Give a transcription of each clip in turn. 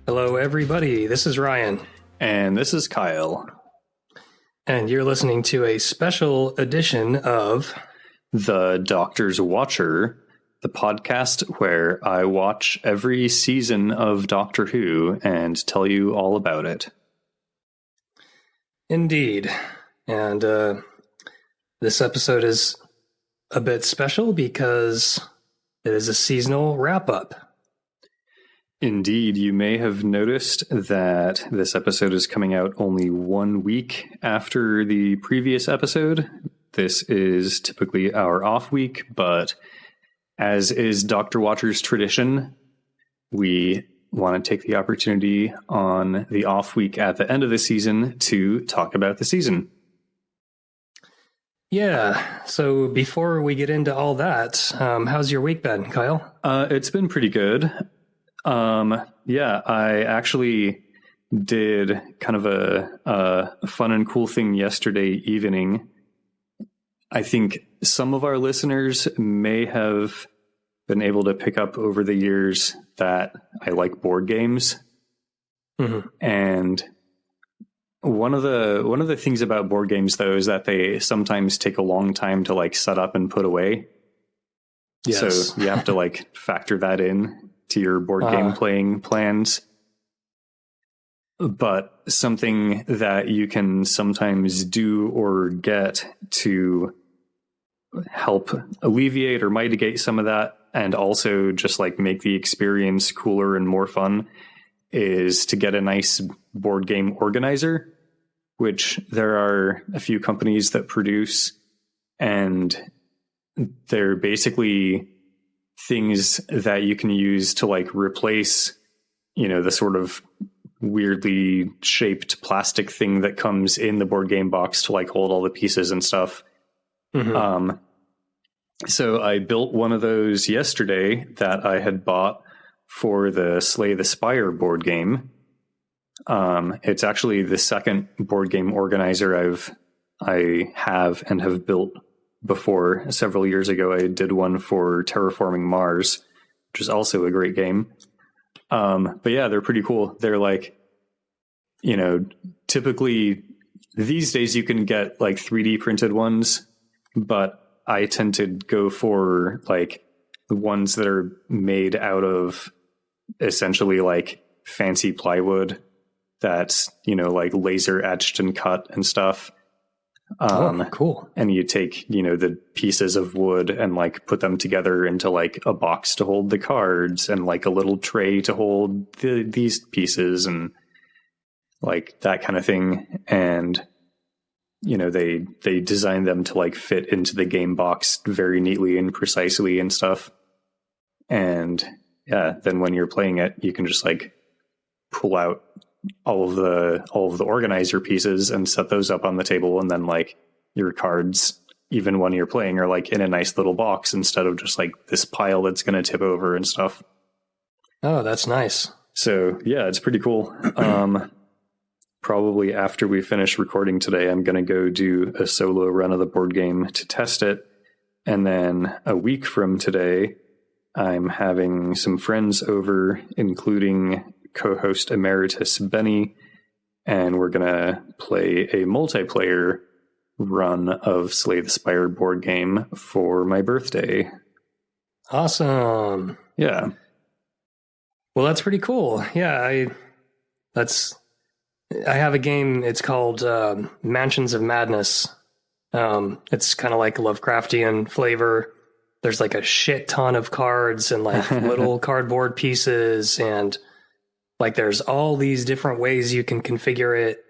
Hello, everybody. This is Ryan. And this is Kyle. And you're listening to a special edition of The Doctor's Watcher, the podcast where I watch every season of Doctor Who and tell you all about it. Indeed. And this episode is a bit special because it is a seasonal wrap-up. Indeed, you may have noticed that this episode is coming out only 1 week after the previous episode. This is typically our off week, but as is Dr. Watcher's tradition, we want to take the opportunity on the off week at the end of the season to talk about the season. Yeah, so before we get into all that, how's your week been, Kyle? It's been pretty good. I actually did kind of a fun and cool thing yesterday evening. I think some of our listeners may have been able to pick up over the years that I like board games. Mm-hmm. And one of the things about board games, though, is that they sometimes take a long time to like set up and put away. Yes. So you have to like factor that in to your board game playing plans. But something that you can sometimes do or get to help alleviate or mitigate some of that, and also just like make the experience cooler and more fun, is to get a nice board game organizer, which there are a few companies that produce, and they're basically things that you can use to like replace, the sort of weirdly shaped plastic thing that comes in the board game box to like hold all the pieces and stuff. Mm-hmm. So I built one of those yesterday that I had bought for the Slay the Spire board game. It's actually the second board game organizer I have built before. Several years ago, I did one for Terraforming Mars, which is also a great game. But yeah, they're pretty cool. They're like, typically these days you can get like 3D printed ones, but I tend to go for like the ones that are made out of essentially like fancy plywood that's, like laser etched and cut and stuff. Cool. And you take, the pieces of wood and like put them together into like a box to hold the cards and like a little tray to hold these pieces and like that kind of thing. And, they design them to like fit into the game box very neatly and precisely and stuff. And yeah, then when you're playing it, you can just like pull out all of the organizer pieces and set those up on the table, and then like your cards, even when you're playing, are like in a nice little box instead of just like this pile that's going to tip over and stuff. Oh, that's nice. So yeah, it's pretty cool. Probably after we finish recording today, I'm going to go do a solo run of the board game to test it. And then a week from today, I'm having some friends over, including co-host emeritus Benny, and we're gonna play a multiplayer run of Slay the Spire board game for my birthday. Awesome. Yeah. Well, that's pretty cool. Yeah, I have a game. It's called Mansions of Madness. It's kind of like Lovecraftian flavor. There's like a shit ton of cards and like little cardboard pieces, and like there's all these different ways you can configure it,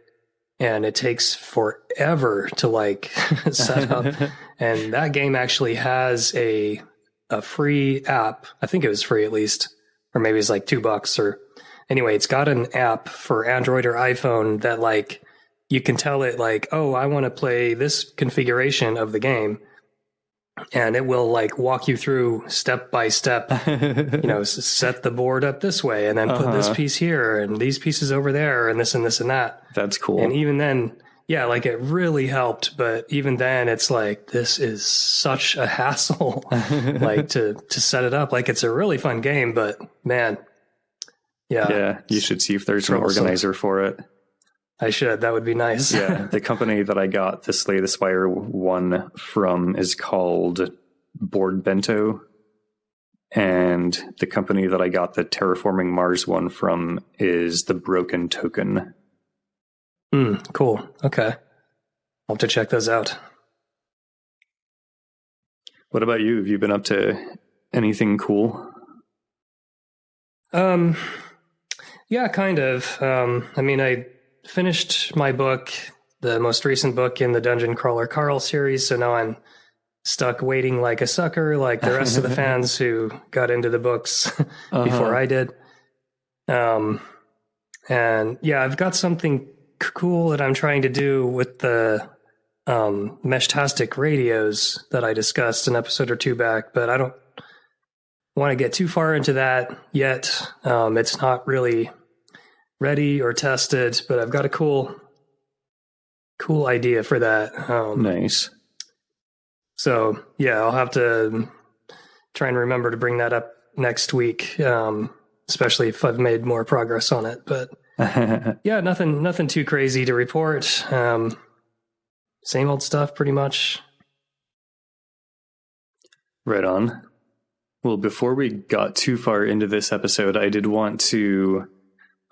and it takes forever to like set up. And that game actually has a free app. I think it was free at least, or maybe it's like $2 or anyway, it's got an app for Android or iPhone that like you can tell it like, oh, I want to play this configuration of the game. And it will like walk you through step by step, set the board up this way and then put this piece here and these pieces over there and this and this and that. That's cool. And even then, yeah, like it really helped. But even then it's like, this is such a hassle, like to set it up. Like it's a really fun game, but man, Yeah, you should see if there's an organizer for it. I should. That would be nice. Yeah, the company that I got the Slay the Spire one from is called Board Bento. And the company that I got the Terraforming Mars one from is the Broken Token. Cool. Okay. I'll have to check those out. What about you? Have you been up to anything cool? Yeah, kind of. I mean, I finished my book, the most recent book in the Dungeon Crawler Carl series, so now I'm stuck waiting like a sucker, like the rest of the fans who got into the books before I did. And yeah, I've got something cool that I'm trying to do with the Meshtastic radios that I discussed an episode or two back, but I don't want to get too far into that yet. It's not really ready or tested, but I've got a cool idea for that. Nice. So yeah, I'll have to try and remember to bring that up next week, especially if I've made more progress on it. But yeah, nothing too crazy to report. Same old stuff, pretty much. Right on. Well, before we got too far into this episode, I did want to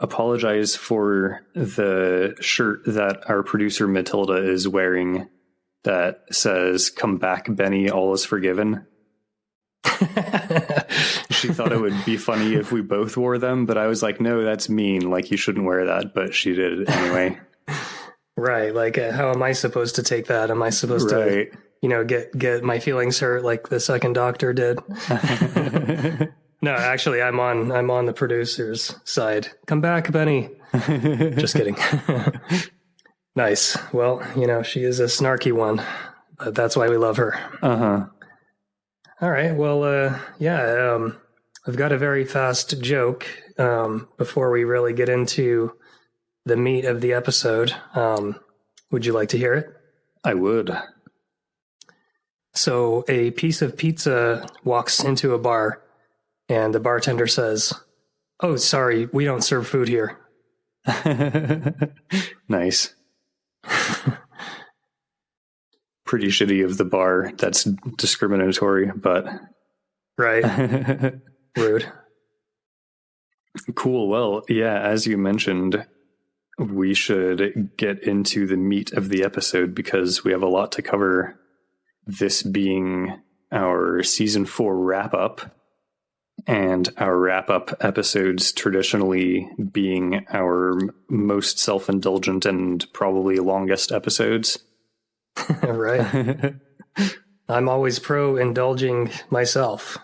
apologize for the shirt that our producer Matilda is wearing that says, "Come back, Benny, all is forgiven." She thought it would be funny if we both wore them, but I was like, no, that's mean. Like, you shouldn't wear that. But she did it anyway. Right. Like, how am I supposed to take that? Am I supposed to, get my feelings hurt like the second Doctor did? No, actually, I'm on the producer's side. Come back, Benny. Just kidding. Nice. Well, she is a snarky one, but that's why we love her. All right. Well, yeah, I've got a very fast joke before we really get into the meat of the episode. Would you like to hear it? I would. So a piece of pizza walks into a bar, and the bartender says, "Oh, sorry, we don't serve food here." Nice. Pretty shitty of the bar. That's discriminatory, but... Right. Rude. Cool. Well, yeah, as you mentioned, we should get into the meat of the episode because we have a lot to cover, this being our season 4 wrap-up, and our wrap-up episodes traditionally being our most self-indulgent and probably longest episodes. Right. I'm always pro indulging myself.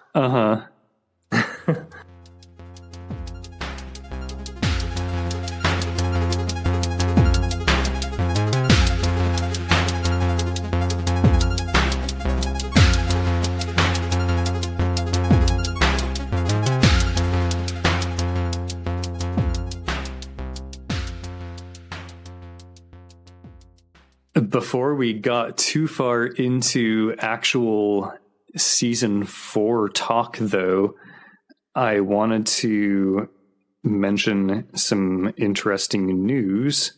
Before we got too far into actual season 4 talk, though, I wanted to mention some interesting news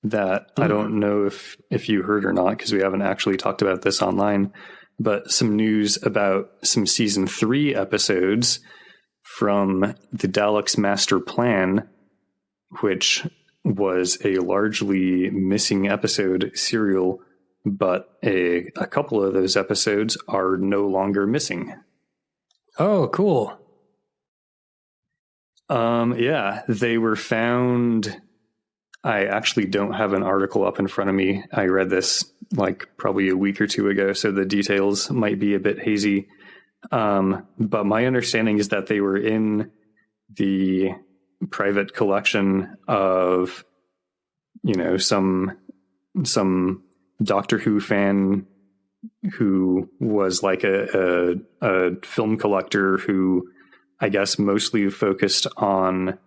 that I don't know if you heard or not, because we haven't actually talked about this online, but some news about some season 3 episodes from the Daleks Master Plan, which was a largely missing episode serial, but a couple of those episodes are no longer missing. Oh, cool. Yeah, they were found. I actually don't have an article up in front of me. I read this like probably a week or two ago, so the details might be a bit hazy. But my understanding is that they were in the private collection of, some Doctor Who fan who was like a film collector who I guess mostly focused on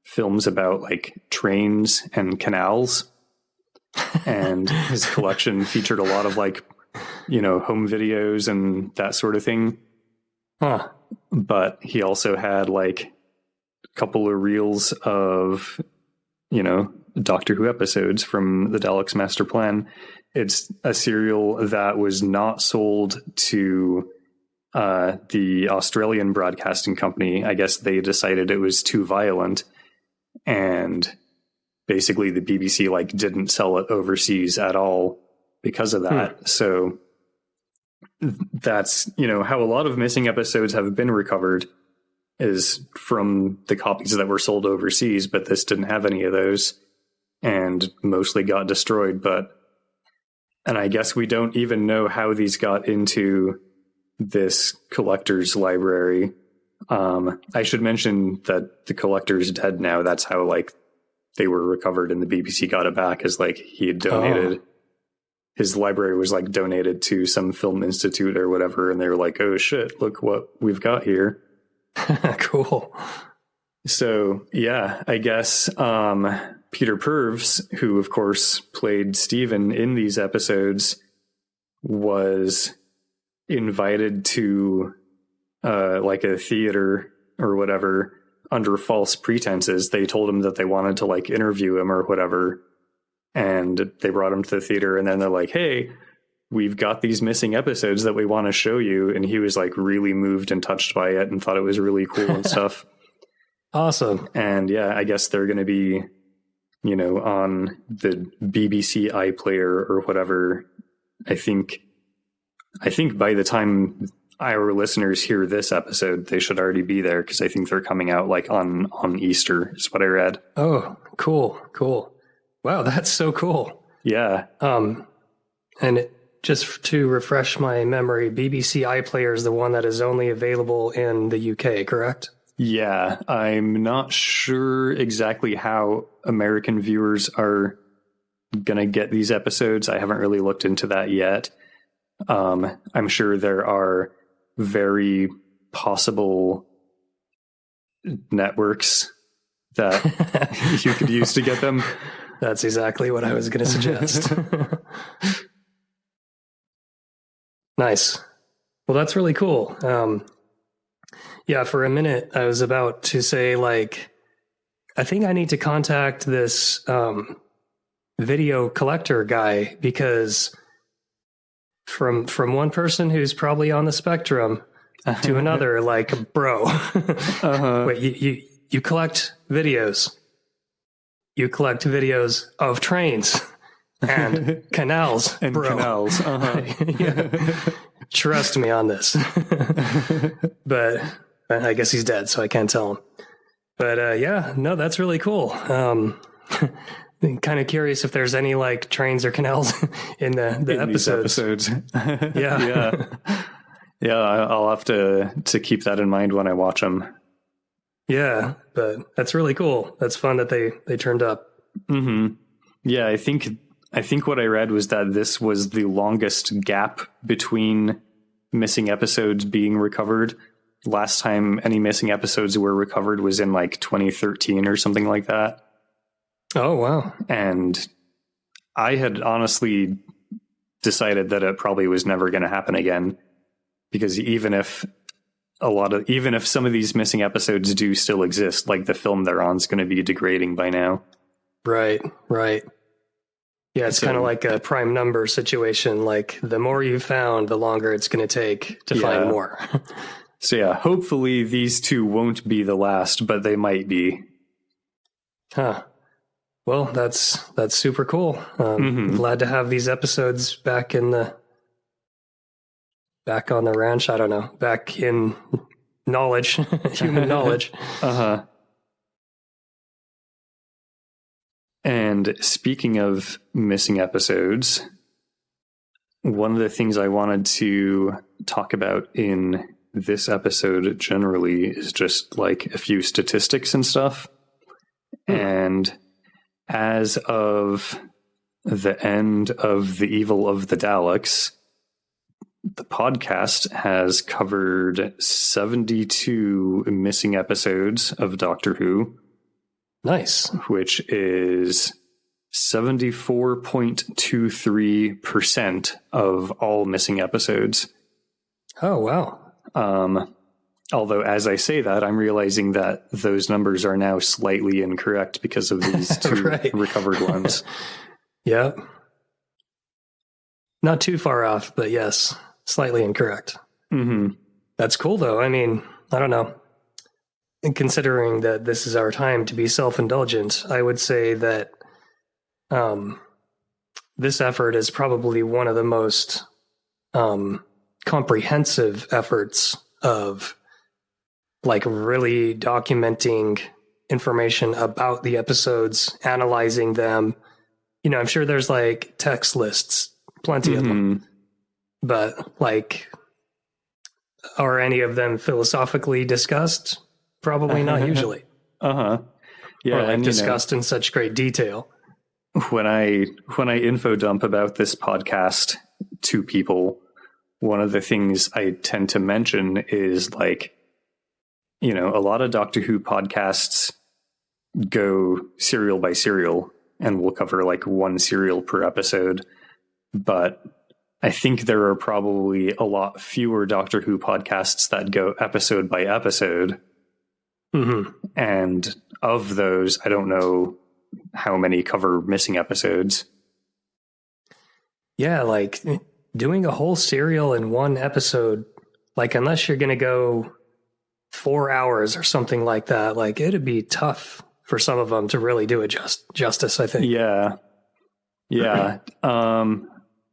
films about like trains and canals. And his collection featured a lot of like, home videos and that sort of thing. But he also had like couple of reels of, Doctor Who episodes from the Daleks Master Plan. It's a serial that was not sold to the Australian Broadcasting Company. I guess they decided it was too violent, and basically the BBC didn't sell it overseas at all because of that. So that's, how a lot of missing episodes have been recovered is from the copies that were sold overseas, but this didn't have any of those and mostly got destroyed. And I guess we don't even know how these got into this collector's library. I should mention that the collector's dead now. That's how they were recovered, and the BBC got it back as he had donated. His library was donated to some film institute or whatever, and they were like, oh shit, look what we've got here. Cool. So yeah, I guess Peter Purves, who of course played Stephen in these episodes, was invited to a theater or whatever under false pretenses. They told him that they wanted to interview him or whatever, and they brought him to the theater, and then they're like, hey, we've got these missing episodes that we want to show you. And he was really moved and touched by it and thought it was really cool and stuff. Awesome. And yeah, I guess they're going to be, on the BBC iPlayer or whatever. I think by the time our listeners hear this episode, they should already be there, because I think they're coming out on Easter is what I read. Oh, cool. Wow, that's so cool. Yeah. And just to refresh my memory, BBC iPlayer is the one that is only available in the UK, correct? Yeah, I'm not sure exactly how American viewers are going to get these episodes. I haven't really looked into that yet. I'm sure there are very possible networks that you could use to get them. That's exactly what I was going to suggest. Nice. Well, that's really cool. Yeah, for a minute, I was about to say, I think I need to contact this video collector guy, because from one person who's probably on the spectrum to another, bro, wait, you collect videos. You collect videos of trains and canals, and bro. Canals. Yeah. Trust me on this. But I guess he's dead, so I can't tell him. But yeah, no, that's really cool. Kind of curious if there's any trains or canals in the episodes. Yeah. Yeah, I'll have to keep that in mind when I watch them. Yeah, but that's really cool. That's fun that they turned up. Mm-hmm. Yeah, I think what I read was that this was the longest gap between missing episodes being recovered. Last time any missing episodes were recovered was in 2013 or something like that. Oh, wow. And I had honestly decided that it probably was never going to happen again, because even if some of these missing episodes do still exist, the film they're on is going to be degrading by now. Right. Yeah, it's kind of like a prime number situation. The more you found, the longer it's going to take to find more. So yeah, hopefully these two won't be the last, but they might be. Huh. Well, that's super cool. Glad to have these episodes back on the ranch. I don't know, back in knowledge, human knowledge. And speaking of missing episodes, one of the things I wanted to talk about in this episode generally is just a few statistics and stuff. And as of the end of The Evil of the Daleks, the podcast has covered 72 missing episodes of Doctor Who. Nice. Which is 74.23% of all missing episodes. Oh, wow. Although, as I say that, I'm realizing that those numbers are now slightly incorrect because of these two Right. recovered ones. Yep. Not too far off, but yes, slightly incorrect. Mm-hmm. That's cool, though. I mean, I don't know. And considering that this is our time to be self-indulgent, I would say that this effort is probably one of the most comprehensive efforts of like really documenting information about the episodes, analyzing them. You know, I'm sure there's like text lists, plenty of them, but like, are any of them philosophically discussed? Probably not usually. Yeah, or like and, discussed in such great detail. When I info dump about this podcast to people, one of the things I tend to mention is like, you know, a lot of Doctor Who podcasts go serial by serial and we'll cover like one serial per episode. But I think there are probably a lot fewer Doctor Who podcasts that go episode by episode. Mm-hmm. And of those, I don't know how many cover missing episodes. Yeah, like doing a whole serial in one episode, like unless you're going to go 4 hours or something like that, like it'd be tough for some of them to really do it justice, I think. Yeah. Yeah.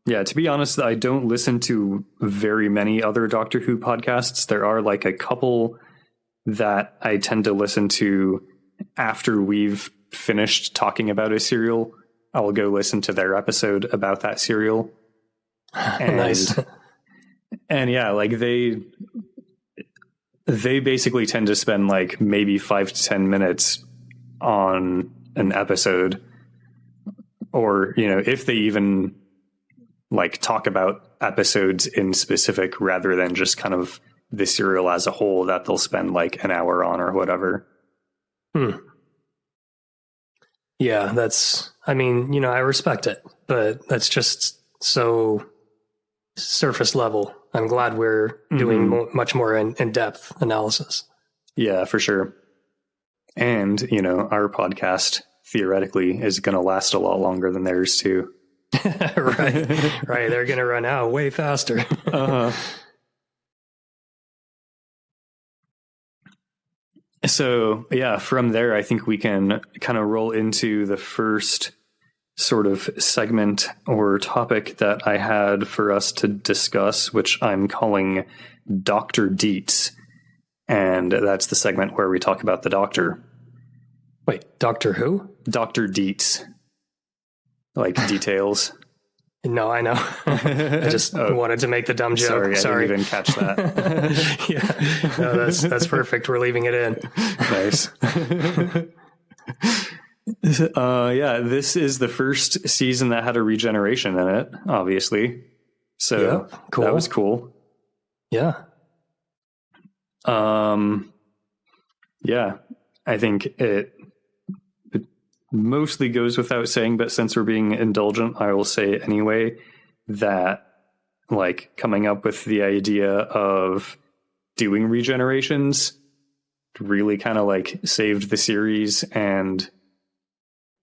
Yeah, to be honest, I don't listen to very many other Doctor Who podcasts. There are like a couple that I tend to listen to after we've finished talking about a serial. I'll go listen to their episode about that serial. And, Nice. And yeah, like they basically tend to spend like maybe 5 to 10 minutes on an episode, or, you know, if they even like talk about episodes in specific rather than just kind of the serial as a whole that they'll spend like an hour on or whatever. Yeah, I mean, you know, I respect it, but that's just so surface level. I'm glad we're doing much more in-depth analysis. Yeah, for sure. And, you know, our podcast theoretically is going to last a lot longer than theirs too. Right. They're going to run out way faster. So, yeah, from there, I think we can kind of roll into the first sort of segment or topic that I had for us to discuss, which I'm calling Dr. Deets. And that's the segment where we talk about the Doctor. Wait, Doctor Who? Dr. Deets. Like details. No, I know. I just wanted to make the dumb joke. Sorry. I didn't even catch that. Yeah, no, that's perfect. We're leaving it in. Nice. Yeah, this is the first season that had a regeneration in it, obviously. So yeah, cool. That was cool. Yeah. Yeah, I think it mostly goes without saying, but since we're being indulgent, I will say anyway that like coming up with the idea of doing regenerations really kind of like saved the series and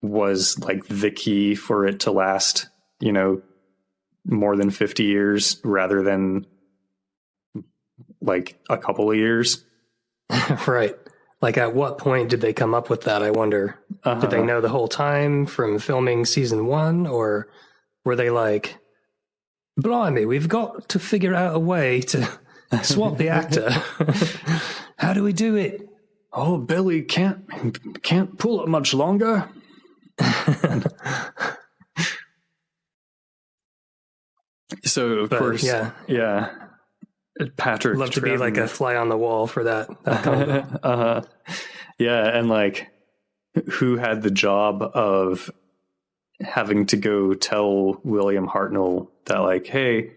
was like the key for it to last, you know, more than 50 years rather than like a couple of years. Right. Like, at what point did they come up with that, I wonder? Did they know the whole time from filming season 1? Or were they like, blimey, we've got to figure out a way to swap the actor. How do we do it? Oh, Billy can't pull it much longer. So, of course, yeah. Patrick love to be like a fly on the wall for that combo. Yeah, and like who had the job of having to go tell William Hartnell that like, hey,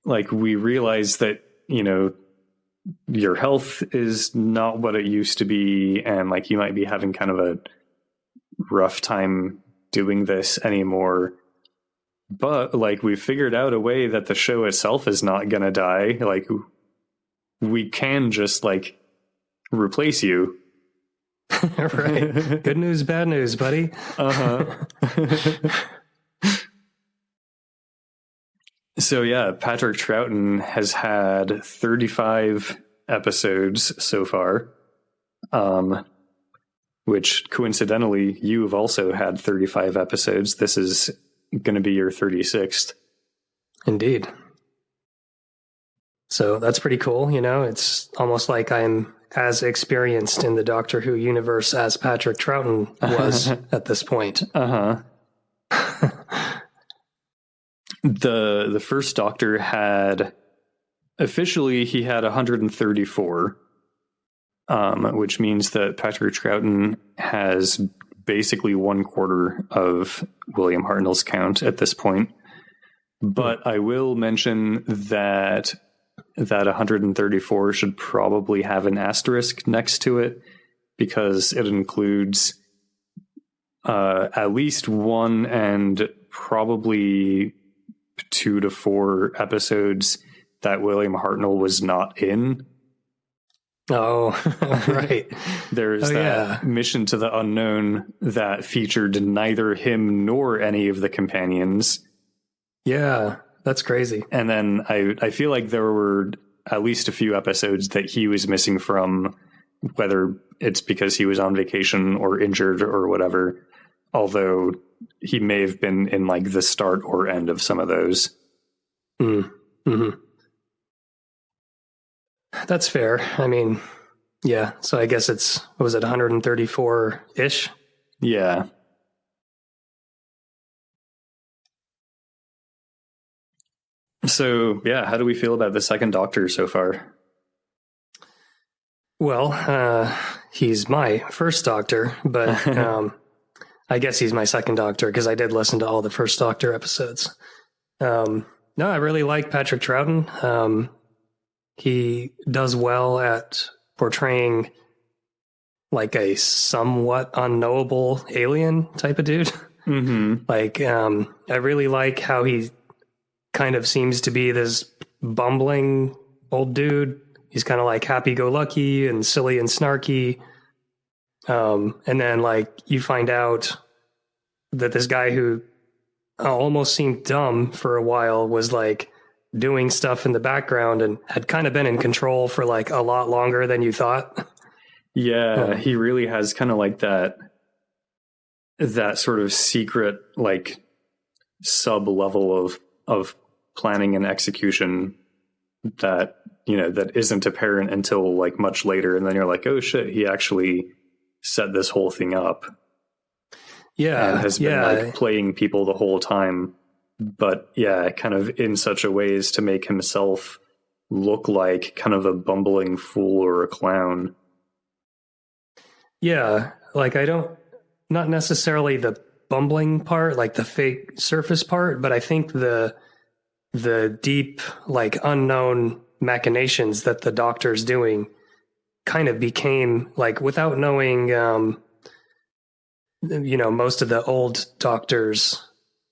like we realize that, you know, your health is not what it used to be, and like you might be having kind of a rough time doing this anymore. But like we figured out a way that the show itself is not gonna die. Like we can just like replace you. Right. Good news, bad news, buddy. So yeah, Patrick Troughton has had 35 episodes so far, which coincidentally you have also had 35 episodes. This is going to be your 36th. Indeed. So that's pretty cool. You know, it's almost like I'm as experienced in the Doctor Who universe as Patrick Troughton was at this point. The first Doctor had officially he had 134, which means that Patrick Troughton has basically 1/4 of William Hartnell's count at this point. But I will mention that 134 should probably have an asterisk next to it because it includes at least 1 and probably 2 to 4 episodes that William Hartnell was not in. Oh, right. There's Mission to the Unknown that featured neither him nor any of the companions. Yeah, that's crazy. And then I feel like there were at least a few episodes that he was missing from, whether it's because he was on vacation or injured or whatever, although he may have been in like the start or end of some of those. Mm-hmm. That's fair. I mean, yeah. So I guess it's, what was it, 134-ish? Yeah. So, yeah, how do we feel about the second Doctor so far? Well, he's my first Doctor, but I guess he's my second Doctor because I did listen to all the first Doctor episodes. No, I really like Patrick Troughton. He does well at portraying like a somewhat unknowable alien type of dude. Mm-hmm. Like, I really like how he kind of seems to be this bumbling old dude. He's kind of like happy-go-lucky and silly and snarky. And then like you find out that this guy who almost seemed dumb for a while was like doing stuff in the background and had kind of been in control for like a lot longer than you thought. Yeah, he really has kind of like that sort of secret like sub level of planning and execution that, you know, that isn't apparent until like much later. And then you're like, oh shit, he actually set this whole thing up. Yeah. And has been like playing people the whole time. But yeah, kind of in such a way as to make himself look like kind of a bumbling fool or a clown. Yeah. Like not necessarily the bumbling part, like the fake surface part, but I think the deep, like unknown machinations that the Doctor's doing kind of became like, without knowing, most of the old Doctors,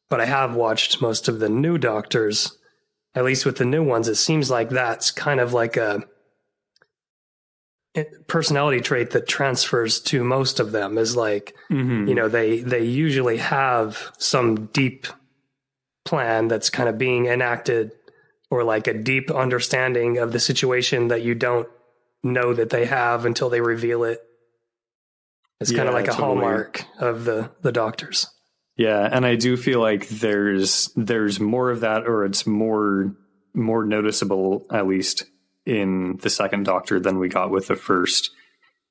but I have watched most of the new Doctors, at least with the new ones. It seems like that's kind of like a personality trait that transfers to most of them is like, they usually have some deep plan that's kind of being enacted, or like a deep understanding of the situation that you don't know that they have until they reveal it. It's kind of like a hallmark of the Doctors. Yeah, and I do feel like there's more of that, or it's more noticeable, at least in the second Doctor, than we got with the first.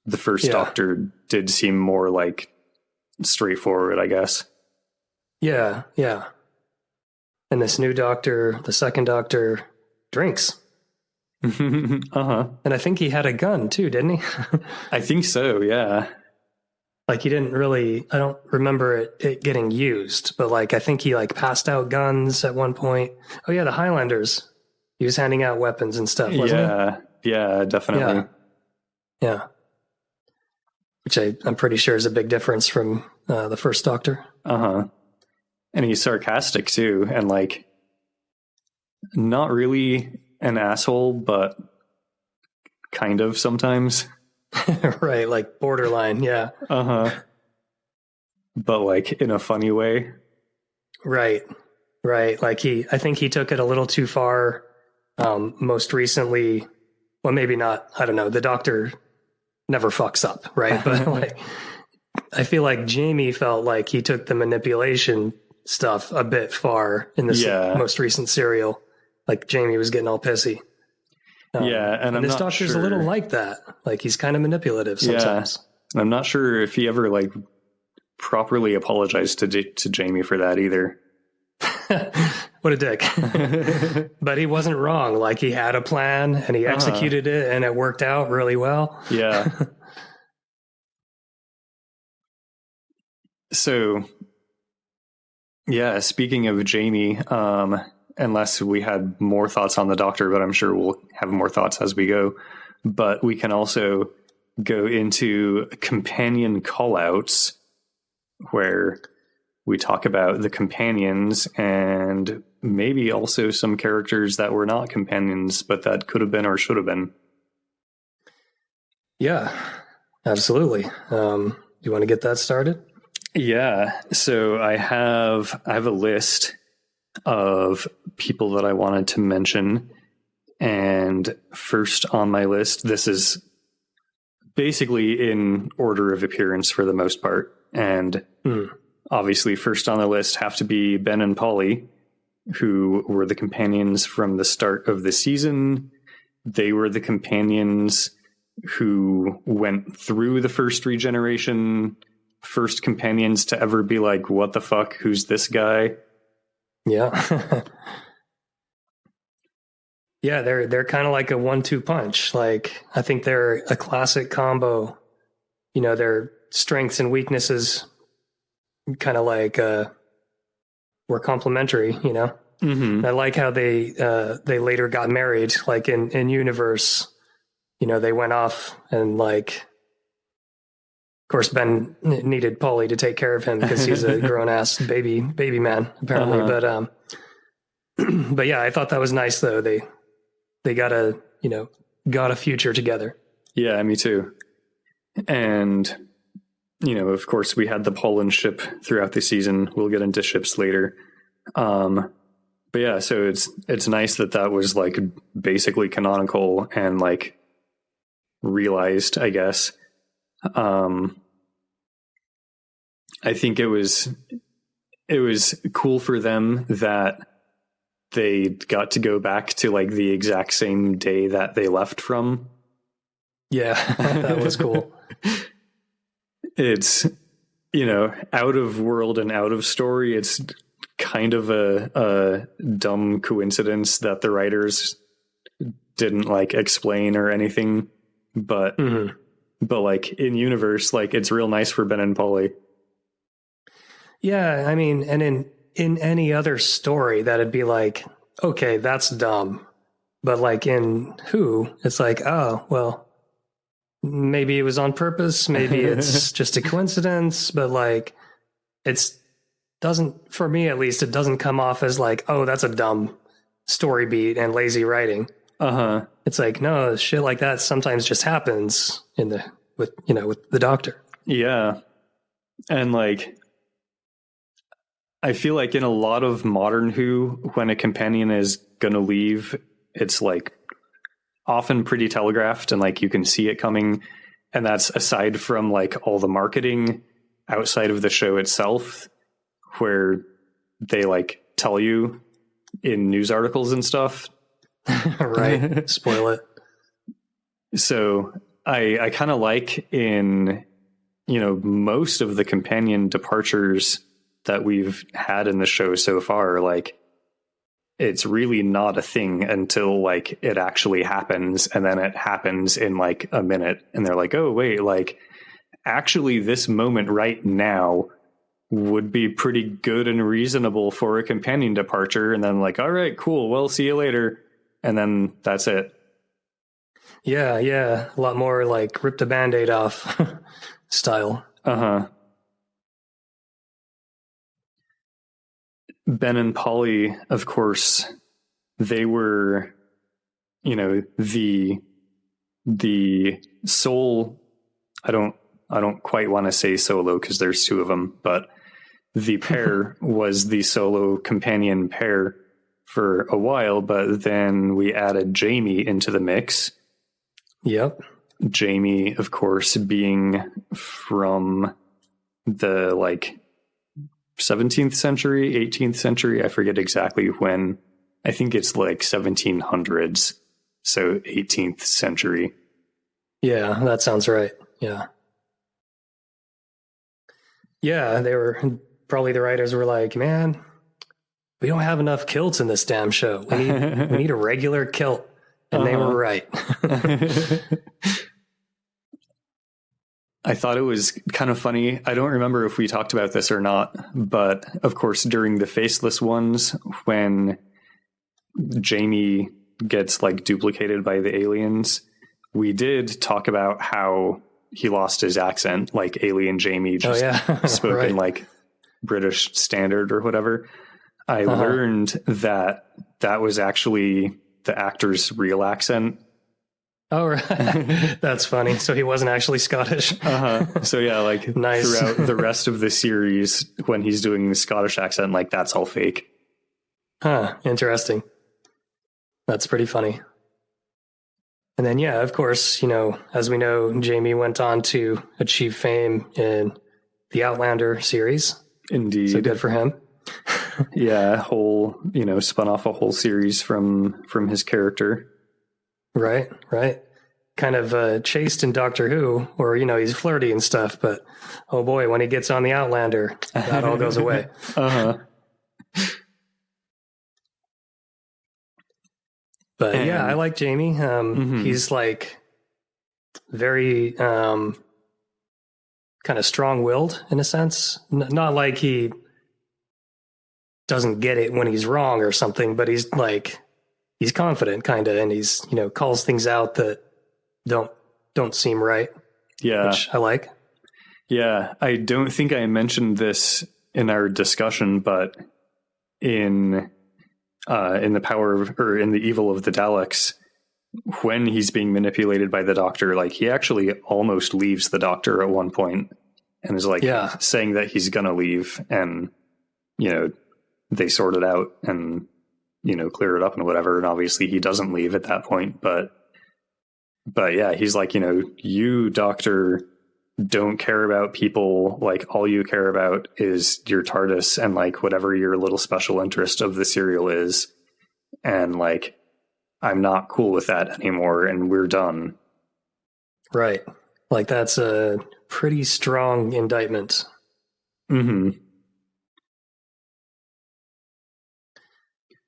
The first Doctor did seem more like straightforward, I guess. Yeah, yeah. And this new Doctor, the second Doctor, drinks. And I think he had a gun too, didn't he? I think so, yeah. Like he didn't really, I don't remember it getting used, but like I think he like passed out guns at one point. Oh yeah, the Highlanders. He was handing out weapons and stuff, wasn't he? Yeah, definitely. Yeah. Which I'm pretty sure is a big difference from the first Doctor. And he's sarcastic too, and like not really an asshole, but kind of sometimes. Right, like borderline, yeah. But like in a funny way. Right. Like I think he took it a little too far. Most recently, well, maybe not. I don't know. The Doctor never fucks up, right? But like, I feel like Jamie felt like he took the manipulation stuff a bit far in this most recent serial. Like Jamie was getting all pissy. And this Doctor's a little like that. Like he's kind of manipulative sometimes. Yeah. I'm not sure if he ever like properly apologized to Jamie for that either. What a dick. But he wasn't wrong. Like he had a plan and he executed it and it worked out really well. Yeah. So, yeah, speaking of Jamie, unless we had more thoughts on the Doctor, but I'm sure we'll have more thoughts as we go. But we can also go into companion callouts where we talk about the companions and maybe also some characters that were not companions, but that could have been or should have been. Yeah, absolutely. You want to get that started? Yeah. So I have a list of people that I wanted to mention. And first on my list, this is basically in order of appearance for the most part. And obviously first on the list have to be Ben and Polly, who were the companions from the start of the season. They were the companions who went through the first regeneration, first companions to ever be like, what the fuck, who's this guy? Yeah. Yeah, they're kind of like a 1-2 punch. Like I think they're a classic combo. You know, their strengths and weaknesses kind of like were complementary, you know. I like how they later got married, like in universe, you know, they went off and like, of course, Ben needed Polly to take care of him because he's a grown ass baby man apparently. But yeah, I thought that was nice though. They got a future together. Yeah, me too. And you know, of course, we had the Poland ship throughout the season. We'll get into ships later. But yeah, so it's nice that was like basically canonical and like realized, I guess. I think it was cool for them that they got to go back to like the exact same day that they left from. Yeah, that was cool. It's, you know, out of world and out of story. It's kind of a dumb coincidence that the writers didn't like explain or anything, but like in universe, like it's real nice for Ben and Polly. Yeah, I mean, and in any other story that'd be like, okay, that's dumb. But like in Who, it's like, oh, well, maybe it was on purpose, maybe it's just a coincidence, but like doesn't, for me at least, it doesn't come off as like, oh, that's a dumb story beat and lazy writing. It's like, no, shit like that sometimes just happens with the Doctor. Yeah. And like, I feel like in a lot of modern Who, when a companion is gonna leave, it's like often pretty telegraphed and like you can see it coming. And that's aside from like all the marketing outside of the show itself, where they like tell you in news articles and stuff. Right. Spoil it. So I kind of like in, you know, most of the companion departures that we've had in the show so far, like it's really not a thing until like it actually happens. And then it happens in like a minute and they're like, oh wait, like actually this moment right now would be pretty good and reasonable for a companion departure. And then like, all right, cool. Well, see you later. And then that's it. Yeah. A lot more like rip the Band-Aid off style. Ben and Polly, of course, they were, you know, the the soul, I don't quite want to say solo because there's two of them, but the pair was the solo companion pair for a while, but then we added Jamie into the mix. Yep. Jamie, of course, being from the like 17th century, 18th century. I forget exactly when. I think it's like 1700s. So 18th century. Yeah, that sounds right. Yeah. Yeah, they were probably, the writers were like, man, we don't have enough kilts in this damn show. We need a regular kilt. And they were right. I thought it was kind of funny. I don't remember if we talked about this or not, but of course, during the Faceless ones, when Jamie gets like duplicated by the aliens, we did talk about how he lost his accent, like alien Jamie just spoke in like British standard or whatever. I learned that was actually the actor's real accent. Oh, right. That's funny. So he wasn't actually Scottish. So yeah, like nice. Throughout the rest of the series, when he's doing the Scottish accent, like that's all fake. Huh. Interesting. That's pretty funny. And then, yeah, of course, you know, as we know, Jamie went on to achieve fame in the Outlander series. Indeed. So good for him. Yeah, spun off a whole series from his character. Right. Kind of chased in Doctor Who, or, you know, he's flirty and stuff, but oh boy, when he gets on the Outlander, that all goes away. But yeah, I like Jamie. He's like very kind of strong-willed in a sense. Not like he doesn't get it when he's wrong or something, but he's confident kind of, and he's, you know, calls things out that don't seem right. Yeah. Which I like. Yeah. I don't think I mentioned this in our discussion, but in the power of, or in the evil of the Daleks, when he's being manipulated by the Doctor, like he actually almost leaves the Doctor at one point and is like saying that he's gonna leave, and you know, they sort it out and, you know, clear it up and whatever. And obviously he doesn't leave at that point, but yeah, he's like, you know, you, Doctor, don't care about people. Like all you care about is your TARDIS and like whatever your little special interest of the serial is. And like, I'm not cool with that anymore, and we're done. Right. Like that's a pretty strong indictment.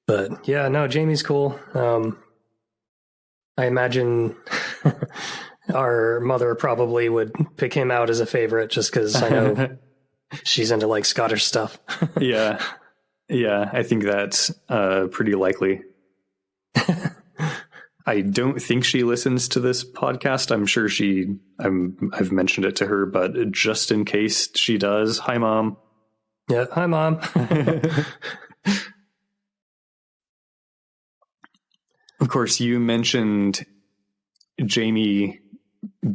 But yeah, no, Jamie's cool. I imagine our mother probably would pick him out as a favorite just because I know she's into like Scottish stuff. Yeah, I think that's pretty likely. I don't think she listens to this podcast. I'm sure I've mentioned it to her, but just in case she does, hi, Mom. Yeah, hi, Mom. Of course, you mentioned Jamie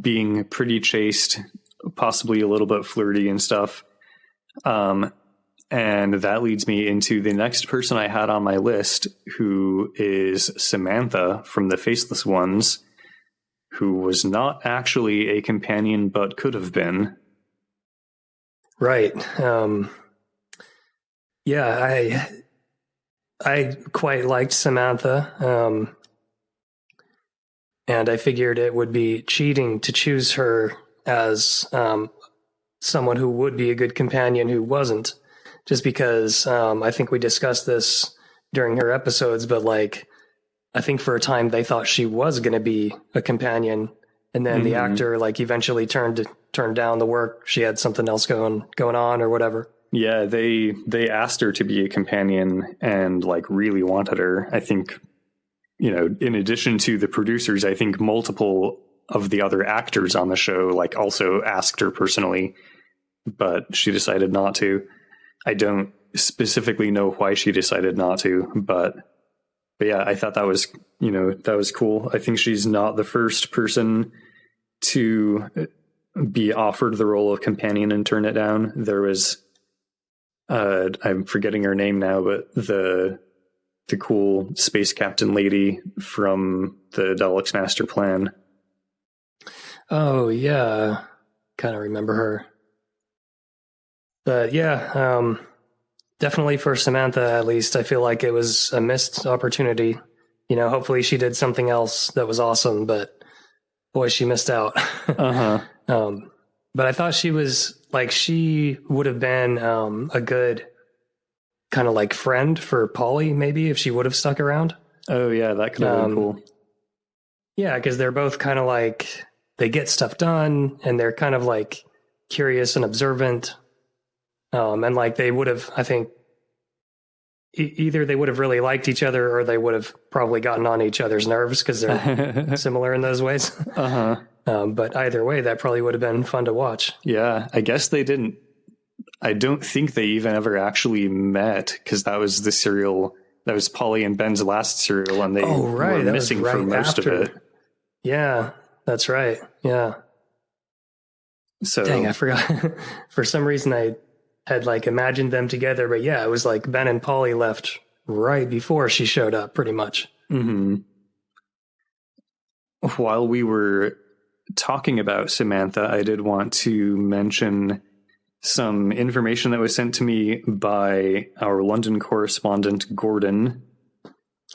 being pretty chaste, possibly a little bit flirty and stuff. And that leads me into the next person I had on my list, who is Samantha from the Faceless Ones, who was not actually a companion, but could have been. Right. Yeah, I quite liked Samantha, and I figured it would be cheating to choose her as someone who would be a good companion who wasn't, just because I think we discussed this during her episodes, but like I think for a time they thought she was going to be a companion, and then the actor like eventually turned down the work. She had something else going on or whatever. Yeah, they asked her to be a companion and like really wanted her. I think, you know, in addition to the producers, I think multiple of the other actors on the show like also asked her personally, but she decided not to. I don't specifically know why she decided not to, but yeah, I thought that was, that was cool. I think she's not the first person to be offered the role of companion and turn it down. There was, I'm forgetting her name now, but the cool space captain lady from the Daleks Master Plan. Oh yeah, kind of remember her. But yeah, definitely for Samantha, at least, I feel like it was a missed opportunity. Hopefully she did something else that was awesome, but boy, she missed out. But I thought she would have been a good kind of like friend for Polly, maybe, if she would have stuck around. Oh yeah, that could have been cool. Yeah, because they're both kind of like, they get stuff done, and they're kind of like curious and observant. And like they would have, I think, either they would have really liked each other, or they would have probably gotten on each other's nerves because they're similar in those ways. But either way, that probably would have been fun to watch. Yeah, I guess they didn't. I don't think they even ever actually met, because that was the serial. That was Polly and Ben's last serial, and they were missing for most of it. Yeah, that's right. Yeah. So dang, I forgot. For some reason, I had like imagined them together, but yeah, it was like Ben and Polly left right before she showed up, pretty much. Mm-hmm. While we were talking about Samantha, I did want to mention some information that was sent to me by our London correspondent, Gordon.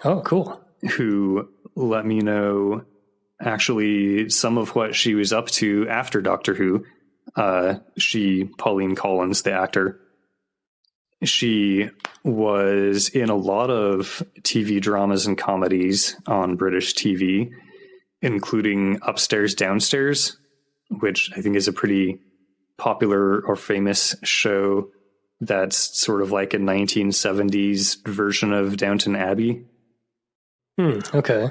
Oh, cool. Who let me know actually some of what she was up to after Doctor Who. Pauline Collins, the actor, she was in a lot of TV dramas and comedies on British TV, including Upstairs, Downstairs, which I think is a pretty popular or famous show that's sort of like a 1970s version of Downton Abbey. Okay.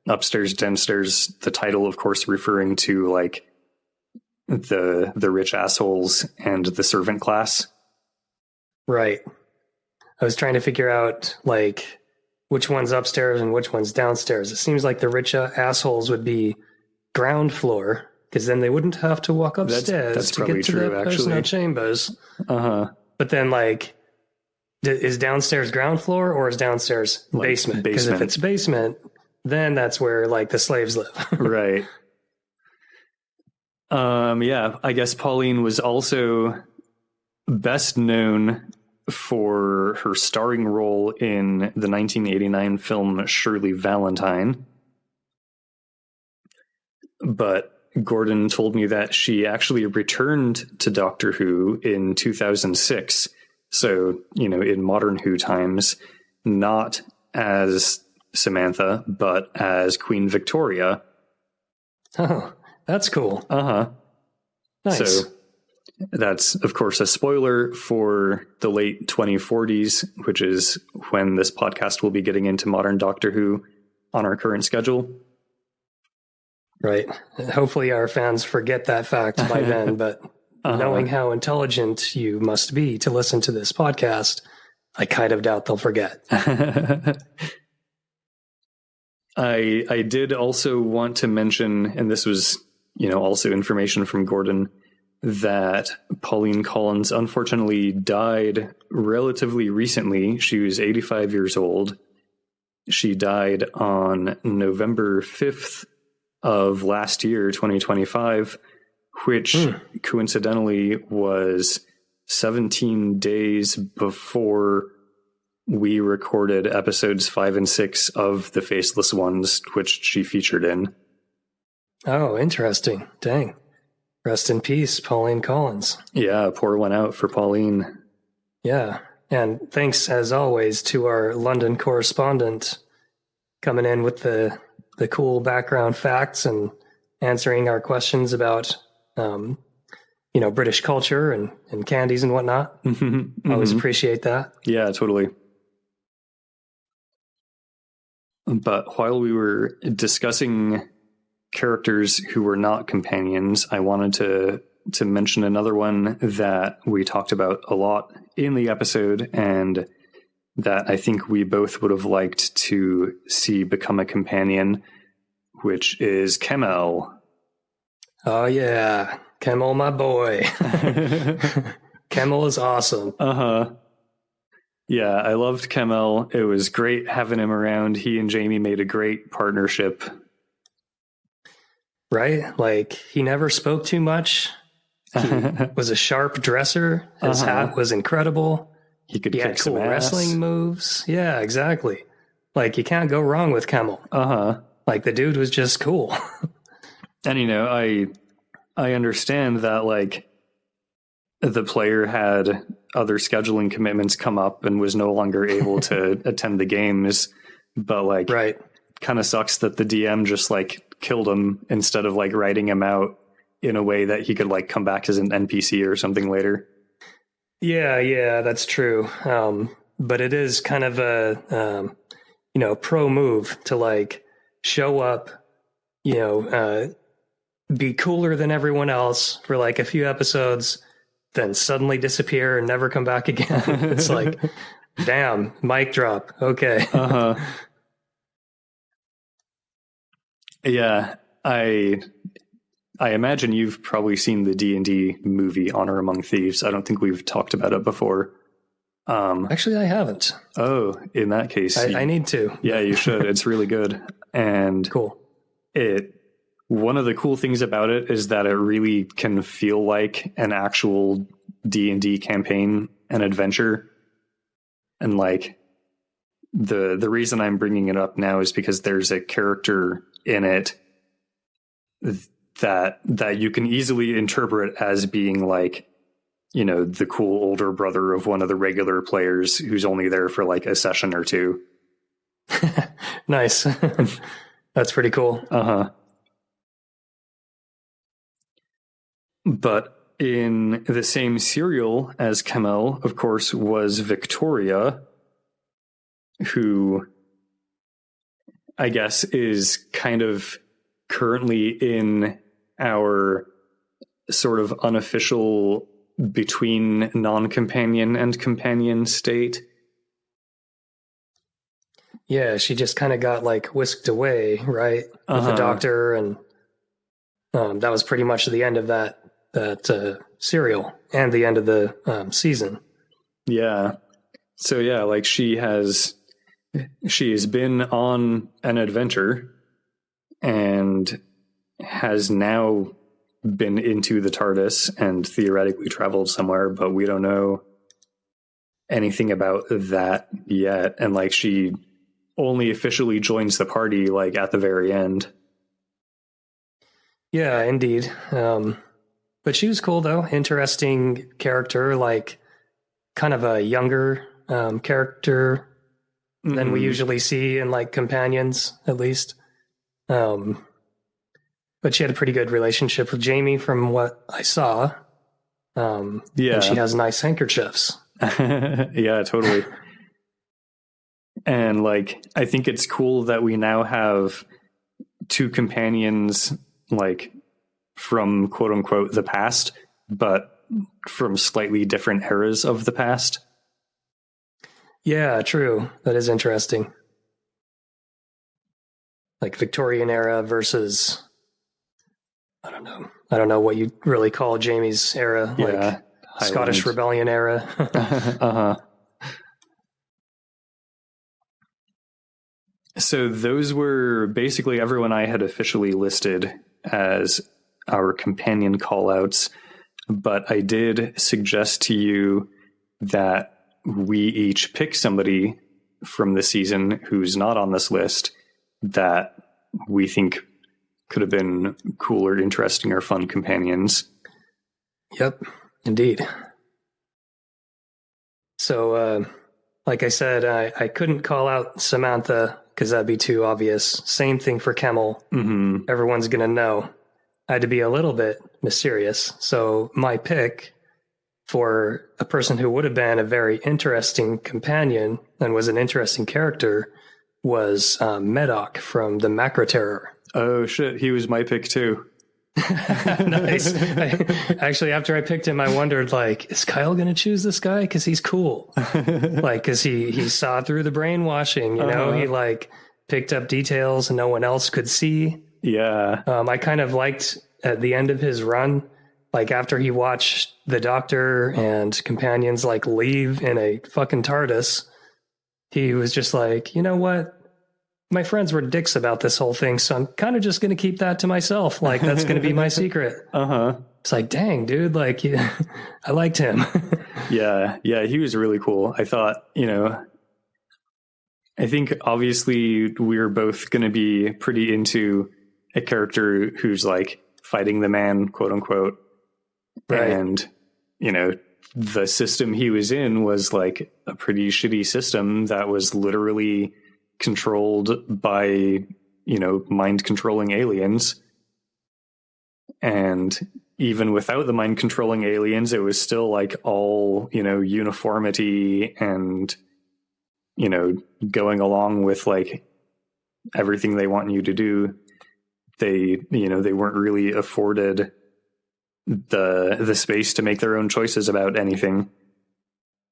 Upstairs, Downstairs, the title, of course, referring to like the rich assholes and the servant class. Right. I was trying to figure out like which one's upstairs and which one's downstairs. It seems like the rich assholes would be ground floor, because then they wouldn't have to walk upstairs that's to get to true, the personal chambers. But then like, is downstairs ground floor or is downstairs basement? Because if it's basement, then that's where like the slaves live. Right. Yeah, I guess Pauline was also best known for her starring role in the 1989 film Shirley Valentine. But Gordon told me that she actually returned to Doctor Who in 2006. So, in modern Who times, not as Samantha, but as Queen Victoria. Oh, that's cool. Nice. So that's, of course, a spoiler for the late 2040s, which is when this podcast will be getting into modern Doctor Who on our current schedule. Right. Hopefully our fans forget that fact by then, but knowing how intelligent you must be to listen to this podcast, I kind of doubt they'll forget. I did also want to mention, and this was, also information from Gordon, that Pauline Collins unfortunately died relatively recently. She was 85 years old. She died on November 5th of last year, 2025, which coincidentally was 17 days before we recorded episodes 5 and 6 of The Faceless Ones, which she featured in. Oh, interesting. Dang. Rest in peace, Pauline Collins. Yeah, pour one out for Pauline. Yeah. And thanks, as always, to our London correspondent coming in with the cool background facts and answering our questions about, British culture and candies and whatnot. Always appreciate that. Yeah, totally. But while we were discussing characters who were not companions, I wanted to mention another one that we talked about a lot in the episode, and that I think we both would have liked to see become a companion, which is Kemel. Oh, yeah. Kemel, my boy. Kemel is awesome. Uh-huh. Yeah, I loved Kemel. It was great having him around. He and Jamie made a great partnership. Right? Like, he never spoke too much. He was a sharp dresser. His hat was incredible. He could He kick had cool some ass. wrestling moves. Yeah, exactly. Like, you can't go wrong with Kemel. Like, the dude was just cool. And, you know, I understand that, like, the player had other scheduling commitments come up and was no longer able to attend the games. But, like, Right. kind of sucks that the DM just, like, killed him instead of, like, writing him out in a way that he could, like, come back as an NPC or something later. Yeah, that's true. But it is kind of a, pro move to, like, show up, be cooler than everyone else for, like, a few episodes, then suddenly disappear and never come back again. It's like, damn, mic drop. Okay. Yeah, I imagine you've probably seen the D&D movie Honor Among Thieves. I don't think we've talked about it before. Actually, I haven't. Oh, in that case, I need to. Yeah, you should. It's really good. And cool. One of the cool things about it is that it really can feel like an actual D&D campaign and adventure. And, like, the reason I'm bringing it up now is because there's a character in it that you can easily interpret as being, like, you know, the cool older brother of one of the regular players who's only there for, like, a session or two. Nice. That's pretty cool. But in the same serial as Kemel, of course, was Victoria, who I guess is kind of currently in our sort of unofficial between non-companion and companion state. Yeah, she just kind of got, like, whisked away, right? With the doctor, and that was pretty much the end of that serial and the end of the season. Yeah. So yeah, like, she has been on an adventure and has now been into the TARDIS and theoretically traveled somewhere, but we don't know anything about that yet. And, like, she only officially joins the party, like, at the very end. Yeah, indeed. But she was cool, though. Interesting character, like, kind of a younger character than we usually see in, like, companions, at least. But she had a pretty good relationship with Jamie from what I saw. And she has nice handkerchiefs. Yeah, totally. And, like, I think it's cool that we now have two companions, like, from quote unquote the past, but from slightly different eras of the past. Yeah, true. That is interesting. Like, Victorian era versus, I don't know what you really call Jamie's era, like Scottish Rebellion era. So those were basically everyone I had officially listed as our companion callouts, but I did suggest to you that we each pick somebody from the season who's not on this list that we think could have been cool or interesting or fun companions. Yep, indeed. So, like I said, I couldn't call out Samantha because that'd be too obvious. Same thing for Kemel. Everyone's going to know. I had to be a little bit mysterious. So my pick for a person who would have been a very interesting companion and was an interesting character was Medoc from the Macro Terror. Oh, shit. He was my pick, too. Nice. Actually, after I picked him, I wondered, like, is Kyle going to choose this guy? Because he's cool. Like, because he saw through the brainwashing, you know? He, like, picked up details no one else could see. Yeah. I kind of liked at the end of his run, like, after he watched the Doctor and companions, like, leave in a fucking TARDIS, he was just like, you know what? My friends were dicks about this whole thing, so I'm kind of just going to keep that to myself. Like, that's going to be my secret. It's like, dang, dude, like, yeah, I liked him. Yeah, he was really cool. I thought, you know, I think obviously we're both going to be pretty into a character who's like fighting the man, quote unquote. Right. And, you know, the system he was in was like a pretty shitty system that was literally controlled by, you know, mind controlling aliens. And even without the mind controlling aliens, it was still like all, you know, uniformity and, you know, going along with like everything they want you to do. They, you know, they weren't really afforded the space to make their own choices about anything.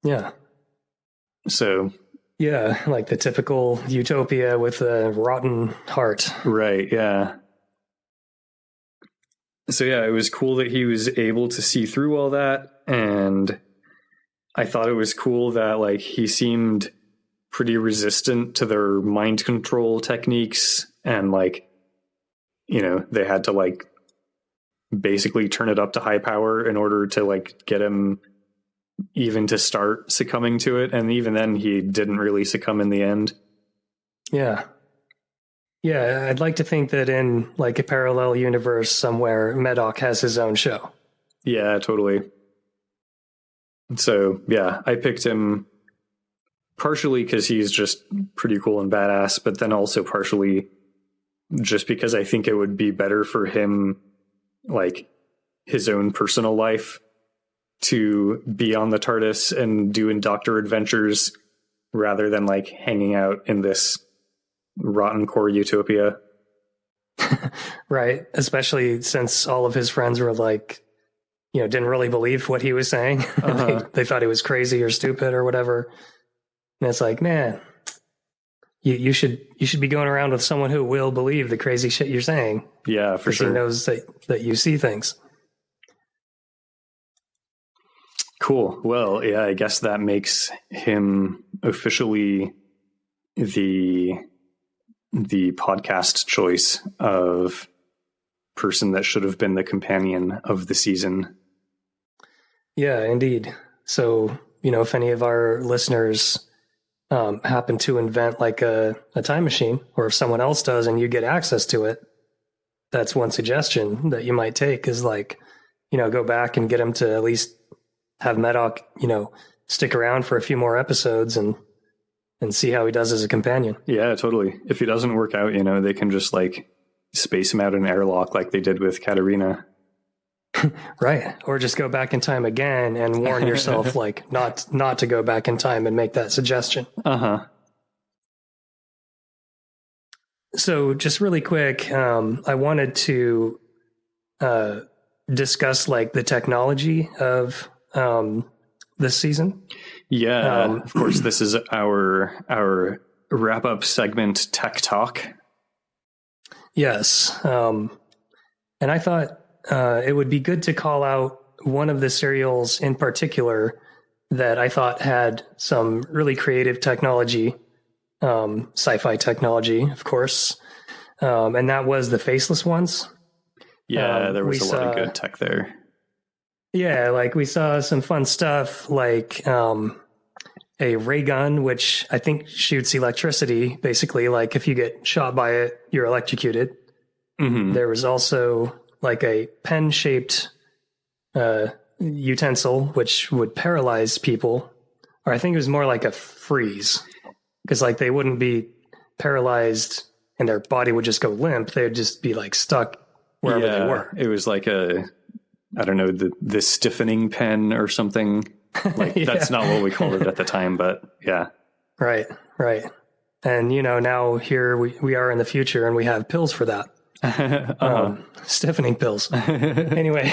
Yeah. So yeah, like the typical utopia with a rotten heart. Right, yeah. So yeah, it was cool that he was able to see through all that, and I thought it was cool that like he seemed pretty resistant to their mind control techniques, and like, you know, they had to like basically turn it up to high power in order to like get him even to start succumbing to it, and even then he didn't really succumb in the end. Yeah, I'd like to think that in like a parallel universe somewhere, Medoc has his own show. Yeah, totally. So yeah, I picked him partially because he's just pretty cool and badass, but then also partially just because I think it would be better for him, like his own personal life, to be on the TARDIS and doing Doctor adventures rather than like hanging out in this rotten core utopia. Right. Especially since all of his friends were like, you know, didn't really believe what he was saying. They thought he was crazy or stupid or whatever. And it's like, man, you should be going around with someone who will believe the crazy shit you're saying. Yeah, for sure. He knows that you see things. Cool. Well, yeah, I guess that makes him officially the podcast choice of person that should have been the companion of the season. Yeah, indeed. So, you know, if any of our listeners happen to invent like a time machine, or if someone else does and you get access to it, that's one suggestion that you might take is like, you know, go back and get him to at least have Medoc, you know, stick around for a few more episodes and see how he does as a companion. Yeah, totally. If he doesn't work out, you know, they can just like space him out in an airlock like they did with Katarina. Right. Or just go back in time again and warn yourself like not to go back in time and make that suggestion. So just really quick, I wanted to discuss like the technology of this season. Yeah, of course, this is our wrap-up segment, Tech Talk. Yes. And I thought it would be good to call out one of the serials in particular that I thought had some really creative technology, sci-fi technology, of course. And that was the Faceless Ones. Yeah, there was a lot of good tech there. Yeah, like we saw some fun stuff like a ray gun, which I think shoots electricity. Basically, like if you get shot by it, you're electrocuted. Mm-hmm. There was also like a pen-shaped utensil, which would paralyze people. Or I think it was more like a freeze, because like they wouldn't be paralyzed and their body would just go limp. They would just be like stuck wherever they were. It was like I don't know, the stiffening pen or something. Like that's not what we called it at the time, but yeah. Right. And, you know, now here we are in the future and we have pills for that. Stiffening pills. Anyway,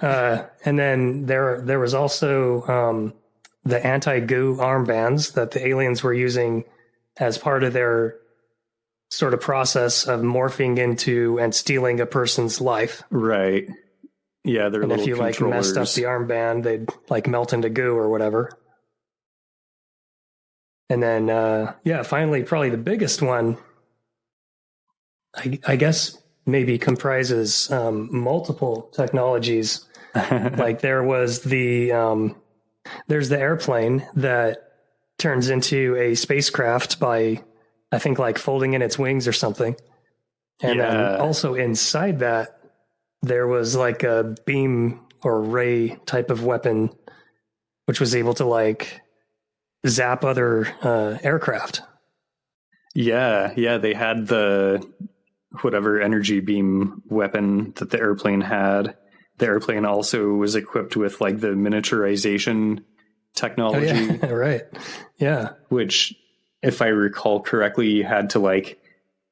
and then there was also the anti-goo armbands that the aliens were using as part of their sort of process of morphing into and stealing a person's life. Right. Yeah, they're and little if you like messed up the armband, they'd like melt into goo or whatever. And then finally, probably the biggest one, I guess maybe comprises multiple technologies. Like there's the airplane that turns into a spacecraft by, I think, like folding in its wings or something. And then also inside that, there was like a beam or ray type of weapon, which was able to like zap other aircraft. Yeah, they had the whatever energy beam weapon that the airplane had. The airplane also was equipped with like the miniaturization technology. Oh, yeah. Right. Yeah. Which, if I recall correctly, you had to like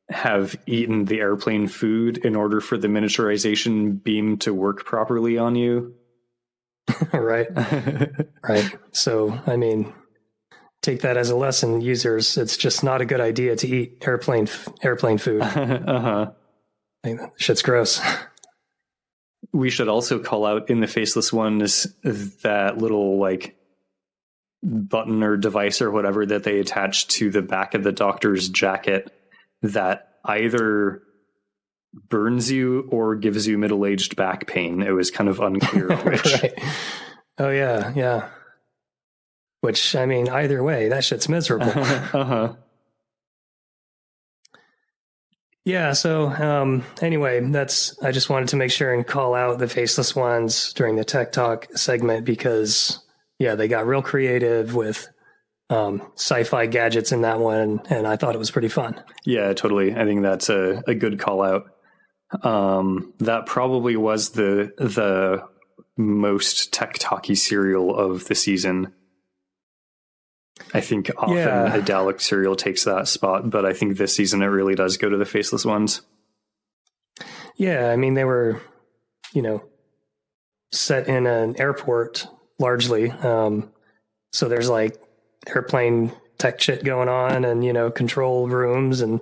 have eaten the airplane food in order for the miniaturization beam to work properly on you. Right. Right. So, I mean, take that as a lesson, users. It's just not a good idea to eat airplane food. Shit's gross. We should also call out in the Faceless Ones that little like button or device or whatever that they attach to the back of the doctor's jacket that either burns you or gives you middle-aged back pain. It was kind of unclear which. Right. Oh yeah, yeah. Which, I mean, either way, that shit's miserable. Yeah, so anyway, I just wanted to make sure and call out the Faceless Ones during the Tech Talk segment because, yeah, they got real creative with sci-fi gadgets in that one, and I thought it was pretty fun. Yeah, totally. I think that's a good call out. That probably was the most Tech Talky serial of the season. I think often a Dalek serial takes that spot, but I think this season it really does go to the Faceless Ones. Yeah, I mean, they were, set in an airport largely. So there's like airplane tech shit going on and, control rooms and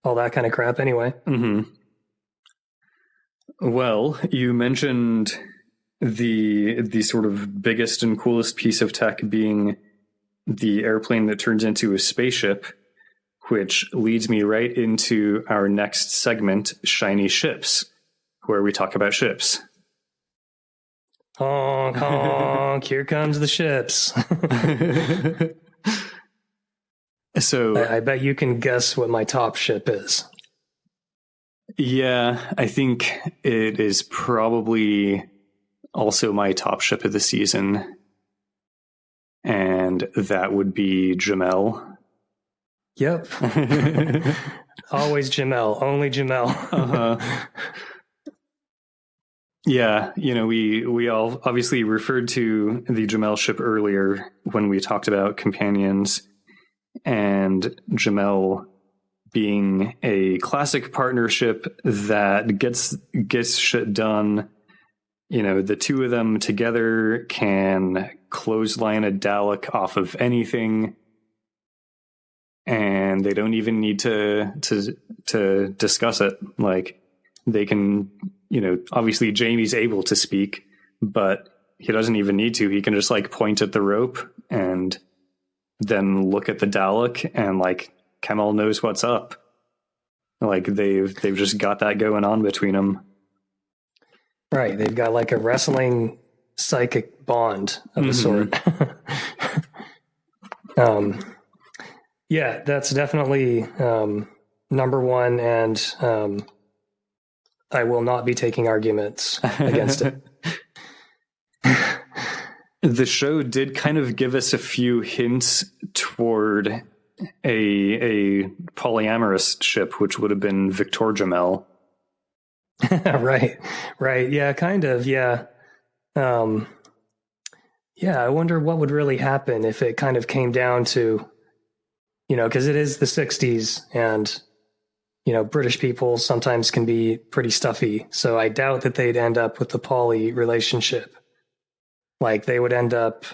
all that kind of crap anyway. Mm-hmm. Well, you mentioned the sort of biggest and coolest piece of tech being the airplane that turns into a spaceship, which leads me right into our next segment, Shiny Ships, where we talk about ships. Honk, honk, here comes the ships. So I bet you can guess what my top ship is. Yeah, I think it is probably also my top ship of the season. And that would be Jamel. Yep. Always Jamel. Only Jamel. Yeah, we all obviously referred to the Jamel ship earlier when we talked about companions, and Jamel being a classic partnership that gets shit done. The two of them together can clothesline a Dalek off of anything, and they don't even need to discuss it. Like, they can, obviously Jamie's able to speak, but he doesn't even need to. He can just like point at the rope and then look at the Dalek, and like Kemal knows what's up. Like they've just got that going on between them. Right. They've got like a wrestling psychic bond of a sort. Yeah, that's definitely number one. And I will not be taking arguments against it. The show did kind of give us a few hints toward a polyamorous ship, which would have been Victor Jamel. Right. Yeah, kind of. Yeah. Yeah, I wonder what would really happen if it kind of came down to, because it is the 60s and, British people sometimes can be pretty stuffy. So I doubt that they'd end up with the poly relationship. Like they would end up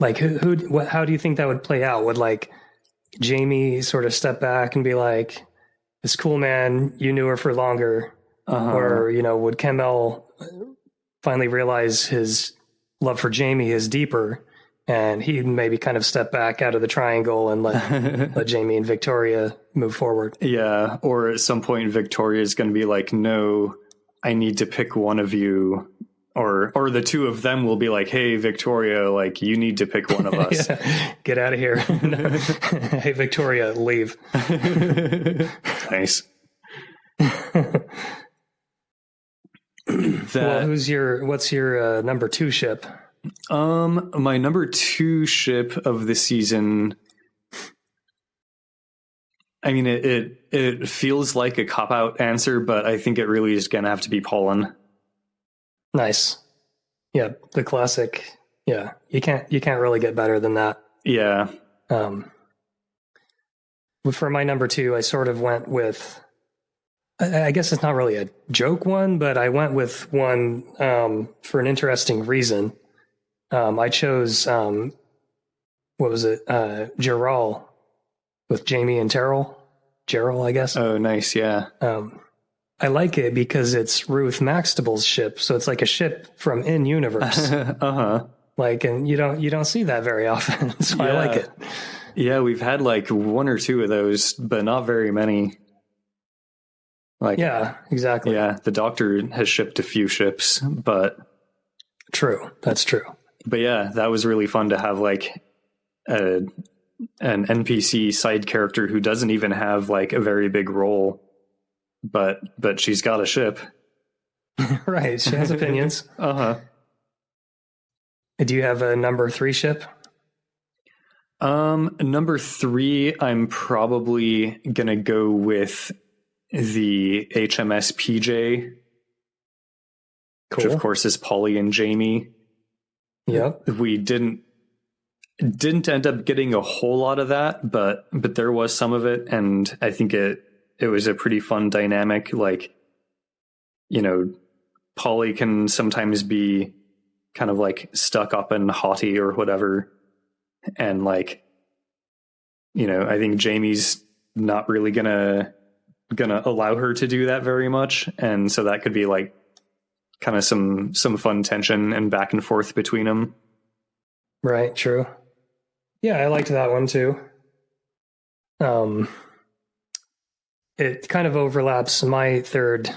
like how do you think that would play out? Would like Jamie sort of step back and be like, "This cool man, you knew her for longer," or would Kemel finally realize his love for Jamie is deeper, and he'd maybe kind of step back out of the triangle and let Jamie and Victoria move forward? Yeah, or at some point Victoria is going to be like, "No, I need to pick one of you." Or the two of them will be like, "Hey, Victoria, like you need to pick one of us." Yeah. Get out of here. Hey, Victoria, leave. Nice. Well, what's your number 2 ship? My number 2 ship of the season, I mean, it feels like a cop-out answer, but I think it really is going to have to be Pollen. Nice. Yeah, the classic. Yeah, you can't really get better than that. Yeah. For my number 2, I sort of went with, I guess it's not really a joke one, but I went with one for an interesting reason. I chose, what was it? Gerald with Jamie and Terrell. Gerald, I guess. Oh, nice. Yeah. I like it because it's Ruth Maxtable's ship, so it's like a ship from in universe. Like, and you don't see that very often, so yeah. I like it. Yeah, we've had like 1 or 2 of those, but not very many. Like, yeah, exactly. Yeah, the Doctor has shipped a few ships, but true, that's true. But yeah, that was really fun to have like an NPC side character who doesn't even have like a very big role. But she's got a ship. Right. She has opinions. Do you have a number 3 ship? Number 3, I'm probably gonna go with the HMS PJ. Cool. Which of course is Polly and Jamie. Yep. We didn't end up getting a whole lot of that, but there was some of it, and I think it was a pretty fun dynamic. Like, Polly can sometimes be kind of like stuck up and haughty or whatever. And like, I think Jamie's not really gonna allow her to do that very much. And so that could be like kind of some fun tension and back and forth between them. Right. True. Yeah. I liked that one too. It kind of overlaps my third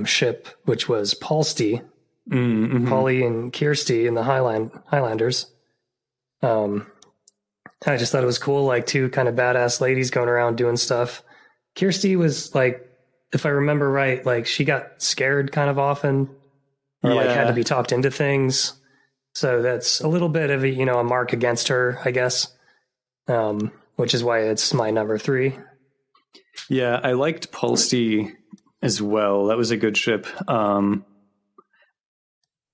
ship, which was Polsty, Polly and Kirsty in the Highlanders. I just thought it was cool, like 2 kind of badass ladies going around doing stuff. Kirsty was like, if I remember right, like she got scared kind of often, or like had to be talked into things. So that's a little bit of a mark against her, I guess. Which is why it's my number 3. Yeah, I liked Polsty as well. That was a good ship.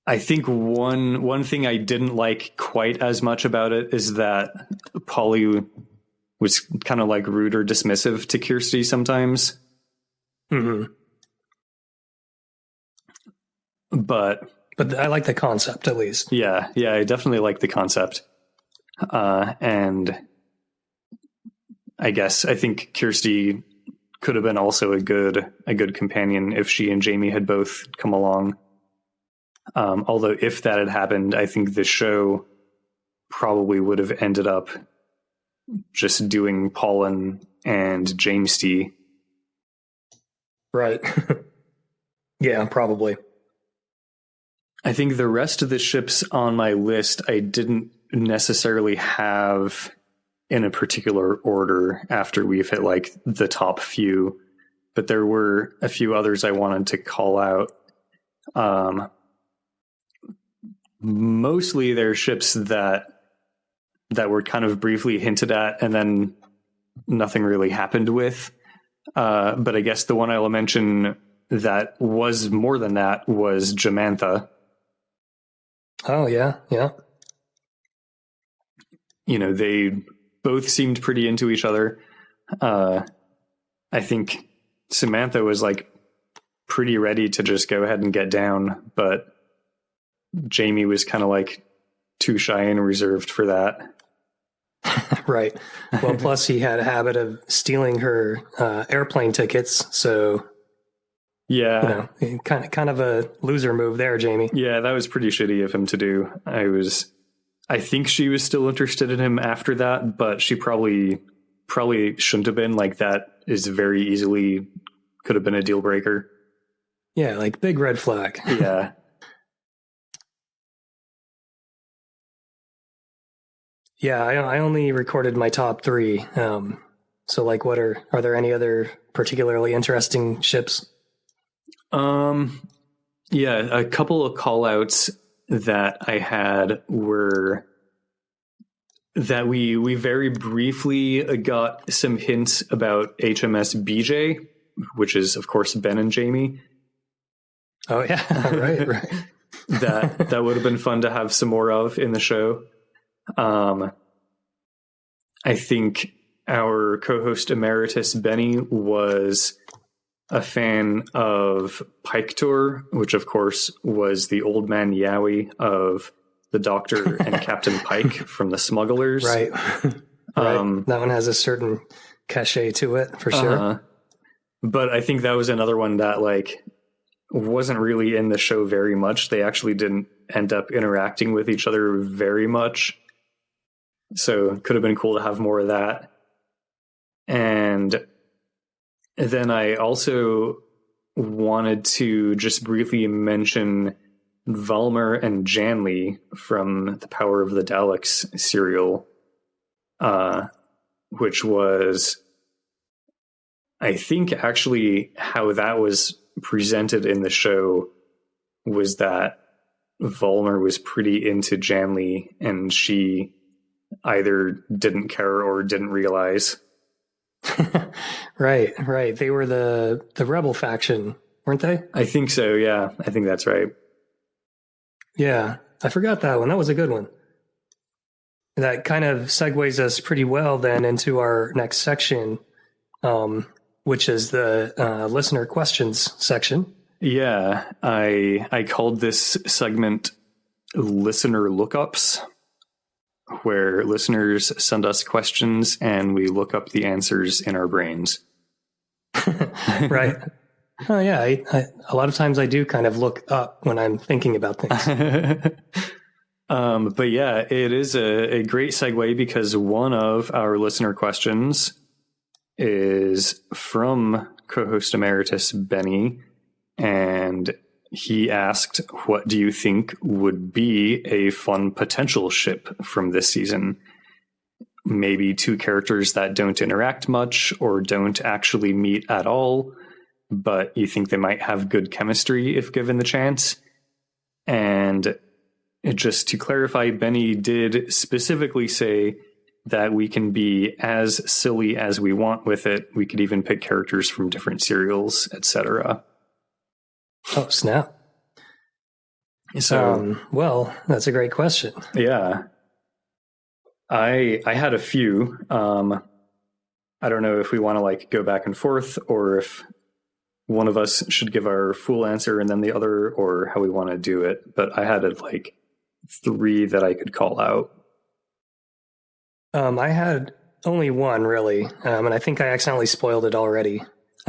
I think one thing I didn't like quite as much about it is that Polly was kind of like rude or dismissive to Kirsty sometimes. Mm-hmm. But I like the concept, at least. Yeah, I definitely like the concept. And I think Kirsty could have been also a good companion if she and Jamie had both come along. Although if that had happened, I think the show probably would have ended up just doing Pollen and James T. Right. Yeah, probably. I think the rest of the ships on my list I didn't necessarily have in a particular order after we've hit like the top few, but there were a few others I wanted to call out. Mostly they're ships that were kind of briefly hinted at and then nothing really happened with. But I guess the one I'll mention that was more than that was Jamantha. Oh, yeah. They both seemed pretty into each other. I think Samantha was like pretty ready to just go ahead and get down, but Jamie was kind of like too shy and reserved for that. Right. Well, plus he had a habit of stealing her airplane tickets, so Yeah. kind of a loser move there, Jamie. Yeah, that was pretty shitty of him to do. I think she was still interested in him after that, but she probably shouldn't have been. Like, that is very easily could have been a deal breaker. Yeah, like big red flag. Yeah. Yeah, I only recorded my top 3. So like, are there any other particularly interesting ships? Yeah, a couple of call outs that I had were that we very briefly got some hints about HMS BJ, which is of course Ben and Jamie. Oh yeah, right. That would have been fun to have some more of in the show. I think our co-host emeritus Benny was a fan of Pike Tour, which of course was the old man Yowie of the Doctor and Captain Pike from the Smugglers. Right. That one has a certain cachet to it for sure. But I think that was another one that like wasn't really in the show very much. They actually didn't end up interacting with each other very much. So it could have been cool to have more of that. And then I also wanted to just briefly mention Valmer and Janley from the Power of the Daleks serial, which was, I think, actually how that was presented in the show was that Valmer was pretty into Janley and she either didn't care or didn't realize. Right. They were the rebel faction, weren't they? I think so, yeah. I think that's right. Yeah, I forgot that one. That was a good one. That kind of segues us pretty well then into our next section, which is the listener questions section. Yeah, I called this segment Listener Lookups, where listeners send us questions and we look up the answers in our brains. Right. Oh, yeah. A lot of times I do kind of look up when I'm thinking about things. But yeah, it is a great segue because one of our listener questions is from co-host emeritus Benny, and he asked, what do you think would be a fun potential ship from this season? Maybe 2 characters that don't interact much or don't actually meet at all, but you think they might have good chemistry if given the chance. And just to clarify, Benny did specifically say that we can be as silly as we want with it. We could even pick characters from different serials, etc. Oh, snap. So, well, that's a great question. Yeah. I had a few. I don't know if we want to like go back and forth or if one of us should give our full answer and then the other, or how we want to do it. But I had like 3 that I could call out. I had only one really, and I think I accidentally spoiled it already.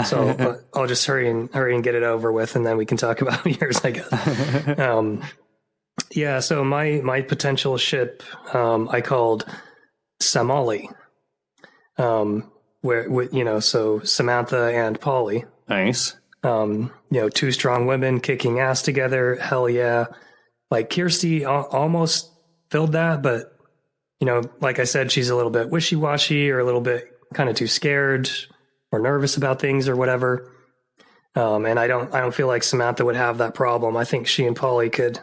So I'll just hurry and get it over with, and then we can talk about yours, I guess. Yeah. So my potential ship, I called Samali, so Samantha and Polly. Nice. 2 strong women kicking ass together. Hell yeah. Like Kirsty almost filled that, but like I said, she's a little bit wishy-washy or a little bit kind of too scared or nervous about things or whatever. And I don't feel like Samantha would have that problem. I think she and Polly could,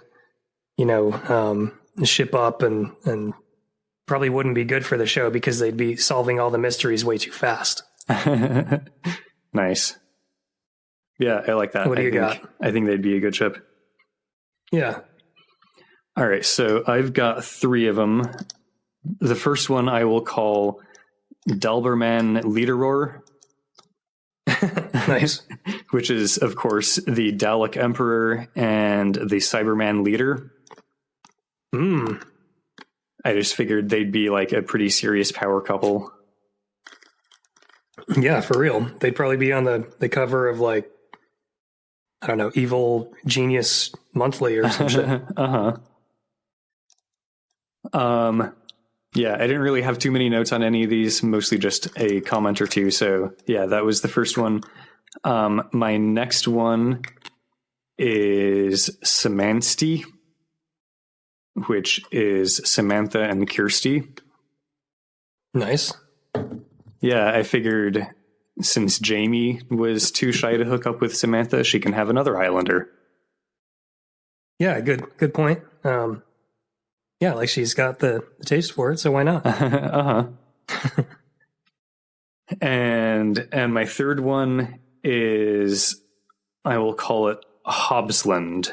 ship up and probably wouldn't be good for the show because they'd be solving all the mysteries way too fast. Nice. Yeah, I like that. What do you got? I think they'd be a good ship. Yeah. All right, so I've got 3 of them. The first one I will call Dalberman Leaderroar. Nice. Which is, of course, the Dalek Emperor and the Cyberman leader. I just figured they'd be like a pretty serious power couple. Yeah, for real. They'd probably be on the cover of like, I don't know, Evil Genius Monthly or some shit. Yeah, I didn't really have too many notes on any of these, mostly just a comment or two. So yeah, that was the first one. My next one is Samansti, which is Samantha and Kirsty. Nice. Yeah, I figured since Jamie was too shy to hook up with Samantha, she can have another Highlander. Yeah, good point. Yeah, like she's got the taste for it, so why not? And my third one is, I will call it Hobsland.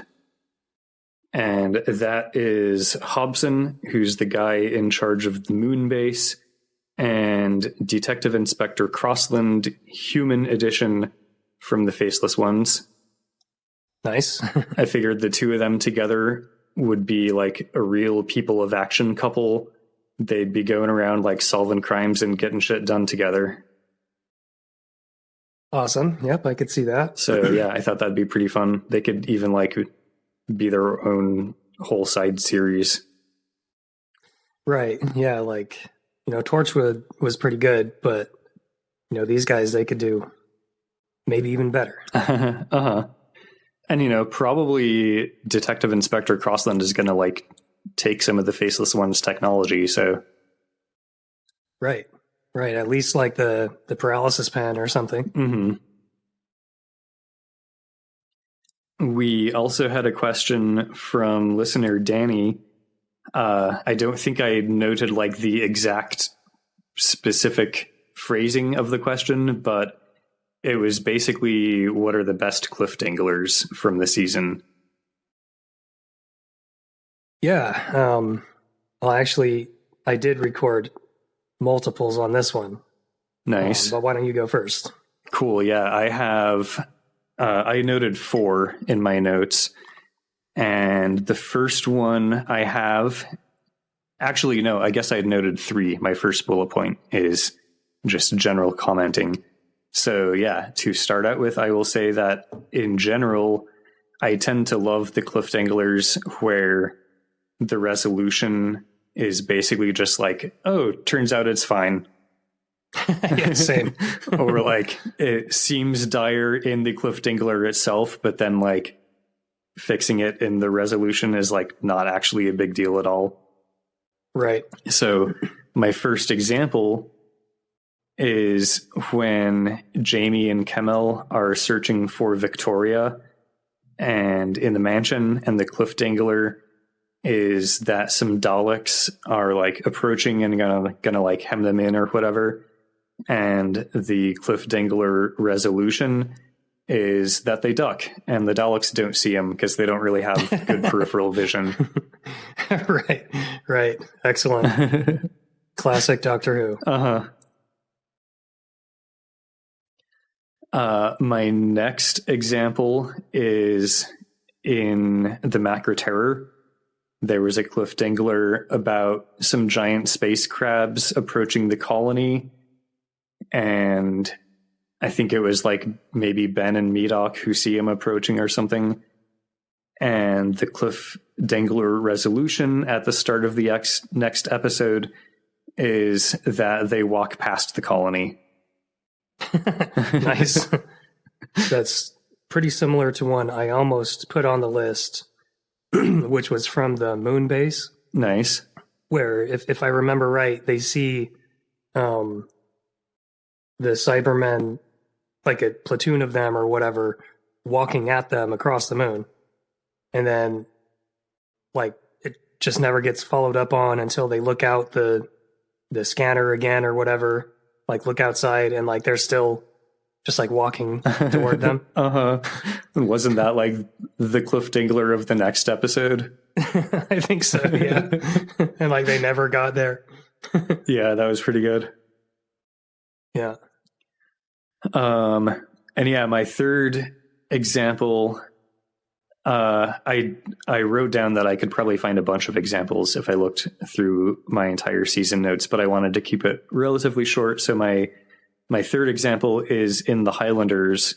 And that is Hobson, who's the guy in charge of the moon base, and Detective Inspector Crossland, human edition from the Faceless Ones. Nice. I figured the two of them together would be like a real people of action couple. They'd be going around like solving crimes and getting shit done together. Awesome. Yep, I could see that. So yeah, I thought that'd be pretty fun. They could even like be their own whole side series. Right. Yeah, like, Torchwood was pretty good, but these guys, they could do maybe even better. And probably Detective Inspector Crossland is going to like take some of the Faceless Ones technology. So right. At least like the paralysis pen or something. We also had a question from listener Danny. I don't think I noted like the exact specific phrasing of the question, but it was basically, what are the best cliffdanglers from the season? Yeah. Well, actually, I did record multiples on this one. Nice. But why don't you go first? Cool. Yeah, I have. I noted 4 in my notes, and the first one I have. Actually, no. I guess I had noted 3. My first bullet point is just general commenting. So yeah, to start out with, I will say that in general, I tend to love the cliffdanglers where the resolution is basically just like, oh, turns out it's fine. Yeah, same. Or like, it seems dire in the cliffdangler itself, but then like fixing it in the resolution is like not actually a big deal at all. Right. So my first example is when Jamie and Kemel are searching for Victoria and in the mansion, and the cliffdangler is that some Daleks are like approaching and gonna like hem them in or whatever. And the cliffdangler resolution is that they duck and the Daleks don't see them because they don't really have good peripheral vision. Right. Excellent. Classic Doctor Who. My next example is in the Macra Terror. There was a cliffdangler about some giant space crabs approaching the colony, and I think it was like maybe Ben and Medoc who see him approaching or something. And the cliffdangler resolution at the start of the next episode is that they walk past the colony. Nice. That's pretty similar to one I almost put on the list, which was from the moon base. Nice. Where, if I remember right, they see the Cybermen, like a platoon of them or whatever, walking at them across the moon. And then, like, it just never gets followed up on until they look out the scanner again or whatever, like look outside and like they're still just like walking toward them. Wasn't that like the cliffdangler of the next episode? I think so, yeah. And like they never got there. Yeah, that was pretty good. Yeah. And yeah, my third example, I wrote down that I could probably find a bunch of examples if I looked through my entire season notes, but I wanted to keep it relatively short. So my third example is in the Highlanders,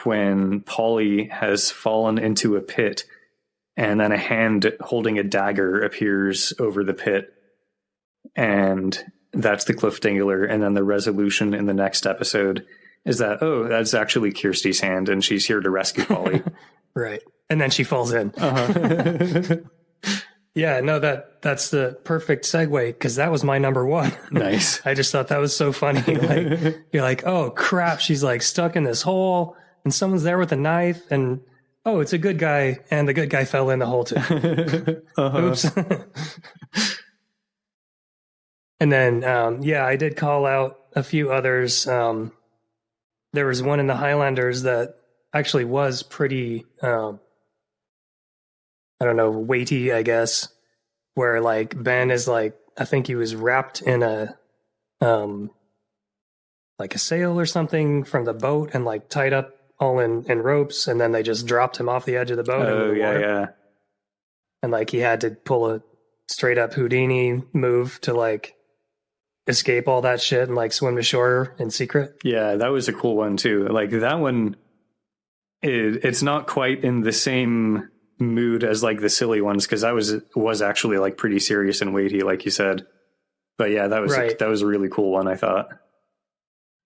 when Polly has fallen into a pit and then a hand holding a dagger appears over the pit, and that's the Cliff Dingler. And then the resolution in the next episode is that, oh, that's actually Kirsty's hand and she's here to rescue Polly. Right. And then she falls in. Uh-huh. Yeah, no, that's the perfect segue, because that was my number one. Nice. I just thought that was so funny. Like, you're like, oh crap, she's like stuck in this hole and someone's there with a knife, and oh, it's a good guy, and the good guy fell in the hole too. Uh-huh. Oops. And then, I did call out a few others. There was one in the Highlanders that actually was pretty, weighty, I guess, where like Ben is like, I think he was wrapped in a, like a sail or something from the boat and like tied up all in ropes, and then they just dropped him off the edge of the boat. Oh, into the water. yeah. And like he had to pull a straight up Houdini move to like escape all that shit and like swim to shore in secret. Yeah, that was a cool one too. Like that one, it's not quite in the same mood as like the silly ones, because that was actually like pretty serious and weighty, like you said. But yeah, that was right. That was a really cool one, I thought.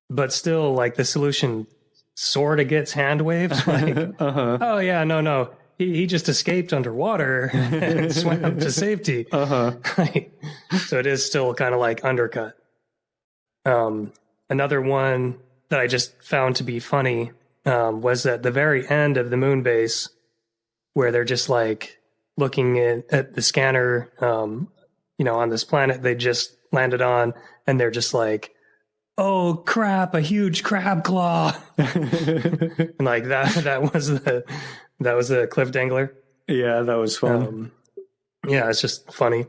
But still, like the solution sort of gets hand waved. Like, oh yeah, no, he just escaped underwater and swam to safety. So it is still kind of like undercut. Another one that I just found to be funny was at the very end of the moon base, where they're just like looking at the scanner, on this planet they just landed on, and they're just like, oh crap, a huge crab claw. And like that was the Cliff Dangler. Yeah, that was fun. It's just funny.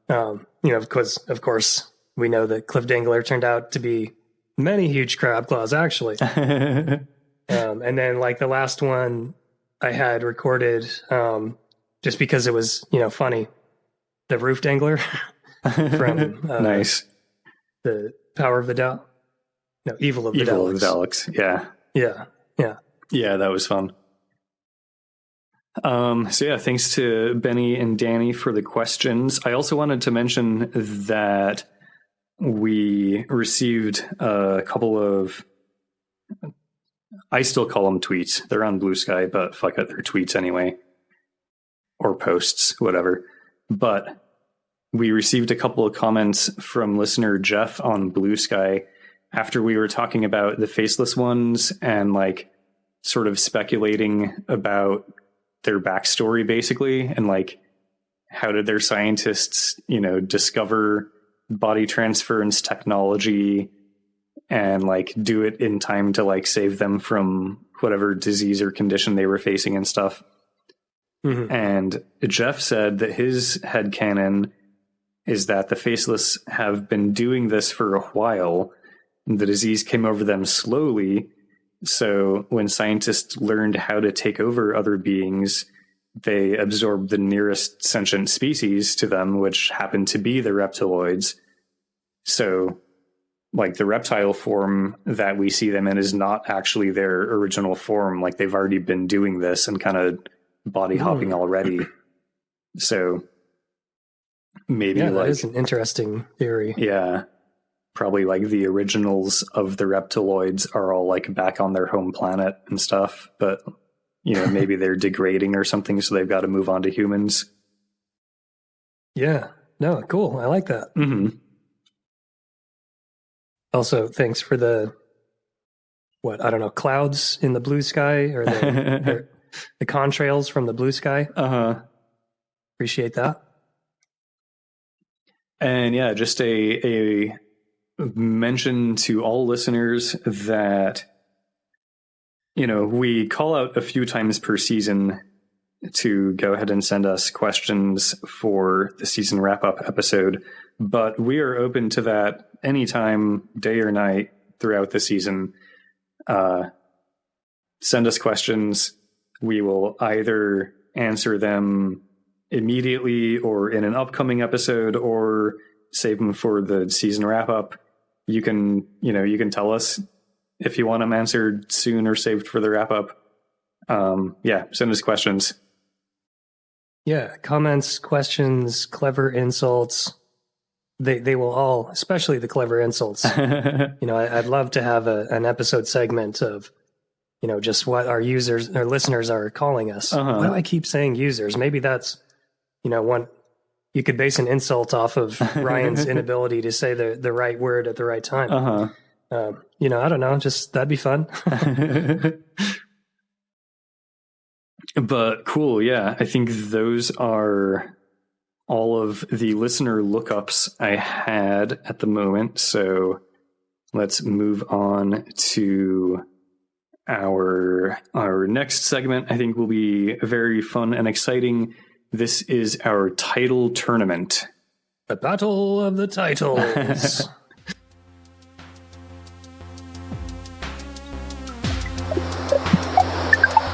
Of course we know that Cliff Dangler turned out to be many huge crab claws, actually. And then like the last one I had recorded, just because it was, funny, the Roof Dangler from nice. The Power of the Daleks. No, Evil of the Daleks. Yeah. Yeah, that was fun. Thanks to Benny and Danny for the questions. I also wanted to mention that we received a couple of, I still call them tweets. They're on Blue Sky, but fuck it, they're tweets anyway. Or posts, whatever. But we received a couple of comments from listener Jeff on Blue Sky after we were talking about the faceless ones and like sort of speculating about their backstory, basically, and like how did their scientists, discover body transference technology and like do it in time to like save them from whatever disease or condition they were facing and stuff. And Jeff said that his headcanon is that the faceless have been doing this for a while. The disease came over them slowly. So when scientists learned how to take over other beings, they absorbed the nearest sentient species to them, which happened to be the reptiloids. So like the reptile form that we see them in is not actually their original form. Like they've already been doing this and kind of body hopping already. So maybe that is an interesting theory. Yeah. Probably like the originals of the reptiloids are all like back on their home planet and stuff, but maybe they're degrading or something, so they've got to move on to humans. Yeah. No, cool. I like that. Also, thanks for the clouds in the blue sky, or the contrails from the blue sky. Appreciate that. And yeah, just a mention to all listeners that, we call out a few times per season to go ahead and send us questions for the season wrap-up episode, but we are open to that anytime, day or night, throughout the season. Send us questions. We will either answer them immediately or in an upcoming episode or save them for the season wrap up. You can tell us if you want them answered soon or saved for the wrap up. Send us questions. Yeah, comments, questions, clever insults. They will all, especially the clever insults. I'd love to have an episode segment of, just what our listeners are calling us. Why do I keep saying users? Maybe that's, one you could base an insult off of Ryan's inability to say the right word at the right time. I don't know, just that'd be fun. But cool, yeah. I think those are all of the listener lookups I had at the moment. So let's move on to our next segment. I think will be very fun and exciting. This is our title tournament. The Battle of the Titles.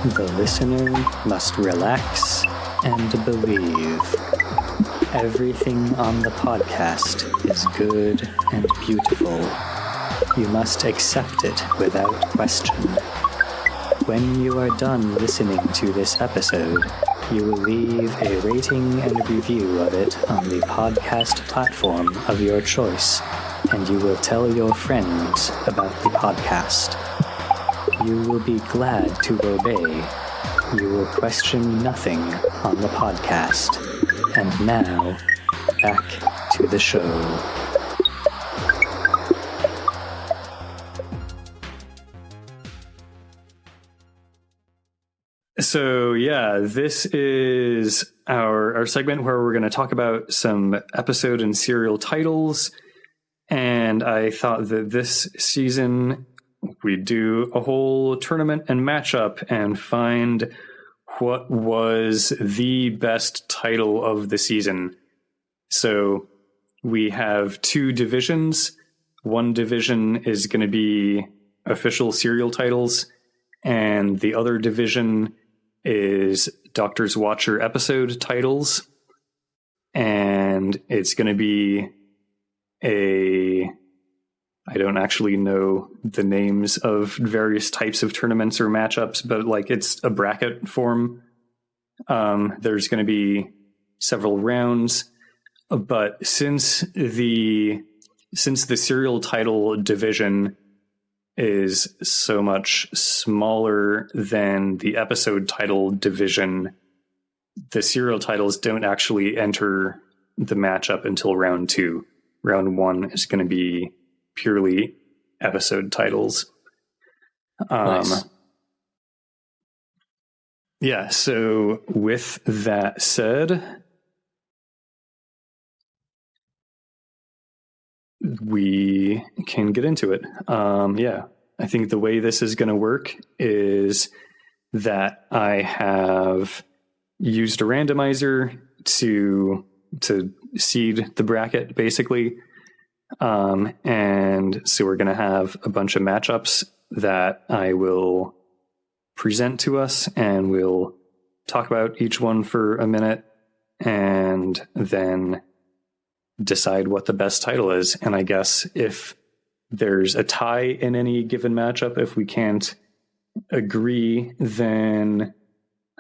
The listener must relax and believe. Everything on the podcast is good and beautiful. You must accept it without question. When you are done listening to this episode, you will leave a rating and review of it on the podcast platform of your choice, and you will tell your friends about the podcast. You will be glad to obey. You will question nothing on the podcast. And now, back to the show. So this is our segment where we're going to talk about some episode and serial titles. And I thought that this season we'd do a whole tournament and matchup and find what was the best title of the season. So we have two divisions. One division is going to be official serial titles, and the other division is Doctor's Watcher episode titles. And it's going to be I don't actually know the names of various types of tournaments or matchups, but it's a bracket form. There's going to be several rounds, but since the serial title division is so much smaller than the episode title division, the serial titles don't actually enter the matchup until round 2. Round 1 is going to be purely episode titles. Nice. So with that said, we can get into it. I think the way this is going to work is that I have used a randomizer to seed the bracket, basically. And so we're going to have a bunch of matchups that I will present to us, and we'll talk about each one for a minute and then decide what the best title is. And I guess if there's a tie in any given matchup, if we can't agree, then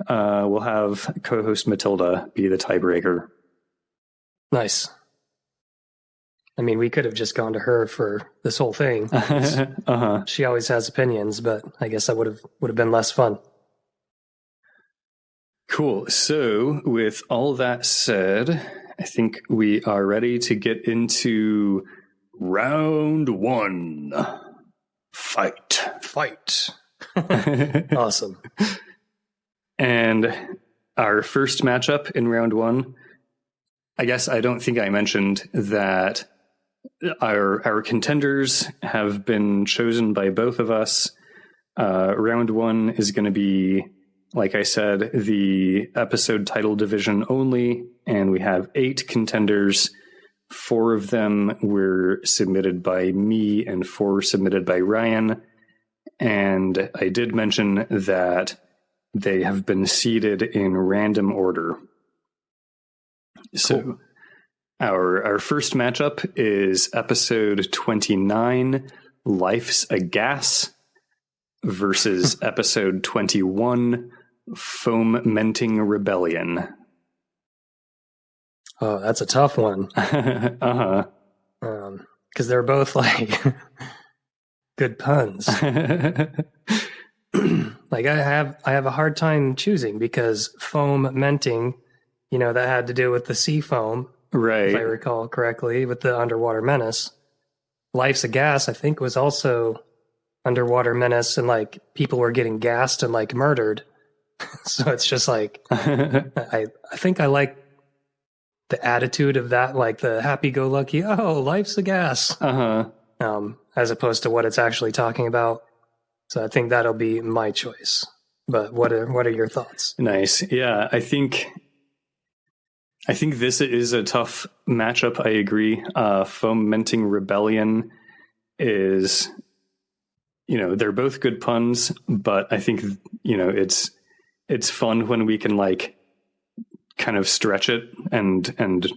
we'll have co-host Matilda be the tiebreaker. Nice. I mean, we could have just gone to her for this whole thing. She always has opinions, but I guess that would have been less fun. Cool. So with all that said, I think we are ready to get into round 1. Fight. Awesome. And our first matchup in round 1, I guess I don't think I mentioned that our contenders have been chosen by both of us. Round 1 is going to be, like I said, the episode title division only, and we have 8 contenders. 4 of them were submitted by me and 4 submitted by Ryan. And I did mention that they have been seeded in random order. So our first matchup is episode 29, Life's a Gas, versus episode 21, Fomenting Rebellion. Oh, that's a tough one. Uh-huh. Because they're both like good puns. Like I have a hard time choosing because fomenting, that had to do with the sea foam, Right. if I recall correctly, with the underwater menace. Life's a Gas, I think, was also underwater menace, and like people were getting gassed and like murdered. So it's just like I think I like the attitude of that, like the happy-go-lucky, oh, life's a gas, as opposed to what it's actually talking about. So I think that'll be my choice. But what are your thoughts? Nice. Yeah, I think this is a tough matchup. I agree. Fomenting Rebellion is, they're both good puns, but I think, it's fun when we can like kind of stretch it and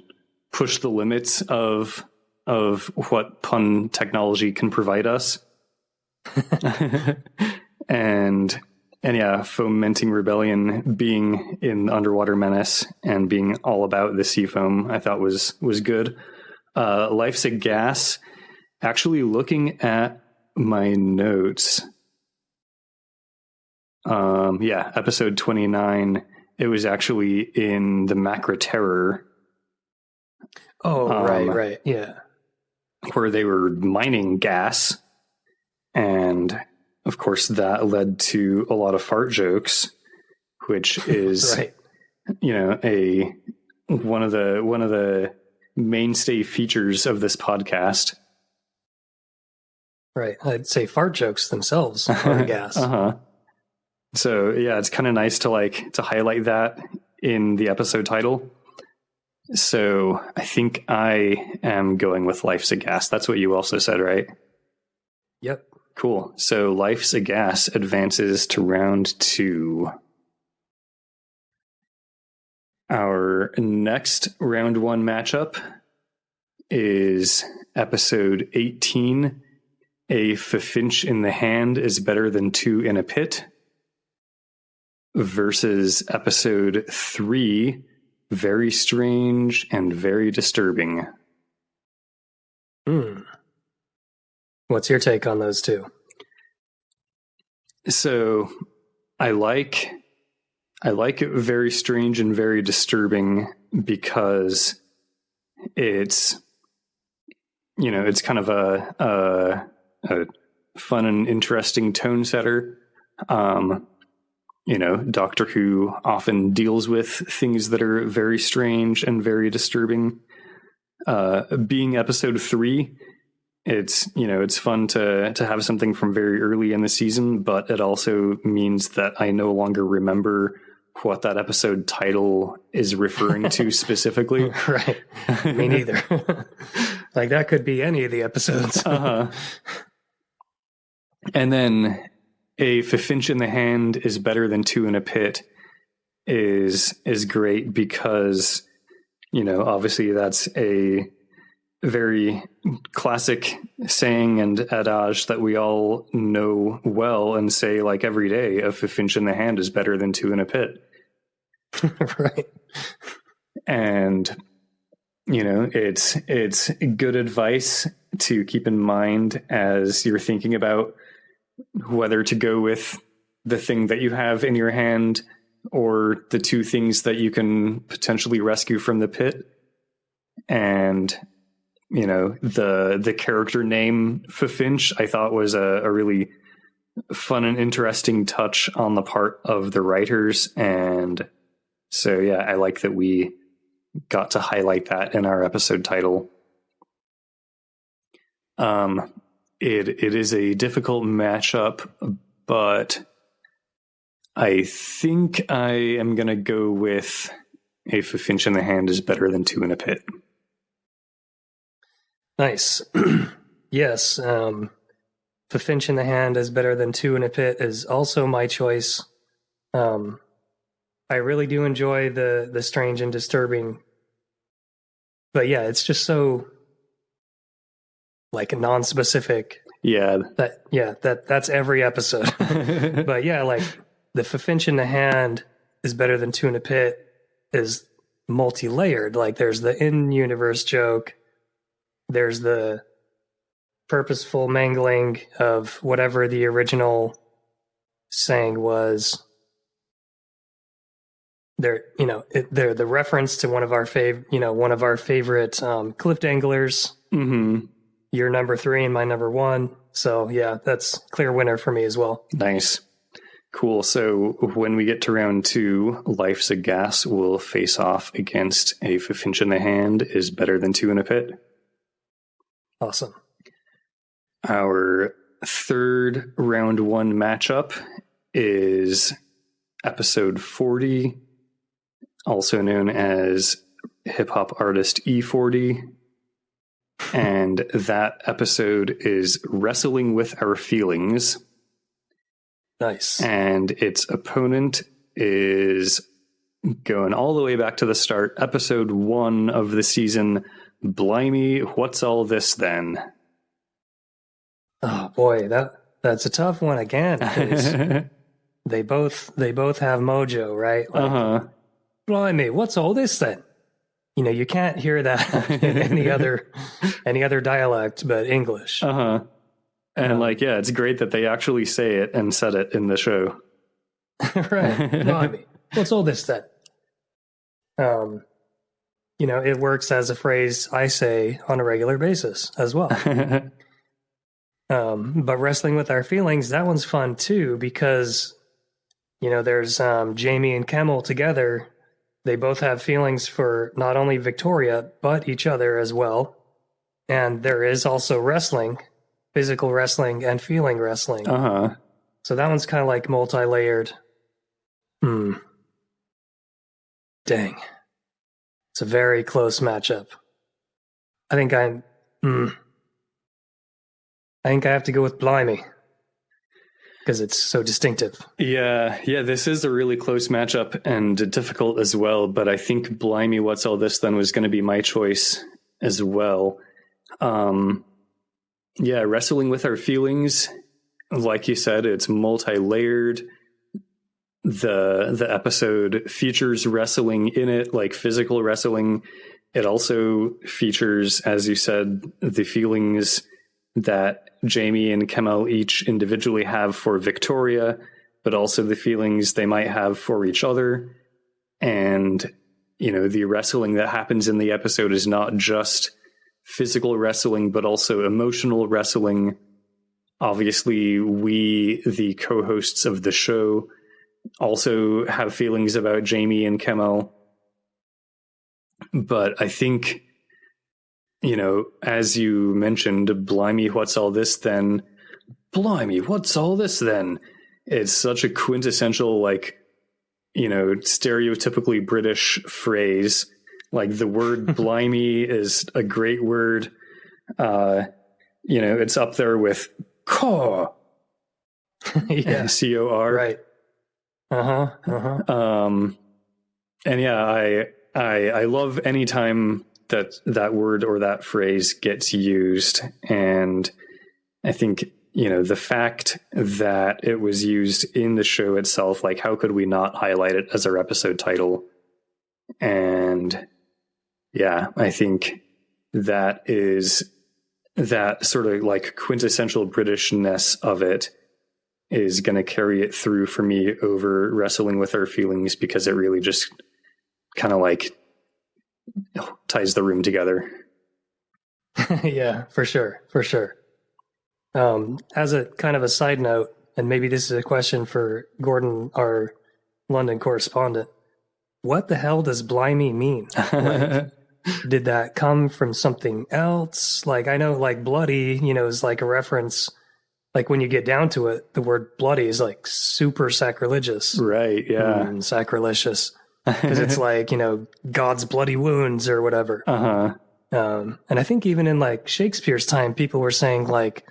push the limits of what pun technology can provide us. and yeah, Fomenting Rebellion being in Underwater Menace and being all about the sea foam, I thought was good. Life's a Gas, actually looking at my notes. Episode 29, it was actually in the Macra Terror. Oh, right, yeah. Where they were mining gas. And of course that led to a lot of fart jokes, which is, right. One of the mainstay features of this podcast. Right. I'd say fart jokes themselves are a gas. So yeah, it's kind of nice to highlight that in the episode title. So I think I am going with Life's a Gas. That's what you also said, right? Yep. Cool. So Life's a Gas advances to round 2. Our next round 1 matchup is episode 18. A Ffinch in the hand is better than 2 in a pit, versus episode 3, Very Strange and Very Disturbing. What's your take on those two? So I like Very Strange and Very Disturbing because it's kind of a fun and interesting tone setter. Doctor Who often deals with things that are very strange and very disturbing. Being episode 3, it's fun to have something from very early in the season, but it also means that I no longer remember what that episode title is referring to specifically. Right. Me neither. Like that could be any of the episodes. And then A Ffinch in the hand is better than 2 in a pit is great because, obviously that's a very classic saying and adage that we all know well and say like every day, a Ffinch in the hand is better than 2 in a pit. Right. And, it's good advice to keep in mind as you're thinking about whether to go with the thing that you have in your hand or the 2 things that you can potentially rescue from the pit. And, the character name Ffinch, I thought was a really fun and interesting touch on the part of the writers. And so, yeah, I like that we got to highlight that in our episode title. It is a difficult matchup, but I think I am going to go with A Ffinch in the hand is better than 2 in a pit. Nice. Yes. Ffinch in the hand is better than two in a pit is also my choice. I really do enjoy the strange and disturbing, but yeah, it's just so like non-specific. Yeah. That's every episode. But yeah, like the Ffinch in the hand is better than two in a pit is multi-layered. Like there's the in-universe joke, there's the purposeful mangling of whatever the original saying was. They're the reference to one of our favorite cliff danglers. Mm-hmm. Your number 3 and my number 1. So yeah, that's clear winner for me as well. Nice. Cool. So when we get to round 2, Life's a Gas will face off against a Ffinch in the hand is better than two in a pit. Awesome. Our third round 1 matchup is episode 40, also known as Hip Hop Artist E40. And that episode is Wrestling with Our Feelings. Nice. And its opponent is going all the way back to the start, episode 1 of the season, Blimey, What's All This Then? Oh boy, that's a tough one again. 'Cause they both have mojo, right? Like, Blimey, what's all this then? You know, you can't hear that in any other dialect but English. And it's great that they actually say it and said it in the show. Right. Blimey, what's all this then? It works as a phrase I say on a regular basis as well. But Wrestling with Our Feelings, that one's fun too, because, there's Jamie and Kemmel together. They both have feelings for not only Victoria, but each other as well. And there is also wrestling, physical wrestling and feeling wrestling. So that one's kind of like multi-layered. Dang. It's a very close matchup. I think I have to go with Blimey because it's so distinctive. Yeah, this is a really close matchup and difficult as well, but I think Blimey, What's All This Then was going to be my choice as well. Wrestling with Our Feelings, like you said, it's multi-layered. The episode features wrestling in it, like physical wrestling. It also features, as you said, the feelings that Jamie and Kemmel each individually have for Victoria, but also the feelings they might have for each other. And, the wrestling that happens in the episode is not just physical wrestling, but also emotional wrestling. Obviously, we, the co-hosts of the show, also have feelings about Jamie and Kemmel. But I think, as you mentioned, Blimey, What's All This Then? Blimey, what's all this then? It's such a quintessential, stereotypically British phrase. Like the word blimey is a great word. It's up there with cor. Yeah. C-O-R. Right. And yeah, I love any time that word or that phrase gets used. And I think, the fact that it was used in the show itself, like how could we not highlight it as our episode title? And yeah, I think that sort of like quintessential Britishness of it is going to carry it through for me over Wrestling with Our Feelings, because it really just kind of like ties the room together. Yeah, for sure. As a kind of a side note, and maybe this is a question for Gordon, our London correspondent, what the hell does blimey mean? Like, did that come from something else? Like, I know like bloody, is like a reference. Like when you get down to it, the word bloody is like super sacrilegious. Right, yeah. Sacrilegious. Because it's like, God's bloody wounds or whatever. And I think even in like Shakespeare's time, people were saying like,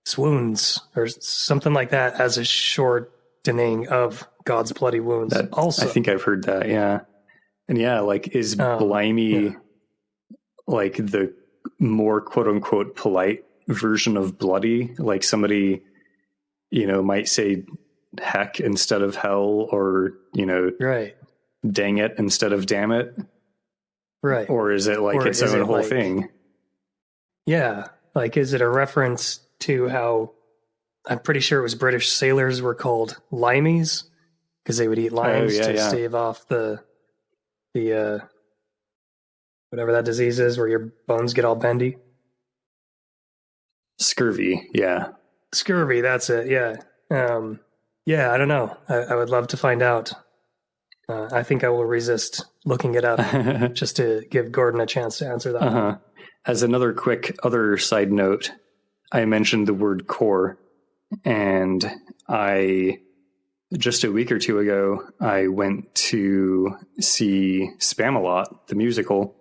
swoons or something like that as a shortening of God's bloody wounds. That, also, I think I've heard that. Yeah. And yeah, like is blimey like the more quote unquote polite version of bloody? Like somebody, might say heck instead of hell, or, right. dang it instead of damn it. Right. Or is it like or its own whole thing? Yeah. Like, is it a reference to how I'm pretty sure it was British sailors were called limeys because they would eat limes to stave off the whatever that disease is where your bones get all bendy. Scurvy. Yeah. Scurvy. That's it. Yeah. I don't know. I would love to find out. I think I will resist looking it up just to give Gordon a chance to answer that. As another quick other side note, I mentioned the word core, and just a week or two ago, I went to see Spamalot, the musical.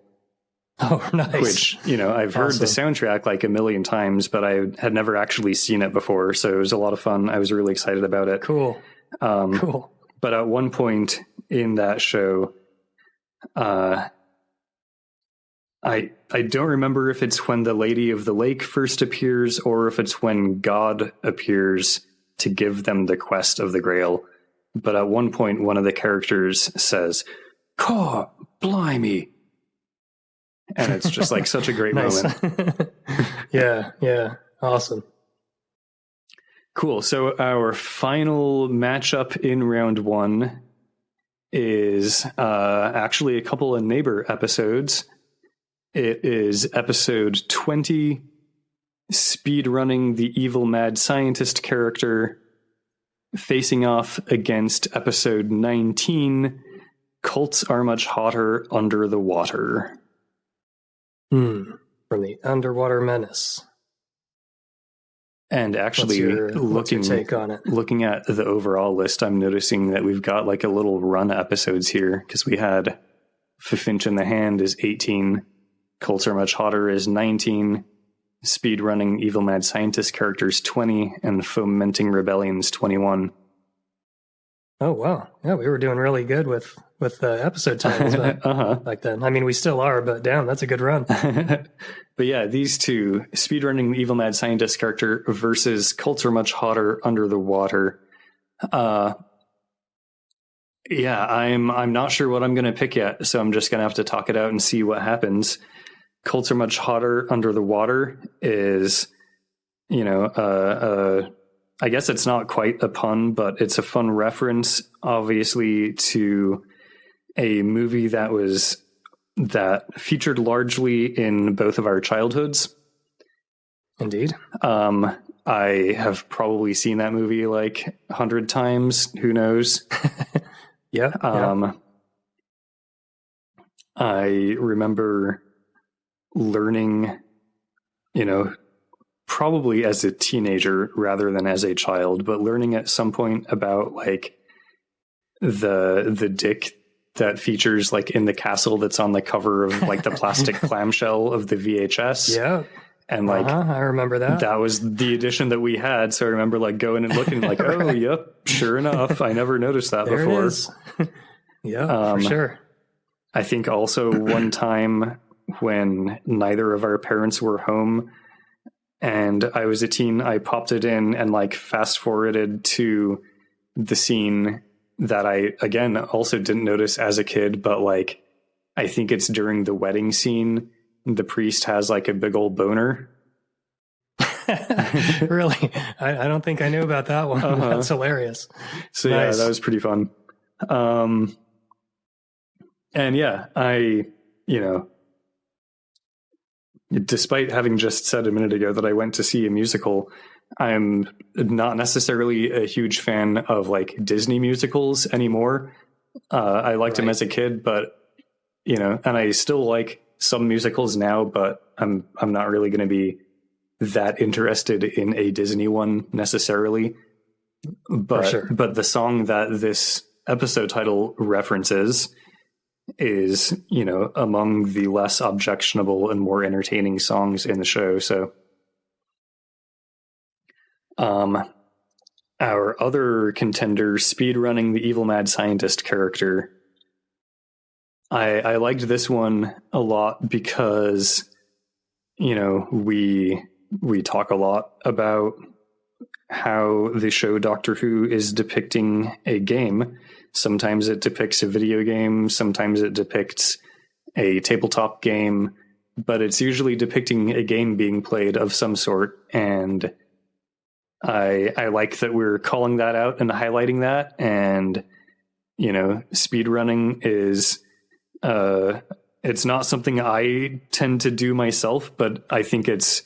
Oh, nice. Which, I've heard the soundtrack like a million times, but I had never actually seen it before. So it was a lot of fun. I was really excited about it. Cool. Cool. But at one point in that show, I don't remember if it's when the Lady of the Lake first appears or if it's when God appears to give them the quest of the Grail. But at one point, one of the characters says, "Caw, blimey." And it's just like such a great moment. Yeah. Awesome. Cool. So our final matchup in round one is actually a couple of neighbor episodes. It is episode 20, speedrunning the evil mad scientist character, facing off against episode 19, cults are much hotter under the water. From the Underwater Menace. And actually, what's your take on it? Looking at the overall list, I'm noticing that we've got like a little run episodes here, because we had Ffinch in the Hand is 18, Cults Are Much Hotter is 19, Speedrunning Evil Mad Scientist characters 20, and Fomenting Rebellions 21. Oh, wow. Yeah, we were doing really good with episode titles back then. I mean, we still are, but damn, that's a good run. But yeah, these two, Speedrunning the Evil Mad Scientist character versus Cults Are Much Hotter under the water. Yeah, I'm not sure what I'm going to pick yet, so I'm just going to have to talk it out and see what happens. Cults Are Much Hotter under the water is, I guess it's not quite a pun, but it's a fun reference, obviously, to a movie that featured largely in both of our childhoods. Indeed. I have probably seen that movie like 100 times. Who knows? Yeah. I remember learning, probably as a teenager rather than as a child, but learning at some point about like the dick that features like in the castle that's on the cover of like the plastic clamshell of the VHS. Yeah. And like, I remember that. That was the edition that we had. So I remember like going and looking like, Right. Oh, yep, sure enough. I never noticed that there before. It is. Yeah, for sure. I think also one time when neither of our parents were home and I was a teen, I popped it in and like fast forwarded to the scene that I, again, also didn't notice as a kid, but like, I think it's during the wedding scene. The priest has like a big old boner. Really? I don't think I knew about that one. That's hilarious. So nice. Yeah, that was pretty fun. And yeah, despite having just said a minute ago that I went to see a musical, I'm not necessarily a huge fan of like Disney musicals anymore. I liked them as a kid, but and I still like some musicals now, but I'm not really going to be that interested in a Disney one necessarily. But For sure. But the song that this episode title references is, among the less objectionable and more entertaining songs in the show. So Our other contender, speedrunning the evil mad scientist character. I liked this one a lot because, we talk a lot about how the show Doctor Who is depicting a game. Sometimes it depicts a video game, sometimes it depicts a tabletop game, but it's usually depicting a game being played of some sort. And I like that we're calling that out and highlighting that. And, speedrunning is, it's not something I tend to do myself, but I think it's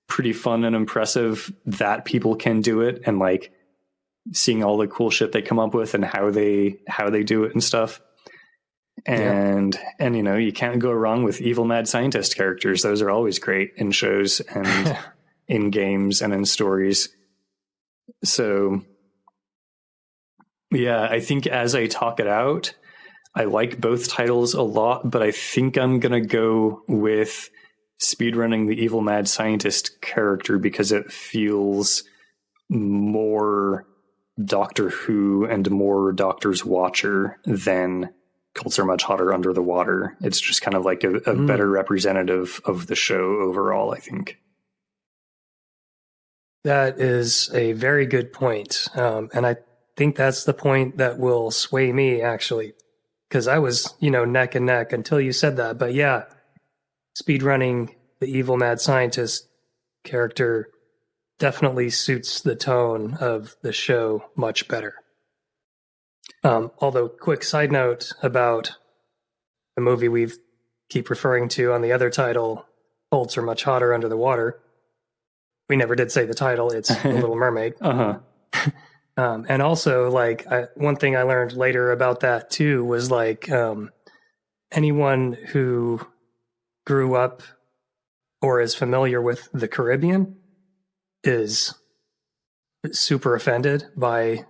pretty fun and impressive that people can do it, and like seeing all the cool shit they come up with and how they do it and stuff. And you can't go wrong with evil mad scientist characters. Those are always great in shows and in games and in stories. So yeah, I think as I talk it out, I like both titles a lot, but I think I'm gonna go with speedrunning the evil mad scientist character because it feels more Doctor Who and more Doctor's Watcher than Cults Are Much Hotter Under the Water. It's just kind of like a better representative of the show overall, I think. That is a very good point. And I think that's the point that will sway me, actually, because I was, neck and neck until you said that. But yeah, speedrunning the evil mad scientist character definitely suits the tone of the show much better. Although, quick side note about the movie we keep referring to on the other title, Cults Are Much Hotter Under the Water. We never did say the title. It's The Little Mermaid. And also, one thing I learned later about that too was anyone who grew up or is familiar with the Caribbean is super offended by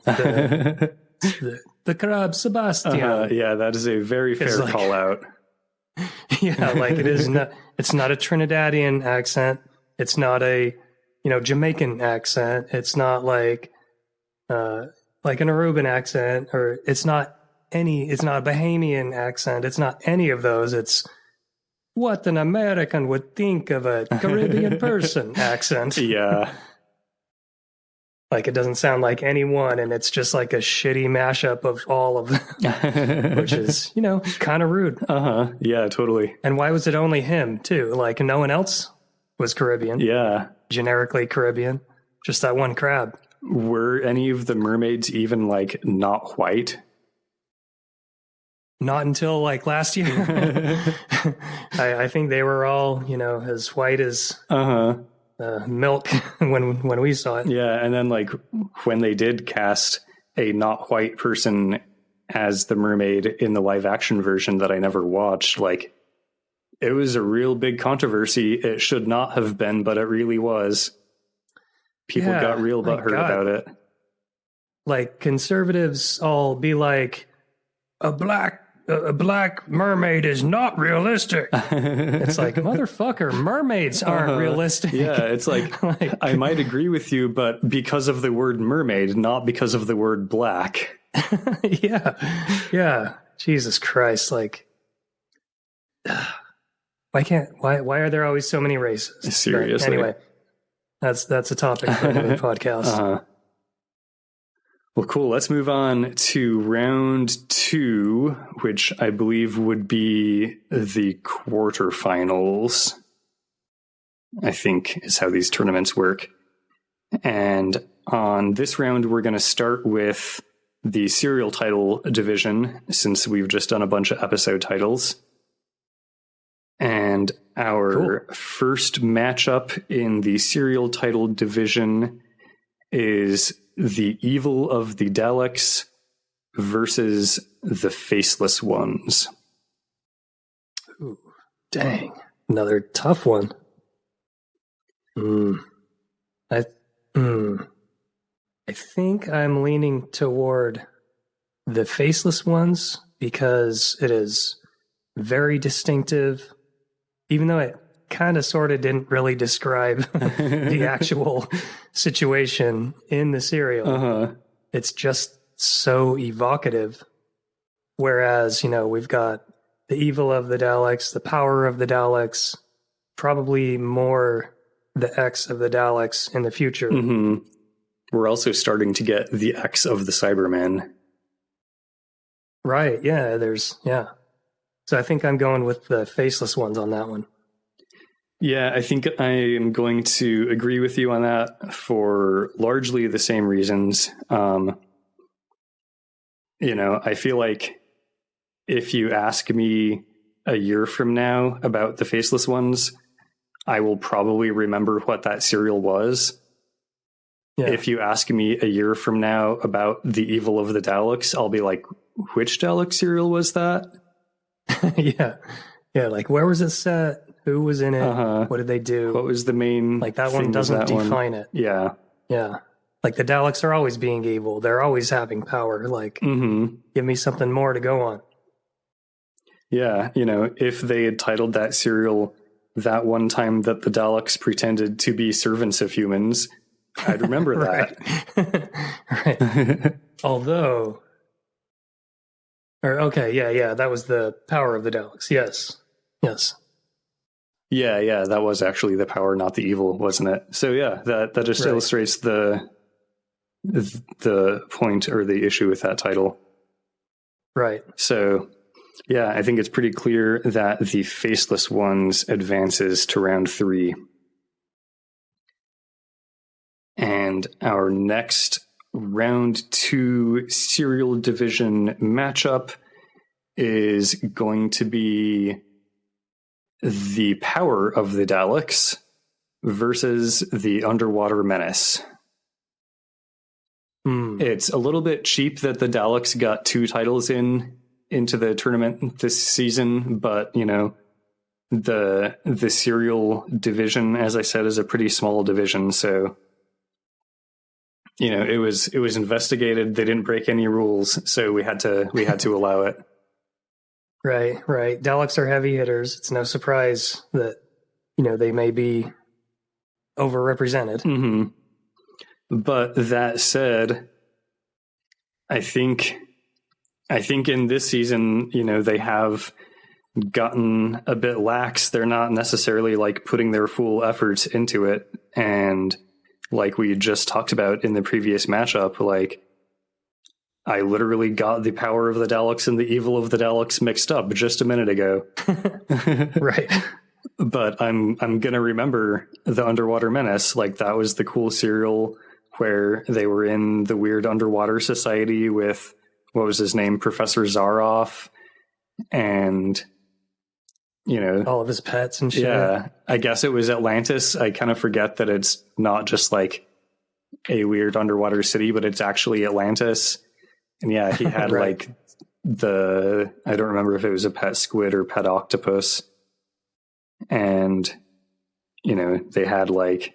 the crab Sebastian. Yeah, that is a very fair call out. Yeah, it is not. It's not a Trinidadian accent. It's not a Jamaican accent. It's not like an Aruban accent, or it's not a Bahamian accent. It's not any of those. It's what an American would think of a Caribbean person accent. Yeah. It doesn't sound like anyone, and it's just like a shitty mashup of all of them, which is, kind of rude. Yeah, totally. And why was it only him, too? No one else was Caribbean. Yeah. Generically Caribbean. Just that one crab. Were any of the mermaids even, not white? Not until, last year. I think they were all, as white as... milk when we saw it. Yeah, and then when they did cast a not white person as the mermaid in the live action version that I never watched, it was a real big controversy. It should not have been, but it really was. People got real butthurt about it. Conservatives all be like, a black mermaid is not realistic. It's motherfucker, mermaids aren't realistic. Yeah, it's I might agree with you, but because of the word mermaid, not because of the word black. Yeah. Jesus Christ, why are there always so many races? Seriously. But anyway, that's a topic for another podcast. Well, cool. Let's move on to round 2, which I believe would be the quarterfinals, I think is how these tournaments work. And on this round, we're going to start with the serial title division, since we've just done a bunch of episode titles. And our first matchup in the serial title division is The Evil of the Daleks versus The Faceless Ones. Ooh, dang. Another tough one. I think I'm leaning toward The Faceless Ones because it is very distinctive. Even though kind of sort of didn't really describe the actual situation in the serial. It's just so evocative. Whereas, we've got the evil of the Daleks, the power of the Daleks, probably more the X of the Daleks in the future. We're also starting to get the X of the Cybermen. Right, yeah, So I think I'm going with the faceless ones on that one. Yeah, I think I am going to agree with you on that for largely the same reasons. I feel like if you ask me a year from now about the faceless ones, I will probably remember what that serial was. Yeah. If you ask me a year from now about the evil of the Daleks, I'll be like, which Dalek serial was that? Yeah, like where was it set? Who was in it? What did they do? What was the main? Like that one doesn't define it. Yeah. Like the Daleks are always being evil. They're always having power. Like, give me something more to go on. Yeah, if they had titled that serial "That One Time That the Daleks Pretended to Be Servants of Humans," I'd remember that. Right. Although, that was the power of the Daleks. Yes. Yeah, that was actually the power, not the evil, wasn't it? So yeah, that just illustrates the point or the issue with that title. Right. So yeah, I think it's pretty clear that the faceless ones advances to round 3. And our next round 2 serial division matchup is going to be the power of the Daleks versus the underwater menace. It's a little bit cheap that the Daleks got 2 titles into the tournament this season, but the serial division, as I said, is a pretty small division, so it was investigated. They didn't break any rules, so we had to allow it. Right. Daleks are heavy hitters. It's no surprise that they may be overrepresented. But that said, I think in this season, they have gotten a bit lax. They're not necessarily like putting their full efforts into it. And like we just talked about in the previous matchup, like I literally got the power of the Daleks and the evil of the Daleks mixed up just a minute ago. Right. But I'm going to remember the Underwater Menace. Like that was the cool serial where they were in the weird underwater society with, what was his name? Professor Zaroff and, all of his pets and shit. Yeah. I guess it was Atlantis. I kind of forget that it's not just like a weird underwater city, but it's actually Atlantis. And yeah, he had like I don't remember if it was a pet squid or pet octopus. And, they had like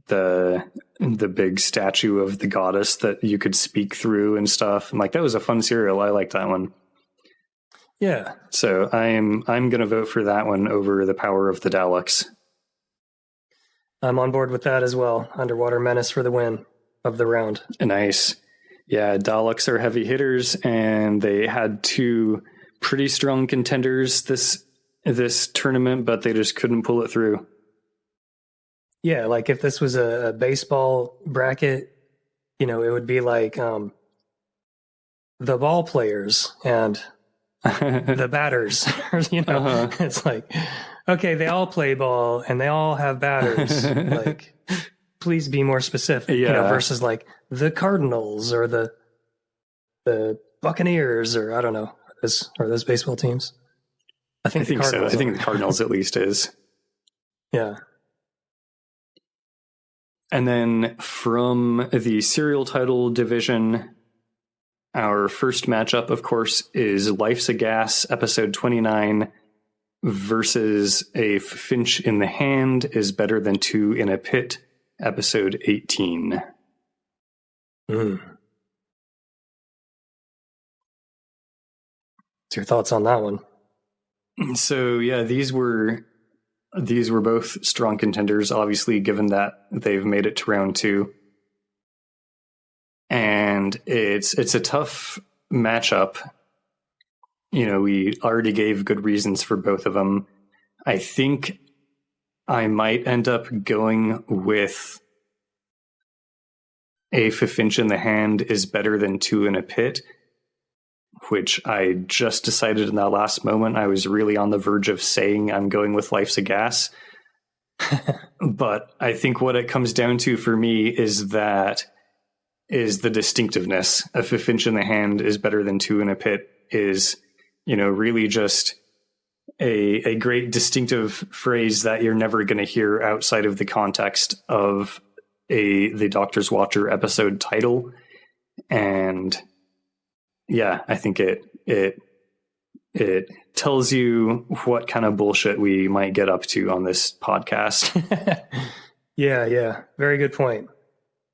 the big statue of the goddess that you could speak through and stuff. And like, that was a fun serial. I liked that one. Yeah. So I'm going to vote for that one over the power of the Daleks. I'm on board with that as well. Underwater Menace for the win of the round. Nice. Yeah, Daleks are heavy hitters, and they had 2 pretty strong contenders this tournament, but they just couldn't pull it through. Yeah, like if this was a baseball bracket, it would be like the ball players and the batters. It's like, okay, they all play ball and they all have batters. Like, please be more specific. Versus like the Cardinals or the Buccaneers, or I don't know, are those baseball teams? I think so. I think the Cardinals at least is. Yeah. And then from the serial title division, our first matchup, of course, is Life's a Gas, episode 29, versus A Ffinch in the Hand is Better Than 2 in a Pit, episode 18. What's your thoughts on that one? So, yeah, these were These were both strong contenders, obviously, given that they've made it to round 2. And it's a tough matchup. We already gave good reasons for both of them. I think I might end up going with a Ffinch in the hand is better than 2 in a pit, which I just decided in that last moment. I was really on the verge of saying I'm going with Life's a Gas. But I think what it comes down to for me is the distinctiveness. A Ffinch in the hand is better than 2 in a pit is, really just a great distinctive phrase that you're never going to hear outside of the context of the Doctor's Watcher episode title. And yeah, I think it tells you what kind of bullshit we might get up to on this podcast. Yeah. Very good point.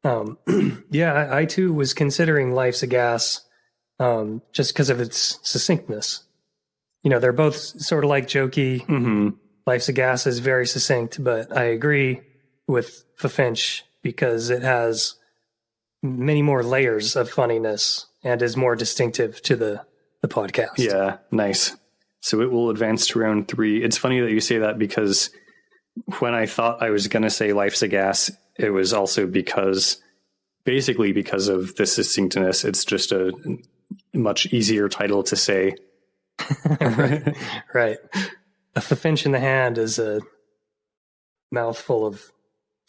I too was considering Life's a Gas, just because of its succinctness. They're both sort of like jokey. Mm-hmm. Life's a Gas is very succinct, but I agree with Ffinch because it has many more layers of funniness and is more distinctive to the podcast. Yeah, nice. So it will advance to round 3. It's funny that you say that because when I thought I was going to say Life's a Gas, it was also basically because of the succinctness. It's just a much easier title to say. Right. A Ffinch in the hand is a mouthful of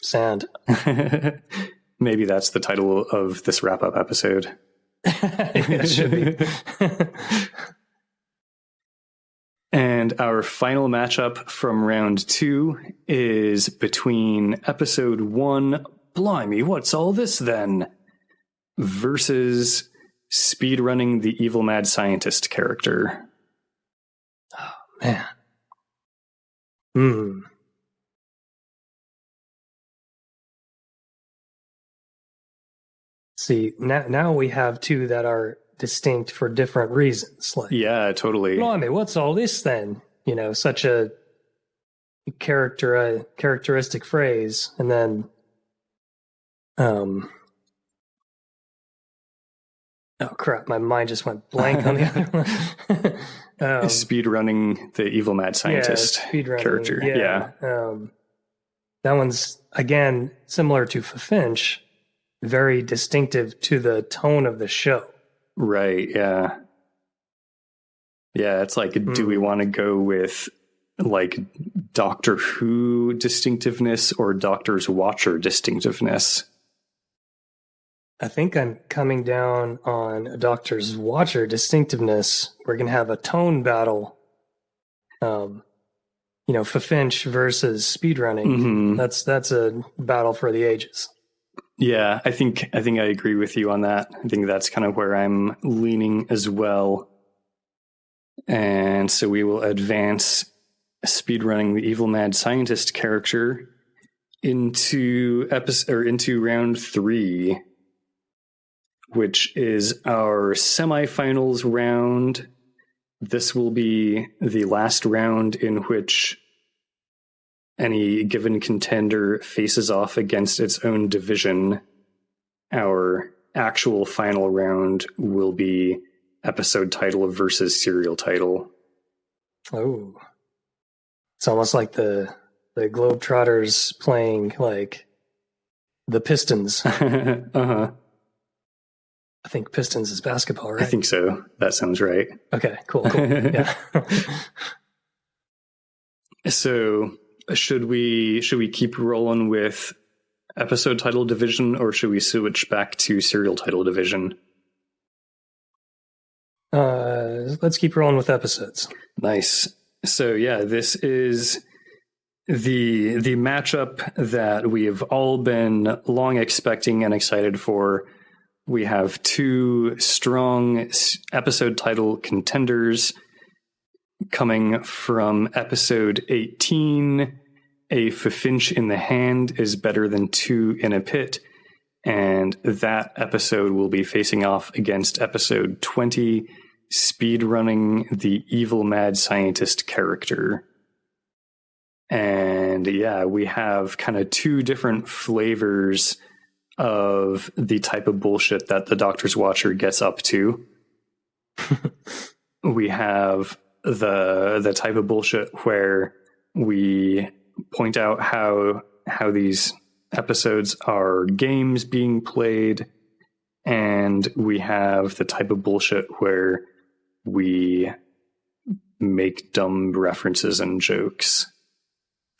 sand. Maybe that's the title of this wrap-up episode. It should be. And our final matchup from round 2 is between episode 1, Blimey, what's all this then? Versus speedrunning the evil mad scientist character. Oh, man. See, now we have 2 that are distinct for different reasons. Like, yeah, totally. Blimey, what's all this then? Such a characteristic phrase, and then, oh crap, my mind just went blank on the other one. Speedrunning the evil mad scientist character. Yeah. That one's, again, similar to Ffinch, very distinctive to the tone of the show. Right, yeah. Yeah, it's like, do we want to go with like Doctor Who distinctiveness or Doctor's Watcher distinctiveness? I think I'm coming down on a Doctor's Watcher distinctiveness. We're going to have a tone battle. Ffinch versus speedrunning. Mm-hmm. That's a battle for the ages. Yeah, I think I agree with you on that. I think that's kind of where I'm leaning as well. And so we will advance speedrunning the evil mad scientist character into round 3, which is our semifinals round. This will be the last round in which any given contender faces off against its own division. Our actual final round will be episode title versus serial title. Oh, it's almost like the Globetrotters playing like the Pistons. Uh-huh. I think Pistons is basketball, right? I think so. That sounds right. Okay, cool. Yeah. So should we keep rolling with episode title division, or should we switch back to serial title division? Let's keep rolling with episodes. Nice. So yeah, this is the matchup that we have all been long expecting and excited for. We have 2 strong episode title contenders coming from episode 18. A Ffinch in the hand is better than 2 in a pit. And that episode will be facing off against episode 20, speedrunning the evil mad scientist character. And yeah, we have kind of two different flavors of the type of bullshit that the Doctor's Watcher gets up to. We have the type of bullshit where we point out how these episodes are games being played, and we have the type of bullshit where we make dumb references and jokes.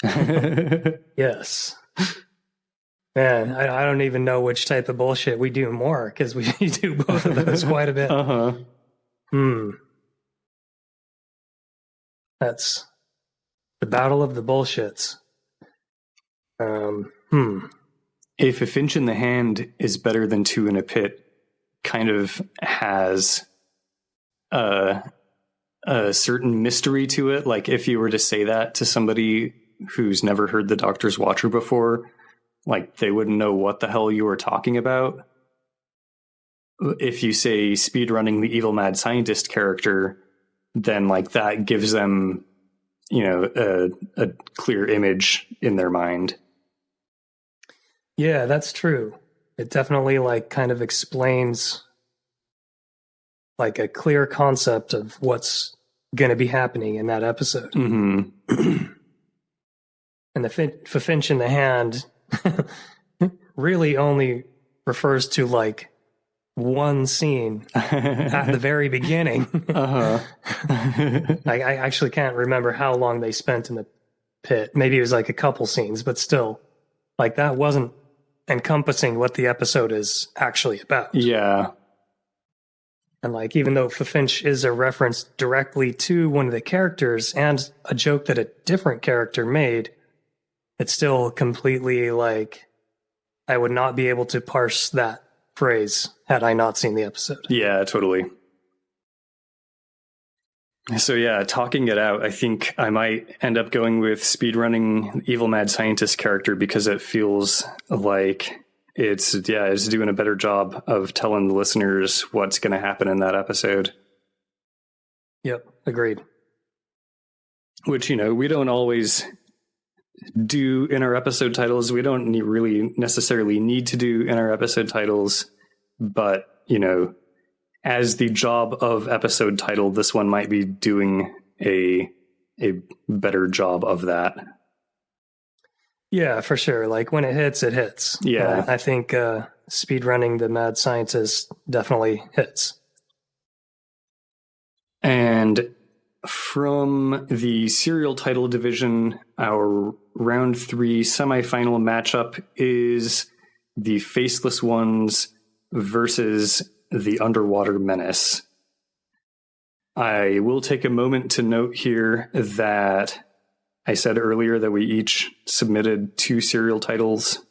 Yes. Man, I don't even know which type of bullshit we do more, because we do both of those quite a bit. That's the battle of the bullshits. If a Finch in the hand is better than two in a pit kind of has a certain mystery to it. Like if you were to say that to somebody who's never heard the Doctor's Watcher before, like they wouldn't know what the hell you were talking about. If you say speedrunning the evil mad scientist character, then like that gives them, you know, a clear image in their mind. Yeah, that's true. It definitely like kind of explains like a clear concept of what's going to be happening in that episode. Mm-hmm. And the Ffinch in the hand really only refers to like one scene at the very beginning. I actually can't remember how long they spent in the pit. Maybe it was like a couple scenes, but still, like that wasn't encompassing what the episode is actually about. Yeah. And like, even though Ffinch is a reference directly to one of the characters and a joke that a different character made, it's still completely like, I would not be able to parse that phrase had I not seen the episode. Yeah, totally. So yeah, talking it out, I think I might end up going with speedrunning Evil Mad Scientist character because it feels like it's doing a better job of telling the listeners what's going to happen in that episode. Yep, agreed. Which, you know, we don't always do in our episode titles. We don't really necessarily need to do in our episode titles, but, you know, as the job of episode title, this one might be doing a better job of that. Yeah, for sure. Like when it hits, it hits. Yeah. I think speedrunning the Mad Scientist definitely hits. And from the serial title division, our round 3 semifinal matchup is the Faceless Ones versus the Underwater Menace. I will take a moment to note here that I said earlier that we each submitted 2 serial titles,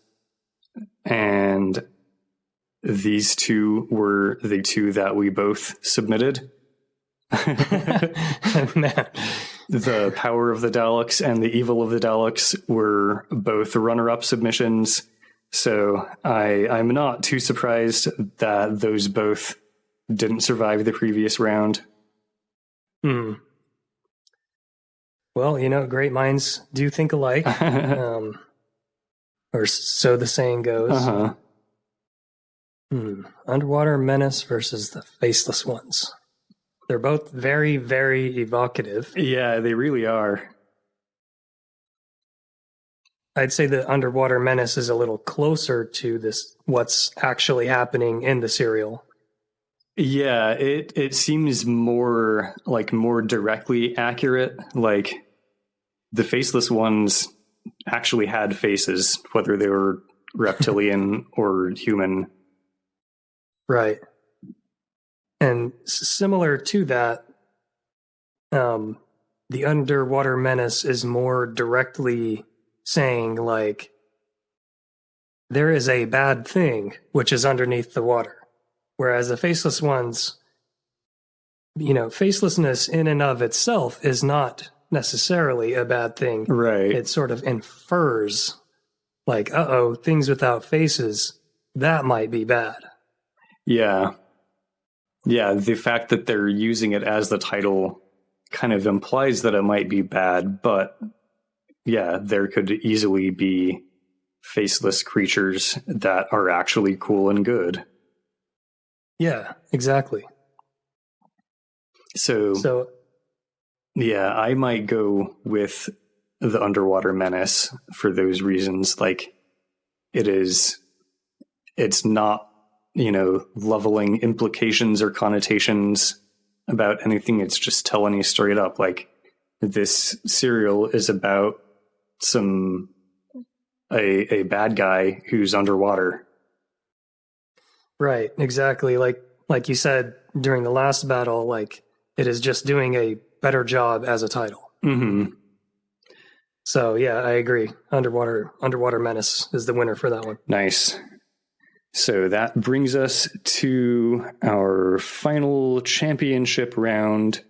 and these 2 were the 2 that we both submitted. Man. The Power of the Daleks and the Evil of the Daleks were both runner-up submissions, so I'm not too surprised that those both didn't survive the previous round. Well, you know, great minds do think alike, or so the saying goes. Underwater Menace versus the Faceless Ones. They're both very, very evocative. Yeah, they really are. I'd say the Underwater Menace is a little closer to this, what's actually happening in the serial. Yeah, it seems more directly accurate. Like the Faceless Ones actually had faces, whether they were reptilian or human. Right. And similar to that, the Underwater Menace is more directly saying, like, there is a bad thing which is underneath the water. Whereas the Faceless Ones, you know, facelessness in and of itself is not necessarily a bad thing. Right. It sort of infers, like, things without faces, that might be bad. Yeah. Yeah, the fact that they're using it as the title kind of implies that it might be bad, but yeah, there could easily be faceless creatures that are actually cool and good. Yeah, exactly. So yeah, I might go with the Underwater Menace for those reasons. Like, it's not, leveling implications or connotations about anything. It's just telling you straight up, like, this serial is about a bad guy who's underwater. Right, exactly. Like you said during the last battle, like it is just doing a better job as a title. Mm-hmm. So yeah, I agree. Underwater Menace is the winner for that one. Nice. So that brings us to our final championship round.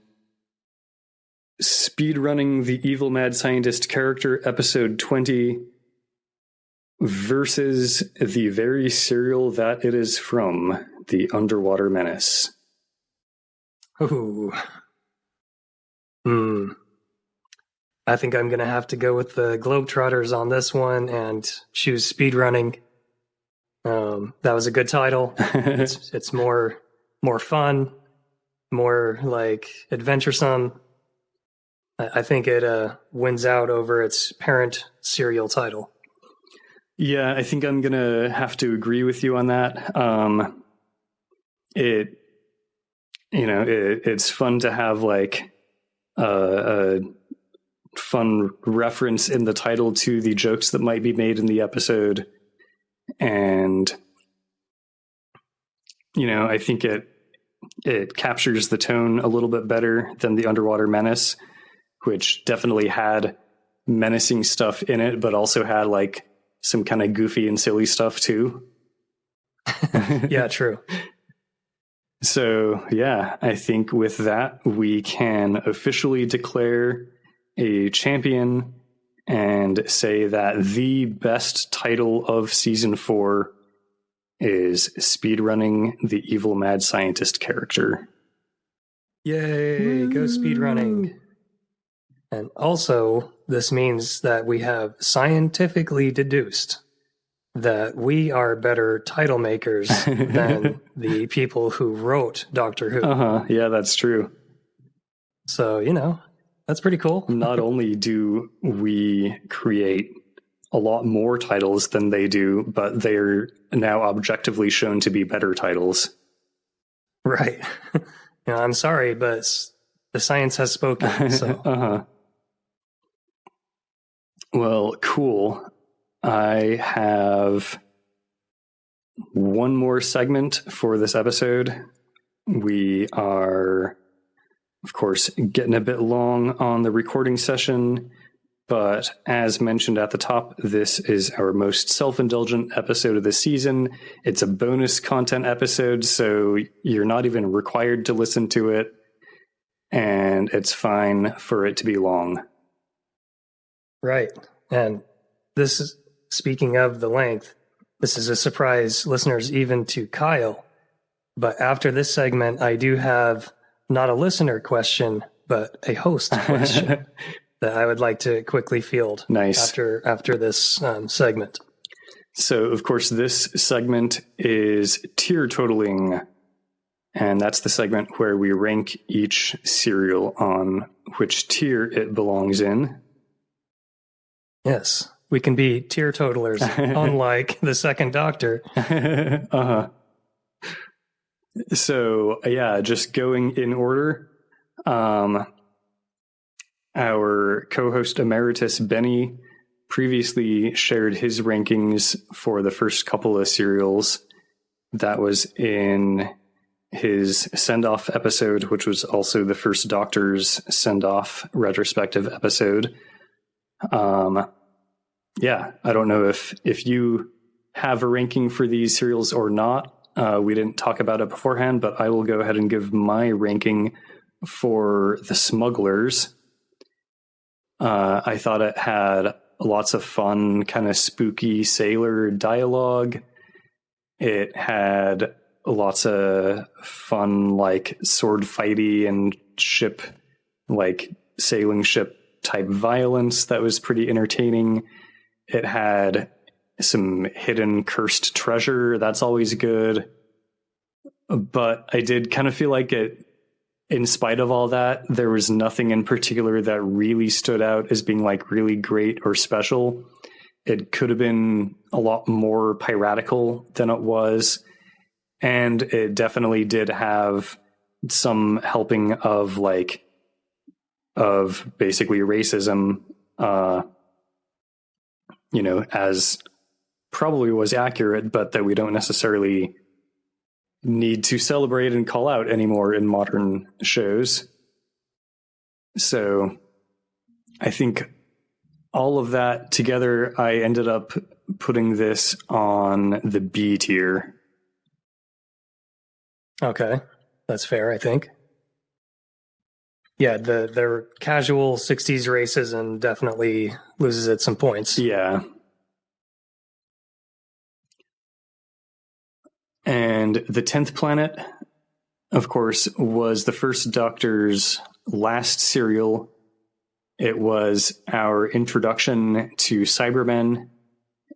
Speedrunning the Evil Mad Scientist character, episode 20, versus the very serial that it is from, the Underwater Menace. Ooh. I think I'm going to have to go with the Globetrotters on this one and choose Speedrunning. That was a good title. It's more fun, more like adventuresome. I think it wins out over its parent serial title. Yeah, I think I'm gonna have to agree with you on that. It's fun to have like a fun reference in the title to the jokes that might be made in the episode, and I think it captures the tone a little bit better than the Underwater Menace, which definitely had menacing stuff in it, but also had like some kind of goofy and silly stuff too. Yeah, true. So yeah, I think with that, we can officially declare a champion and say that the best title of season 4 is Speedrunning the Evil Mad Scientist character. Yay, go Speedrunning. And also, this means that we have scientifically deduced that we are better title makers than the people who wrote Doctor Who. Yeah, that's true. So, that's pretty cool. Not only do we create a lot more titles than they do, but they're now objectively shown to be better titles. Right. I'm sorry, but the science has spoken. So. Well, cool. I have one more segment for this episode. We are, of course, getting a bit long on the recording session, but as mentioned at the top, this is our most self-indulgent episode of the season. It's a bonus content episode, so you're not even required to listen to it, and it's fine for it to be long. Right. And this is, speaking of the length, this is a surprise, listeners, even to Kyle. But after this segment, I do have not a listener question, but a host question that I would like to quickly field. Nice. After this segment. So, of course, this segment is tier totaling, and that's the segment where we rank each serial on which tier it belongs in. Yes, we can be tier totalers, unlike the Second Doctor. So, yeah, just going in order. Our co-host emeritus, Benny, previously shared his rankings for the first couple of serials. That was in his send-off episode, which was also the first Doctor's send-off retrospective episode. Yeah, I don't know if you have a ranking for these serials or not. We didn't talk about it beforehand, but I will go ahead and give my ranking for The Smugglers. I thought it had lots of fun, kind of spooky sailor dialogue. It had lots of fun, like sword fighty and ship, like sailing ship type violence that was pretty entertaining. It had some hidden cursed treasure. That's always good. But I did kind of feel like it, in spite of all that, there was nothing in particular that really stood out as being like really great or special. It could have been a lot more piratical than it was. And it definitely did have some helping of basically racism, as probably was accurate, but that we don't necessarily need to celebrate and call out anymore in modern shows. So I think all of that together, I ended up putting this on the B tier. Okay, that's fair, I think. Yeah, their casual 60s racism definitely loses it some points. Yeah. And the 10th planet, of course, was the first Doctor's last serial. It was our introduction to Cybermen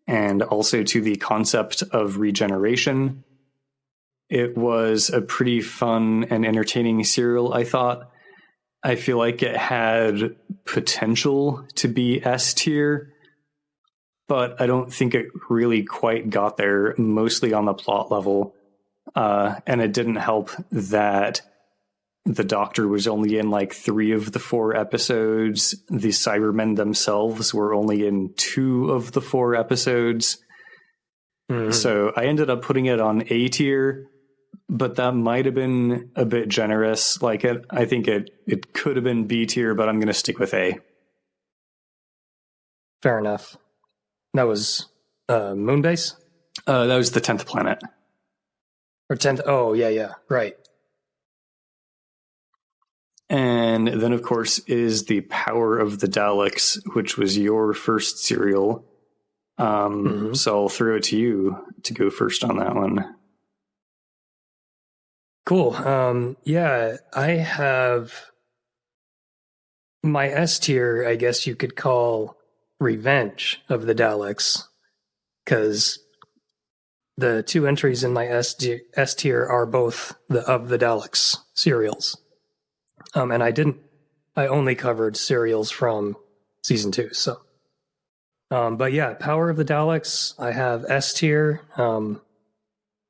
and also to the concept of regeneration. It was a pretty fun and entertaining serial, I thought. I feel like it had potential to be S tier, but I don't think it really quite got there, mostly on the plot level. And it didn't help that the Doctor was only in like 3 of the 4 episodes. The Cybermen themselves were only in 2 of the 4 episodes. Mm-hmm. So I ended up putting it on A tier, but that might have been a bit generous. Like I think it could have been B tier, but I'm going to stick with A. Fair enough. That was Moonbase? That was the 10th planet. Or 10th. Oh, yeah. Right. And then, of course, is the Power of the Daleks, which was your first serial. So I'll throw it to you to go first on that one. Cool. Yeah, I have my S tier, I guess you could call Revenge of the Daleks, because the 2 entries in my S tier are both the Of the Daleks serials. And I only covered serials from season 2. So, but yeah, Power of the Daleks, I have S tier,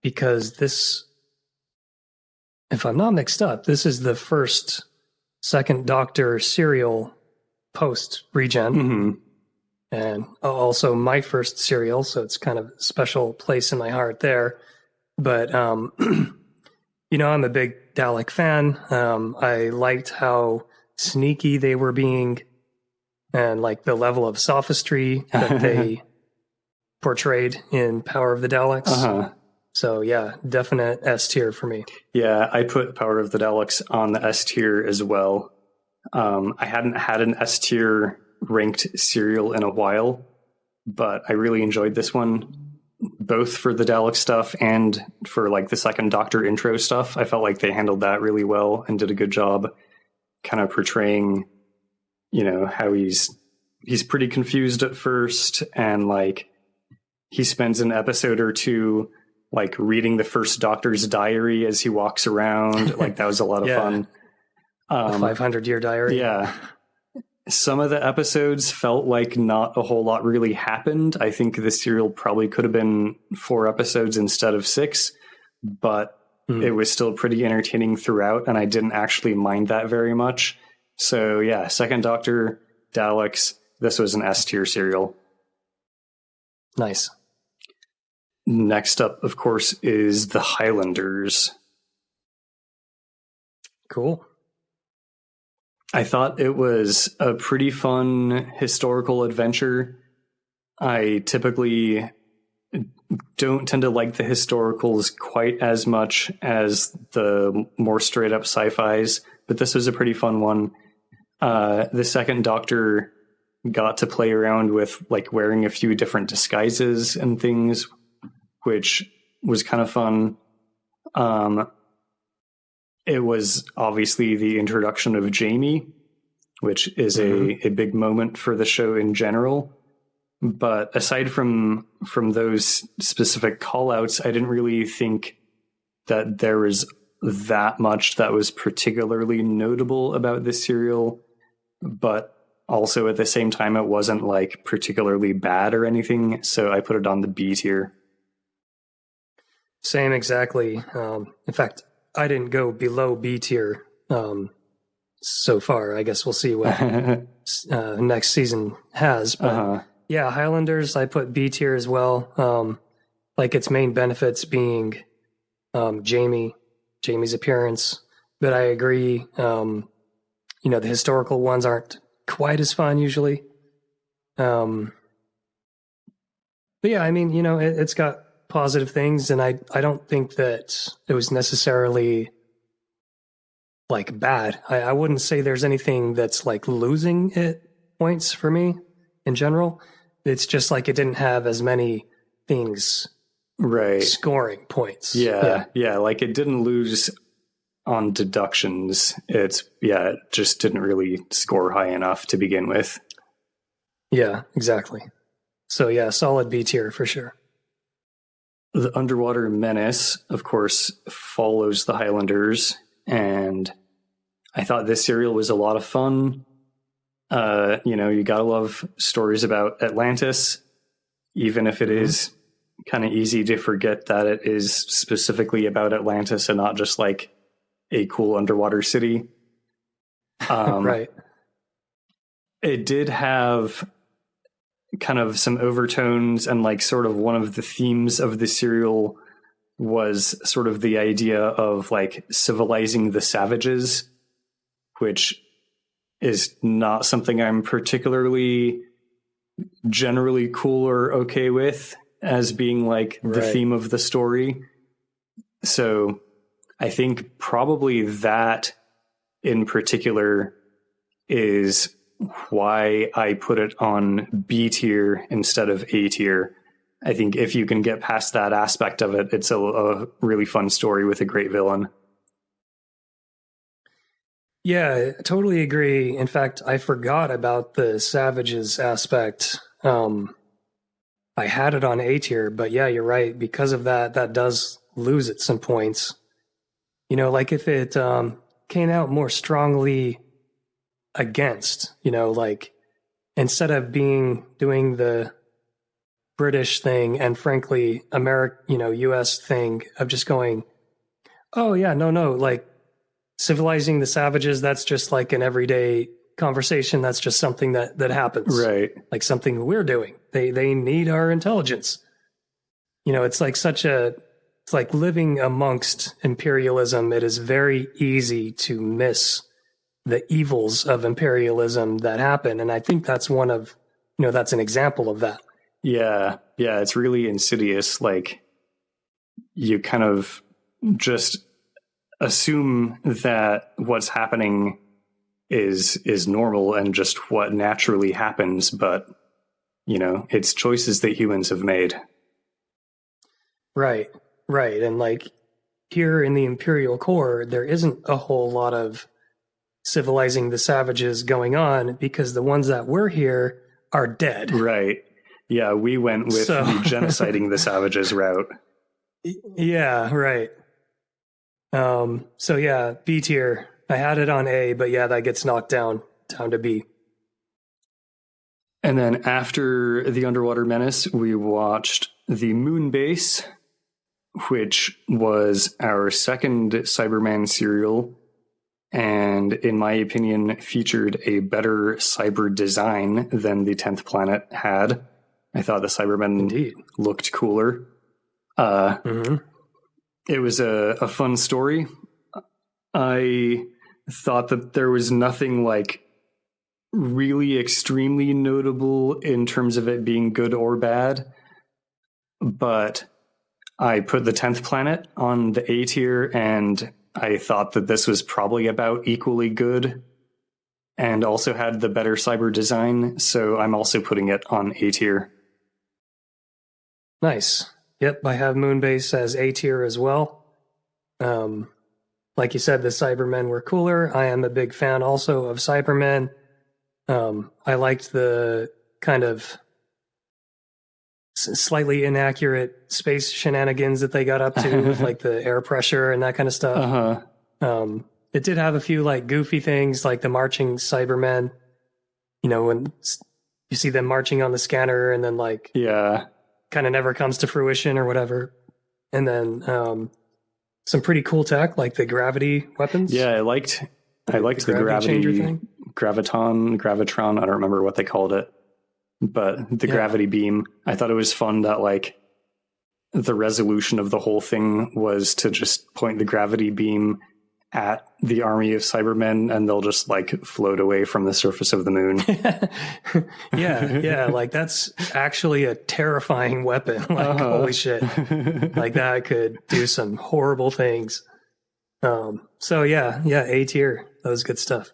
because this, if I'm not mixed up, this is the first second Doctor serial post Regen. Mm-hmm. And also my first serial, so it's kind of a special place in my heart there. But, I'm a big Dalek fan. I liked how sneaky they were being and like the level of sophistry that they portrayed in Power of the Daleks. Uh-huh. So yeah, definite S tier for me. Yeah, I put Power of the Daleks on the S tier as well. I hadn't had an S tier ranked serial in a while, but I really enjoyed this one, both for the Dalek stuff and for like the second Doctor intro stuff. I felt like they handled that really well and did a good job kind of portraying, how he's pretty confused at first, and like he spends an episode or 2 like reading the first Doctor's diary as he walks around. Like that was a lot of fun. A 500-year diary. Yeah. Some of the episodes felt like not a whole lot really happened. I think the serial probably could have been 4 episodes instead of 6, but it was still pretty entertaining throughout, and I didn't actually mind that very much. So yeah, second Doctor, Daleks, this was an S tier serial. Nice. Next up, of course, is the Highlanders. Cool. I thought it was a pretty fun historical adventure. I typically don't tend to like the historicals quite as much as the more straight up sci-fis, but this was a pretty fun one. The second Doctor got to play around with like wearing a few different disguises and things, which was kind of fun. It was obviously the introduction of Jamie, which is a big moment for the show in general. But aside from those specific call-outs, I didn't really think that there was that much that was particularly notable about this serial. But also at the same time, it wasn't like particularly bad or anything, so I put it on the B tier. Same exactly. In fact, I didn't go below B tier so far. I guess we'll see what next season has. But yeah, Highlanders, I put B tier as well. Like its main benefits being Jamie's appearance. But I agree, the historical ones aren't quite as fun usually. But yeah, I mean, it's got positive things, and I don't think that it was necessarily like bad. I wouldn't say there's anything that's like losing it points for me in general. It's just like it didn't have as many things scoring points. Yeah, like it didn't lose on deductions. It just didn't really score high enough to begin with. Yeah, exactly. So yeah, solid B tier for sure. The Underwater Menace, of course, follows the Highlanders, and I thought this serial was a lot of fun. You gotta love stories about Atlantis, even if it is kind of easy to forget that it is specifically about Atlantis and not just like a cool underwater city. Right. It did have kind of some overtones, and like sort of one of the themes of the serial was sort of the idea of like civilizing the savages, which is not something I'm particularly generally cool or okay with as being like the theme of the story. So I think probably that in particular is why I put it on B tier instead of A tier. I think if you can get past that aspect of it, it's a really fun story with a great villain. Yeah, I totally agree. In fact, I forgot about the savages aspect. I had it on A tier, but yeah, you're right. Because of that, that does lose it some points. Like if it came out more strongly against, like instead of doing the British thing and frankly US thing of just going, oh yeah, no, like civilizing the savages, that's just like an everyday conversation. That's just something that happens, right? Like something we're doing. They need our intelligence. It's like it's like living amongst imperialism. It is very easy to miss the evils of imperialism that happen. And I think that's one of, that's an example of that. Yeah, it's really insidious. Like you kind of just assume that what's happening is normal and just what naturally happens, but it's choices that humans have made. Right. And like here in the Imperial Core, there isn't a whole lot of civilizing the savages going on because the ones that were here are dead. Right. Yeah, we went with the genociding the savages route. Yeah, right. So yeah, B tier. I had it on A, but yeah, that gets knocked down to B. And then after The Underwater Menace, we watched The Moon Base, which was our second Cyberman serial, and in my opinion, featured a better cyber design than the 10th Planet had. I thought the Cybermen looked cooler. It was a fun story. I thought that there was nothing like really extremely notable in terms of it being good or bad, but I put the 10th Planet on the A tier, and I thought that this was probably about equally good and also had the better cyber design, so I'm also putting it on A tier. Nice. Yep, I have Moonbase as A tier as well. Like you said, the Cybermen were cooler. I am a big fan also of Cybermen. I liked the kind of slightly inaccurate space shenanigans that they got up to with like the air pressure and that kind of stuff. It did have a few like goofy things, like the marching Cybermen, when you see them marching on the scanner and then like kind of never comes to fruition or whatever. And then some pretty cool tech like the gravity weapons. Yeah, I liked the gravity thing. Gravitron, I don't remember what they called it, but the gravity beam. I thought it was fun that like the resolution of the whole thing was to just point the gravity beam at the army of Cybermen and they'll just like float away from the surface of the moon. yeah, like that's actually a terrifying weapon. Like holy shit. Like that could do some horrible things. So yeah, A tier. That was good stuff.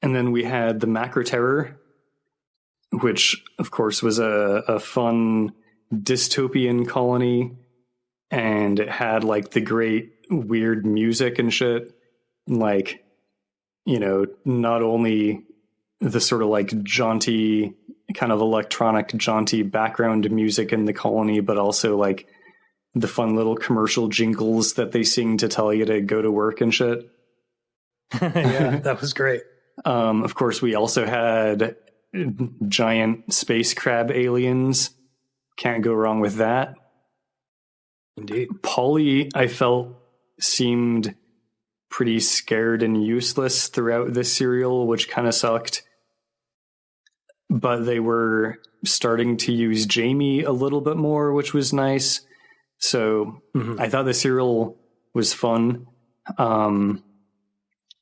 And then we had the Macro Terror, which of course was a fun dystopian colony, and it had like the great weird music and shit. Like, not only the sort of like jaunty, kind of electronic jaunty background music in the colony, but also like the fun little commercial jingles that they sing to tell you to go to work and shit. Yeah, that was great. Of course, we also had giant space crab aliens. Can't go wrong with that. Indeed. Polly, I felt, seemed pretty scared and useless throughout this serial, which kind of sucked. But they were starting to use Jamie a little bit more, which was nice. So I thought the serial was fun.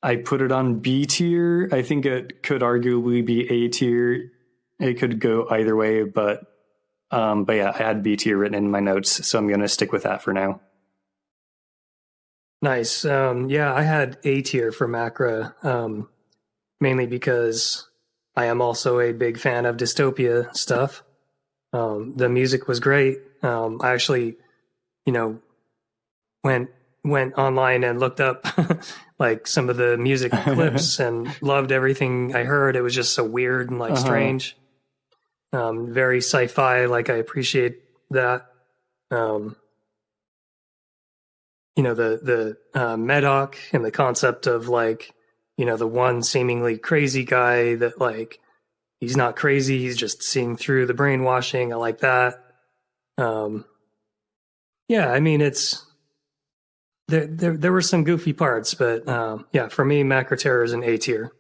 I put it on B tier. I think it could arguably be A tier. It could go either way, but yeah, I had B tier written in my notes, so I'm going to stick with that for now. Nice. Yeah, I had A tier for Macra, mainly because I am also a big fan of dystopia stuff. The music was great. I actually, went online and looked up like some of the music clips and loved everything I heard. It was just so weird and like strange. Very sci-fi. Like I appreciate that. The Medoc and the concept of like, the one seemingly crazy guy that like, he's not crazy. He's just seeing through the brainwashing. I like that. Yeah, I mean, it's, there were some goofy parts, but yeah, for me, Macro Terror is an A tier.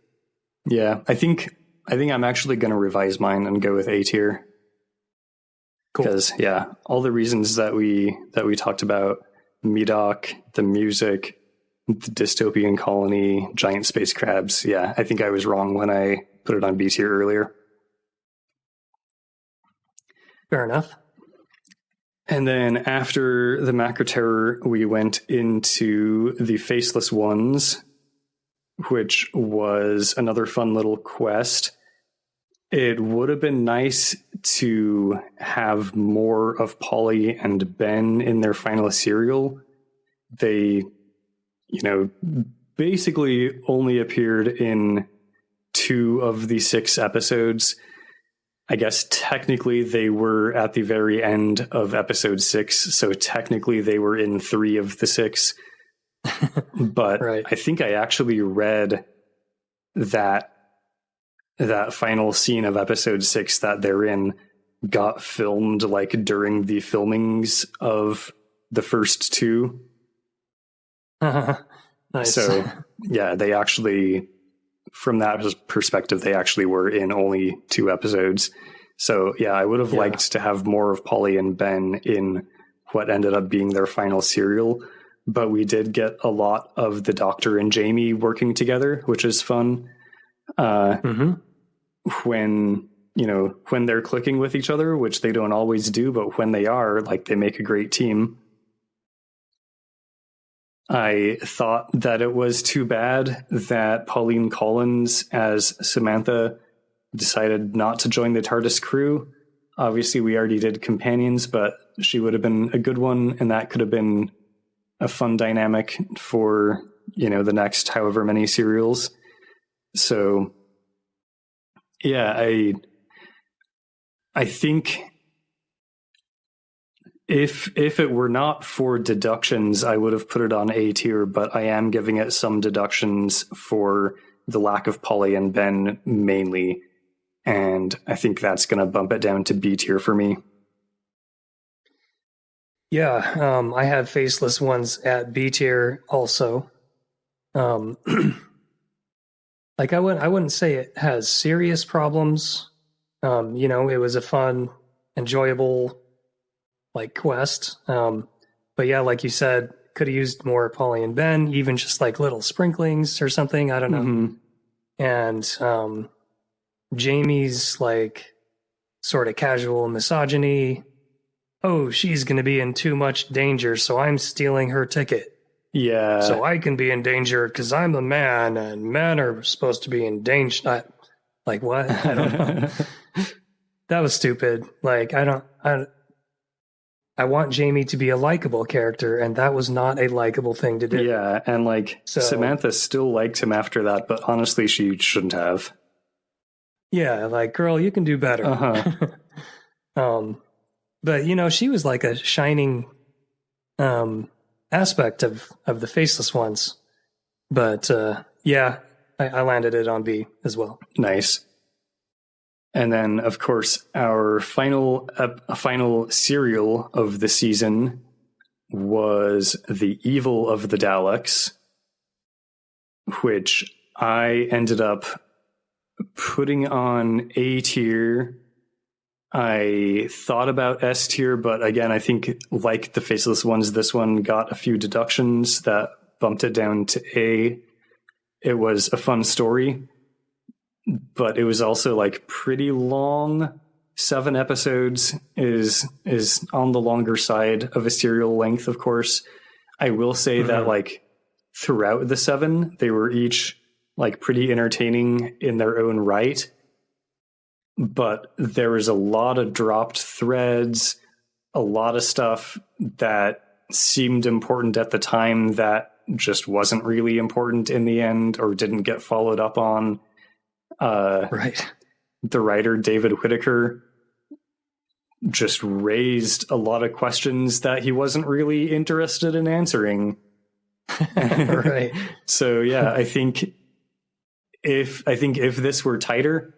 Yeah, I think I'm actually going to revise mine and go with A tier. Cool. Because all the reasons that we talked about, Medoc, the music, the dystopian colony, giant space crabs. Yeah, I think I was wrong when I put it on B tier earlier. Fair enough. And then after the Macro Terror, we went into the Faceless Ones, which was another fun little quest. It would have been nice to have more of Polly and Ben in their final serial. They, basically only appeared in 2 of the 6 episodes. I guess technically they were at the very end of episode 6, so technically they were in 3 of the 6. But right. I think I actually read that final scene of episode 6 that they're in got filmed like during the filmings of the first 2. Nice. So yeah, they actually, from that perspective, they actually were in only 2 episodes. So yeah, I would have liked to have more of Polly and Ben in what ended up being their final serial, but we did get a lot of the Doctor and Jamie working together, which is fun. When they're clicking with each other, which they don't always do, but when they are, like, they make a great team. I thought that it was too bad that Pauline Collins as Samantha decided not to join the TARDIS crew. Obviously, we already did companions, but she would have been a good one, and that could have been a fun dynamic for, the next however many serials. So, Yeah, I think if it were not for deductions, I would have put it on A tier, but I am giving it some deductions for the lack of Polly and Ben mainly, and I think that's going to bump it down to B tier for me. Yeah, I have Faceless Ones at B tier also. Like I wouldn't say it has serious problems. It was a fun, enjoyable like quest. But yeah, like you said, could have used more Polly and Ben, even just like little sprinklings or something. I don't know. And Jamie's like sort of casual misogyny. Oh, she's going to be in too much danger, so I'm stealing her ticket. Yeah. So I can be in danger because I'm a man, and men are supposed to be in danger. Like what? I don't know. That was stupid. Like I want Jamie to be a likable character, and that was not a likable thing to do. Yeah, and like Samantha still liked him after that, but honestly, she shouldn't have. Yeah, like girl, you can do better. But she was like a shining aspect of the Faceless Ones. But yeah, I landed it on B as well. Nice. And then, of course, our final serial of the season was The Evil of the Daleks, which I ended up putting on A tier. I thought about S tier, but again, I think like the Faceless Ones, this one got a few deductions that bumped it down to A. It was a fun story, but it was also like pretty long. 7 episodes is on the longer side of a serial length, of course. I will say that like throughout the 7, they were each like pretty entertaining in their own right. But there was a lot of dropped threads, a lot of stuff that seemed important at the time that just wasn't really important in the end or didn't get followed up on. Right. The writer, David Whitaker, just raised a lot of questions that he wasn't really interested in answering. Right. So yeah, I think if this were tighter,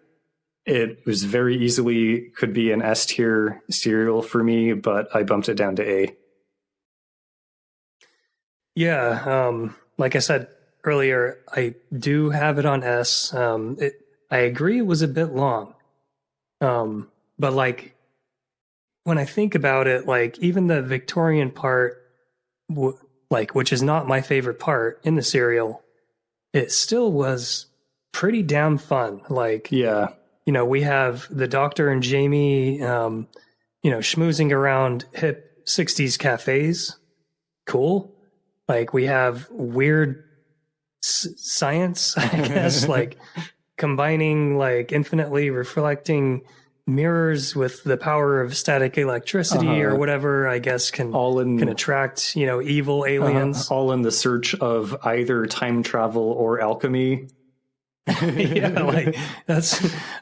it was very easily could be an S tier serial for me, but I bumped it down to A. Yeah, like I said earlier, I do have it on S. I agree it was a bit long. But like when I think about it, like even the Victorian part, which is not my favorite part in the serial, it still was pretty damn fun. Like, yeah. We have the Doctor and Jamie, schmoozing around hip 60s cafes. Cool. Like we have weird science, I guess, like combining like infinitely reflecting mirrors with the power of static electricity or whatever, I guess can attract, evil aliens. All in the search of either time travel or alchemy. Yeah, like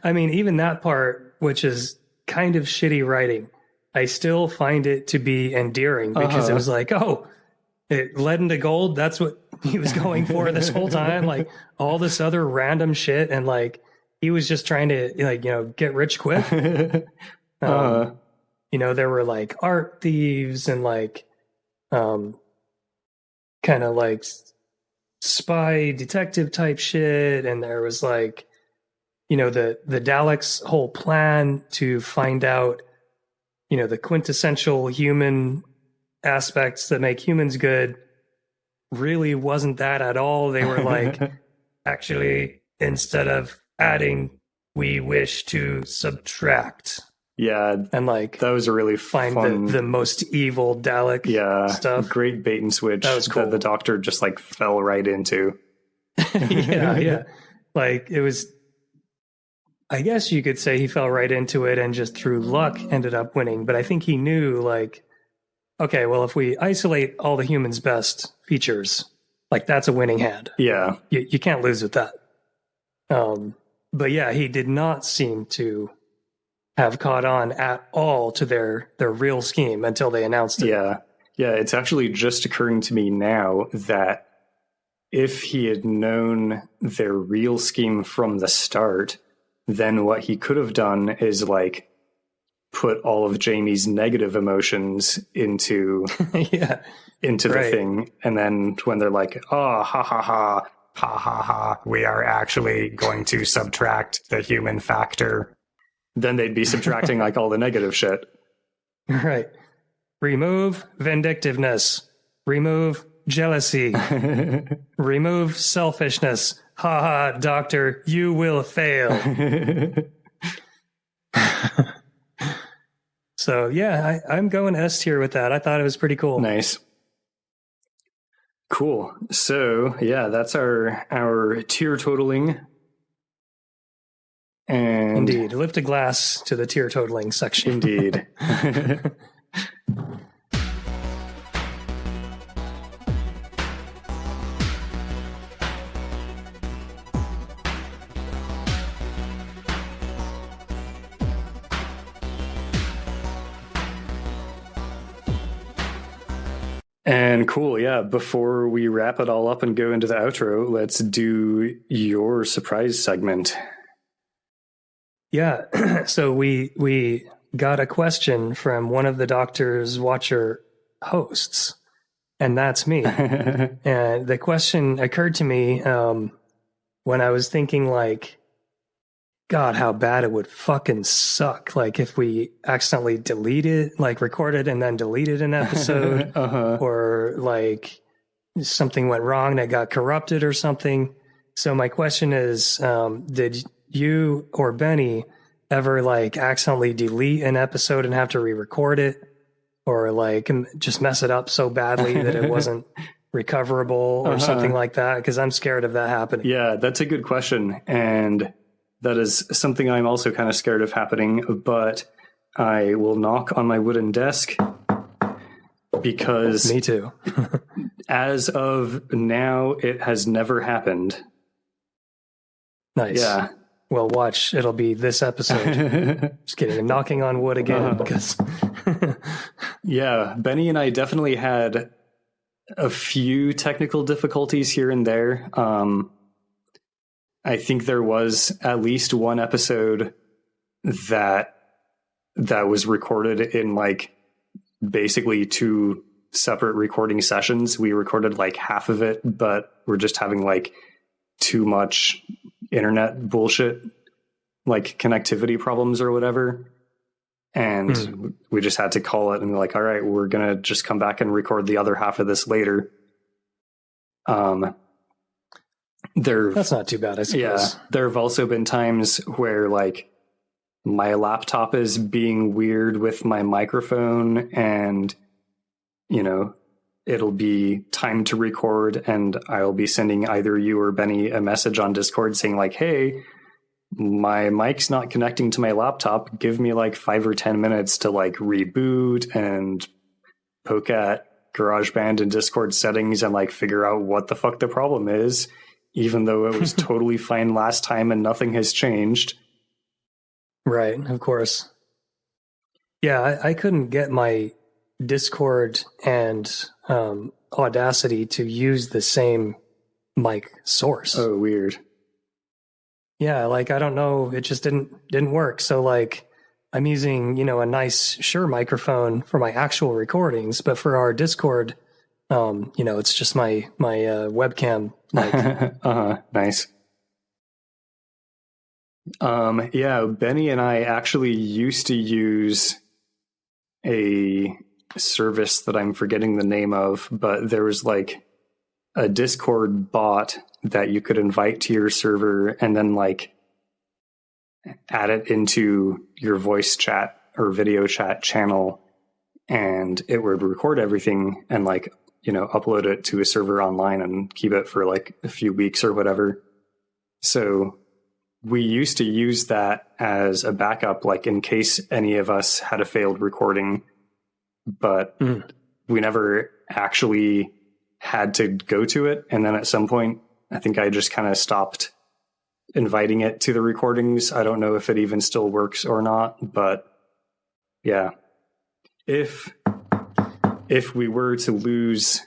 even that part, which is kind of shitty writing, I still find it to be endearing because it was like, oh, it led into gold. That's what he was going for this whole time. Like all this other random shit. And like, he was just trying to get rich quick. There were like art thieves and like, kind of like spy detective type shit, and there was like the Daleks' whole plan to find out the quintessential human aspects that make humans good really wasn't that at all. They were like, actually, instead of adding, we wish to subtract. Yeah, and like that was a really fun, the most evil Dalek stuff. Great bait and switch that was cool. That the Doctor just like fell right into. yeah. Like it was, I guess you could say he fell right into it and just through luck ended up winning. But I think he knew like, okay, well, if we isolate all the humans' best features, like that's a winning hand. Yeah. You can't lose with that. But yeah, he did not seem to have caught on at all to their real scheme until they announced it. Yeah. Yeah, it's actually just occurring to me now that if he had known their real scheme from the start, then what he could have done is like put all of Jamie's negative emotions into into the thing, and then when they're like, oh, ha ha ha, ha ha ha, we are actually going to subtract the human factor, then they'd be subtracting like all the negative shit. Right. Remove vindictiveness. Remove jealousy. Remove selfishness. Ha ha, doctor, you will fail. So yeah, I'm going S tier with that. I thought it was pretty cool. Nice. Cool. So yeah, that's our tier totaling. And indeed, lift a glass to the tier totaling section. Indeed. And cool, yeah. Before we wrap it all up and go into the outro, let's do your surprise segment. Yeah, so we got a question from one of the Doctor's Watcher hosts, and that's me. And the question occurred to me when I was thinking, like, God, how bad it would fucking suck. Like, if we accidentally deleted, like, recorded and then deleted an episode, or like something went wrong and it got corrupted or something. So my question is, did you or Benny ever like accidentally delete an episode and have to re-record it, or like just mess it up so badly that it wasn't recoverable or something like that? Because I'm scared of that happening. Yeah, that's a good question. And that is something I'm also kind of scared of happening, but I will knock on my wooden desk because me too. As of now, it has never happened. Nice. Yeah. Well, watch. It'll be this episode. Just kidding. I'm knocking on wood again because. Yeah, Benny and I definitely had a few technical difficulties here and there. I think there was at least one episode that was recorded in like basically two separate recording sessions. We recorded like half of it, but we're just having like too much internet bullshit, like connectivity problems or whatever. And we just had to call it and be like, all right, we're going to just come back and record the other half of this later. That's not too bad, I suppose. Yeah, there have also been times where like my laptop is being weird with my microphone, and you know, it'll be time to record and I'll be sending either you or Benny a message on Discord saying like, hey, my mic's not connecting to my laptop. Give me like 5 or 10 minutes to like reboot and poke at GarageBand and Discord settings and like figure out what the fuck the problem is, even though it was totally fine last time and nothing has changed. Right, of course. Yeah, I couldn't get my Discord and Audacity to use the same mic source. Oh, weird. Yeah, like I don't know, it just didn't work. So like I'm using, a nice Shure microphone for my actual recordings, but for our Discord, it's just my webcam mic. Nice. Yeah, Benny and I actually used to use a service that I'm forgetting the name of, but there was like a Discord bot that you could invite to your server and then like add it into your voice chat or video chat channel, and it would record everything and like, upload it to a server online and keep it for like a few weeks or whatever. So we used to use that as a backup, like in case any of us had a failed recording, but we never actually had to go to it. And then at some point, I think I just kind of stopped inviting it to the recordings. I don't know if it even still works or not, but yeah. If we were to lose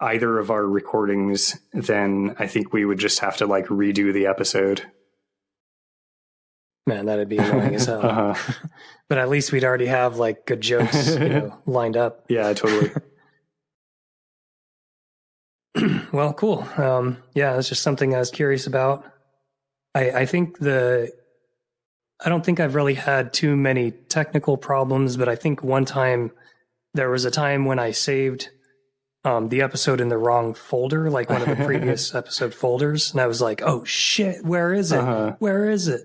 either of our recordings, then I think we would just have to like redo the episode. Man, that'd be annoying as hell. But at least we'd already have like good jokes, lined up. Yeah, totally. Well, cool. Yeah, it's just something I was curious about. I think I don't think I've really had too many technical problems, but I think one time there was a time when I saved the episode in the wrong folder, like one of the previous episode folders. And I was like, oh shit, where is it? Where is it?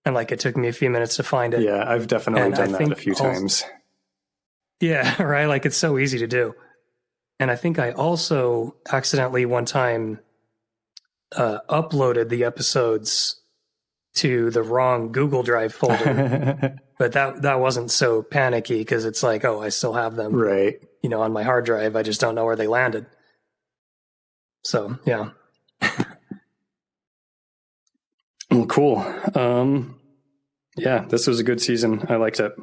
And like, it took me a few minutes to find it. Yeah, I've definitely done that a few times. Yeah, right. Like, it's so easy to do. And I think I also accidentally one time uploaded the episodes to the wrong Google Drive folder. But that wasn't so panicky because it's like, oh, I still have them, right? On my hard drive. I just don't know where they landed. So, yeah. Well, cool. Yeah, this was a good season. I liked it.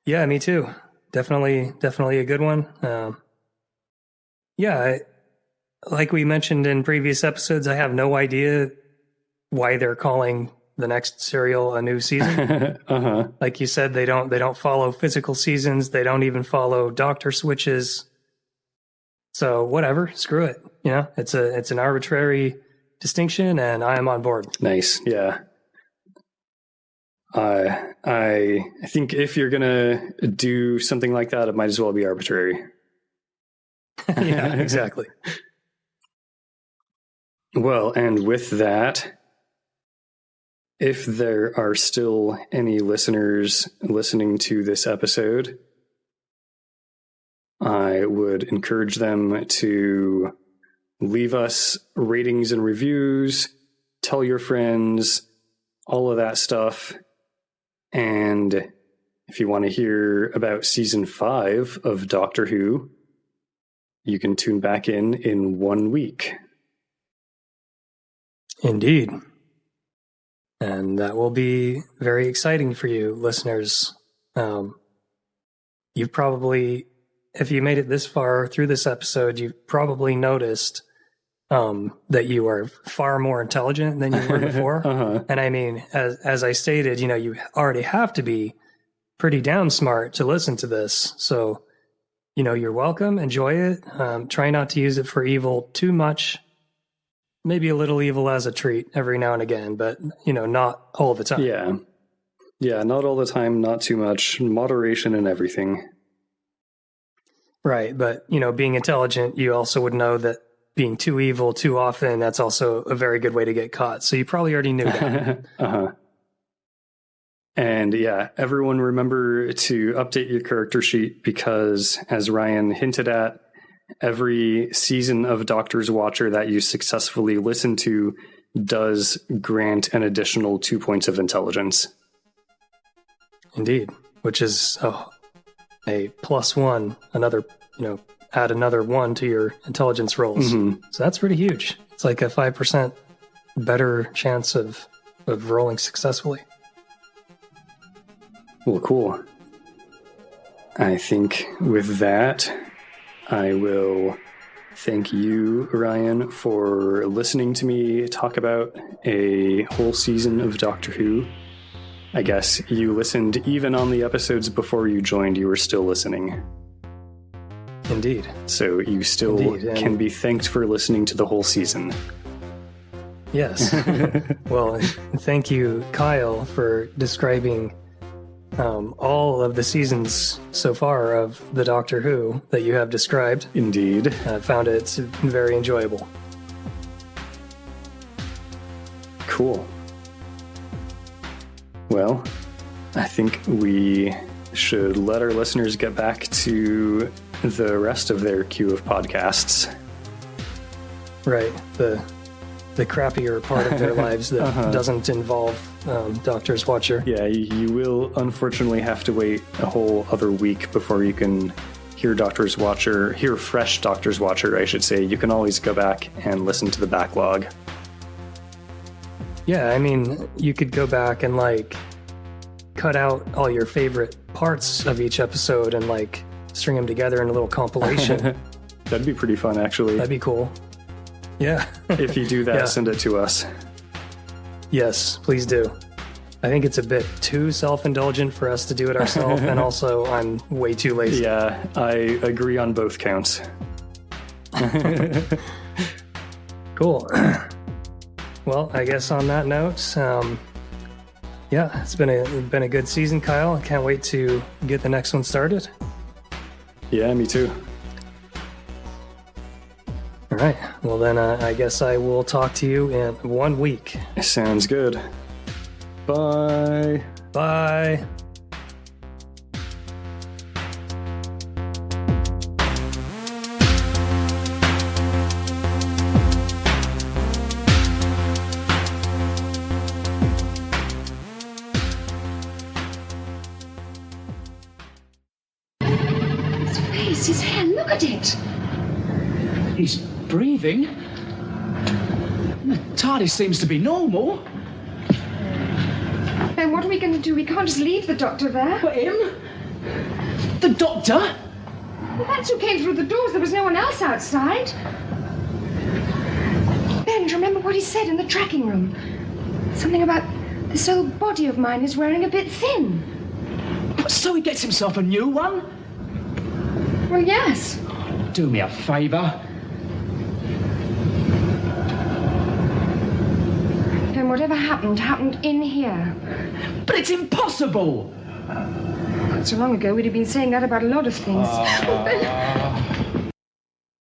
Yeah, me too. Definitely a good one. Like we mentioned in previous episodes, I have no idea why they're calling the next serial a new season. Like you said, they don't follow physical seasons. They don't even follow doctor switches. So whatever, screw it. It's an arbitrary distinction, and I am on board. Nice. Yeah. I think if you're gonna do something like that, it might as well be arbitrary. Yeah, exactly. Well, and with that, if there are still any listeners listening to this episode, I would encourage them to leave us ratings and reviews, tell your friends, all of that stuff. And if you want to hear about season 5 of Doctor Who, you can tune back in 1 week. Indeed. And that will be very exciting for you, listeners. You've probably, if you made it this far through this episode, you've probably noticed that you are far more intelligent than you were before. And I mean, as I stated, you already have to be pretty damn smart to listen to this. So, you're welcome. Enjoy it. Try not to use it for evil too much. Maybe a little evil as a treat every now and again, but, not all the time. Yeah. Yeah, not all the time, not too much. Moderation in everything. Right. But, being intelligent, you also would know that being too evil too often, that's also a very good way to get caught. So you probably already knew that. And yeah, everyone remember to update your character sheet because, as Ryan hinted at, every season of Doctor's Watcher that you successfully listen to does grant an additional 2 points of intelligence. Indeed, which is a +1, another, add another 1 to your intelligence rolls. So that's pretty huge. It's like a 5% better chance of rolling successfully. Well, cool. I think with that, I will thank you, Ryan, for listening to me talk about a whole season of Doctor Who. I guess you listened even on the episodes before you joined, you were still listening. Indeed. So you still can be thanked for listening to the whole season. Yes. Well, thank you, Kyle, for describing all of the seasons so far of the Doctor Who that you have described. Indeed. I found it very enjoyable. Cool. Well, I think we should let our listeners get back to the rest of their queue of podcasts. Right. The crappier part of their lives that doesn't involve Doctor's Watcher. Yeah, you will unfortunately have to wait a whole other week before you can hear fresh Doctor's Watcher, I should say. You can always go back and listen to the backlog. Yeah, I mean, you could go back and like cut out all your favorite parts of each episode and like string them together in a little compilation. That'd be pretty fun, actually. That'd be cool. Yeah. If you do that, Yeah. send it to us. Yes, please do. I think it's a bit too self-indulgent for us to do it ourselves, and also I'm way too lazy. Yeah, I agree on both counts. Cool. Well, I guess on that note, yeah, it's been a good season, Kyle. I can't wait to get the next one started. Yeah, me too. All right. Well, then I guess I will talk to you in 1 week. Sounds good. Bye. Bye. His face, his hair, look at it. He's breathing. The TARDIS seems to be normal. Then what are we going to do? We can't just leave the doctor there. But him? The doctor? Well, that's who came through the doors. There was no one else outside. Ben, do you remember what he said in the tracking room? Something about this old body of mine is wearing a bit thin. So he gets himself a new one? Well, yes. Do me a favour. Then whatever happened in here. But it's impossible! Not so long ago, we'd have been saying that about a lot of things. Oh, Ben,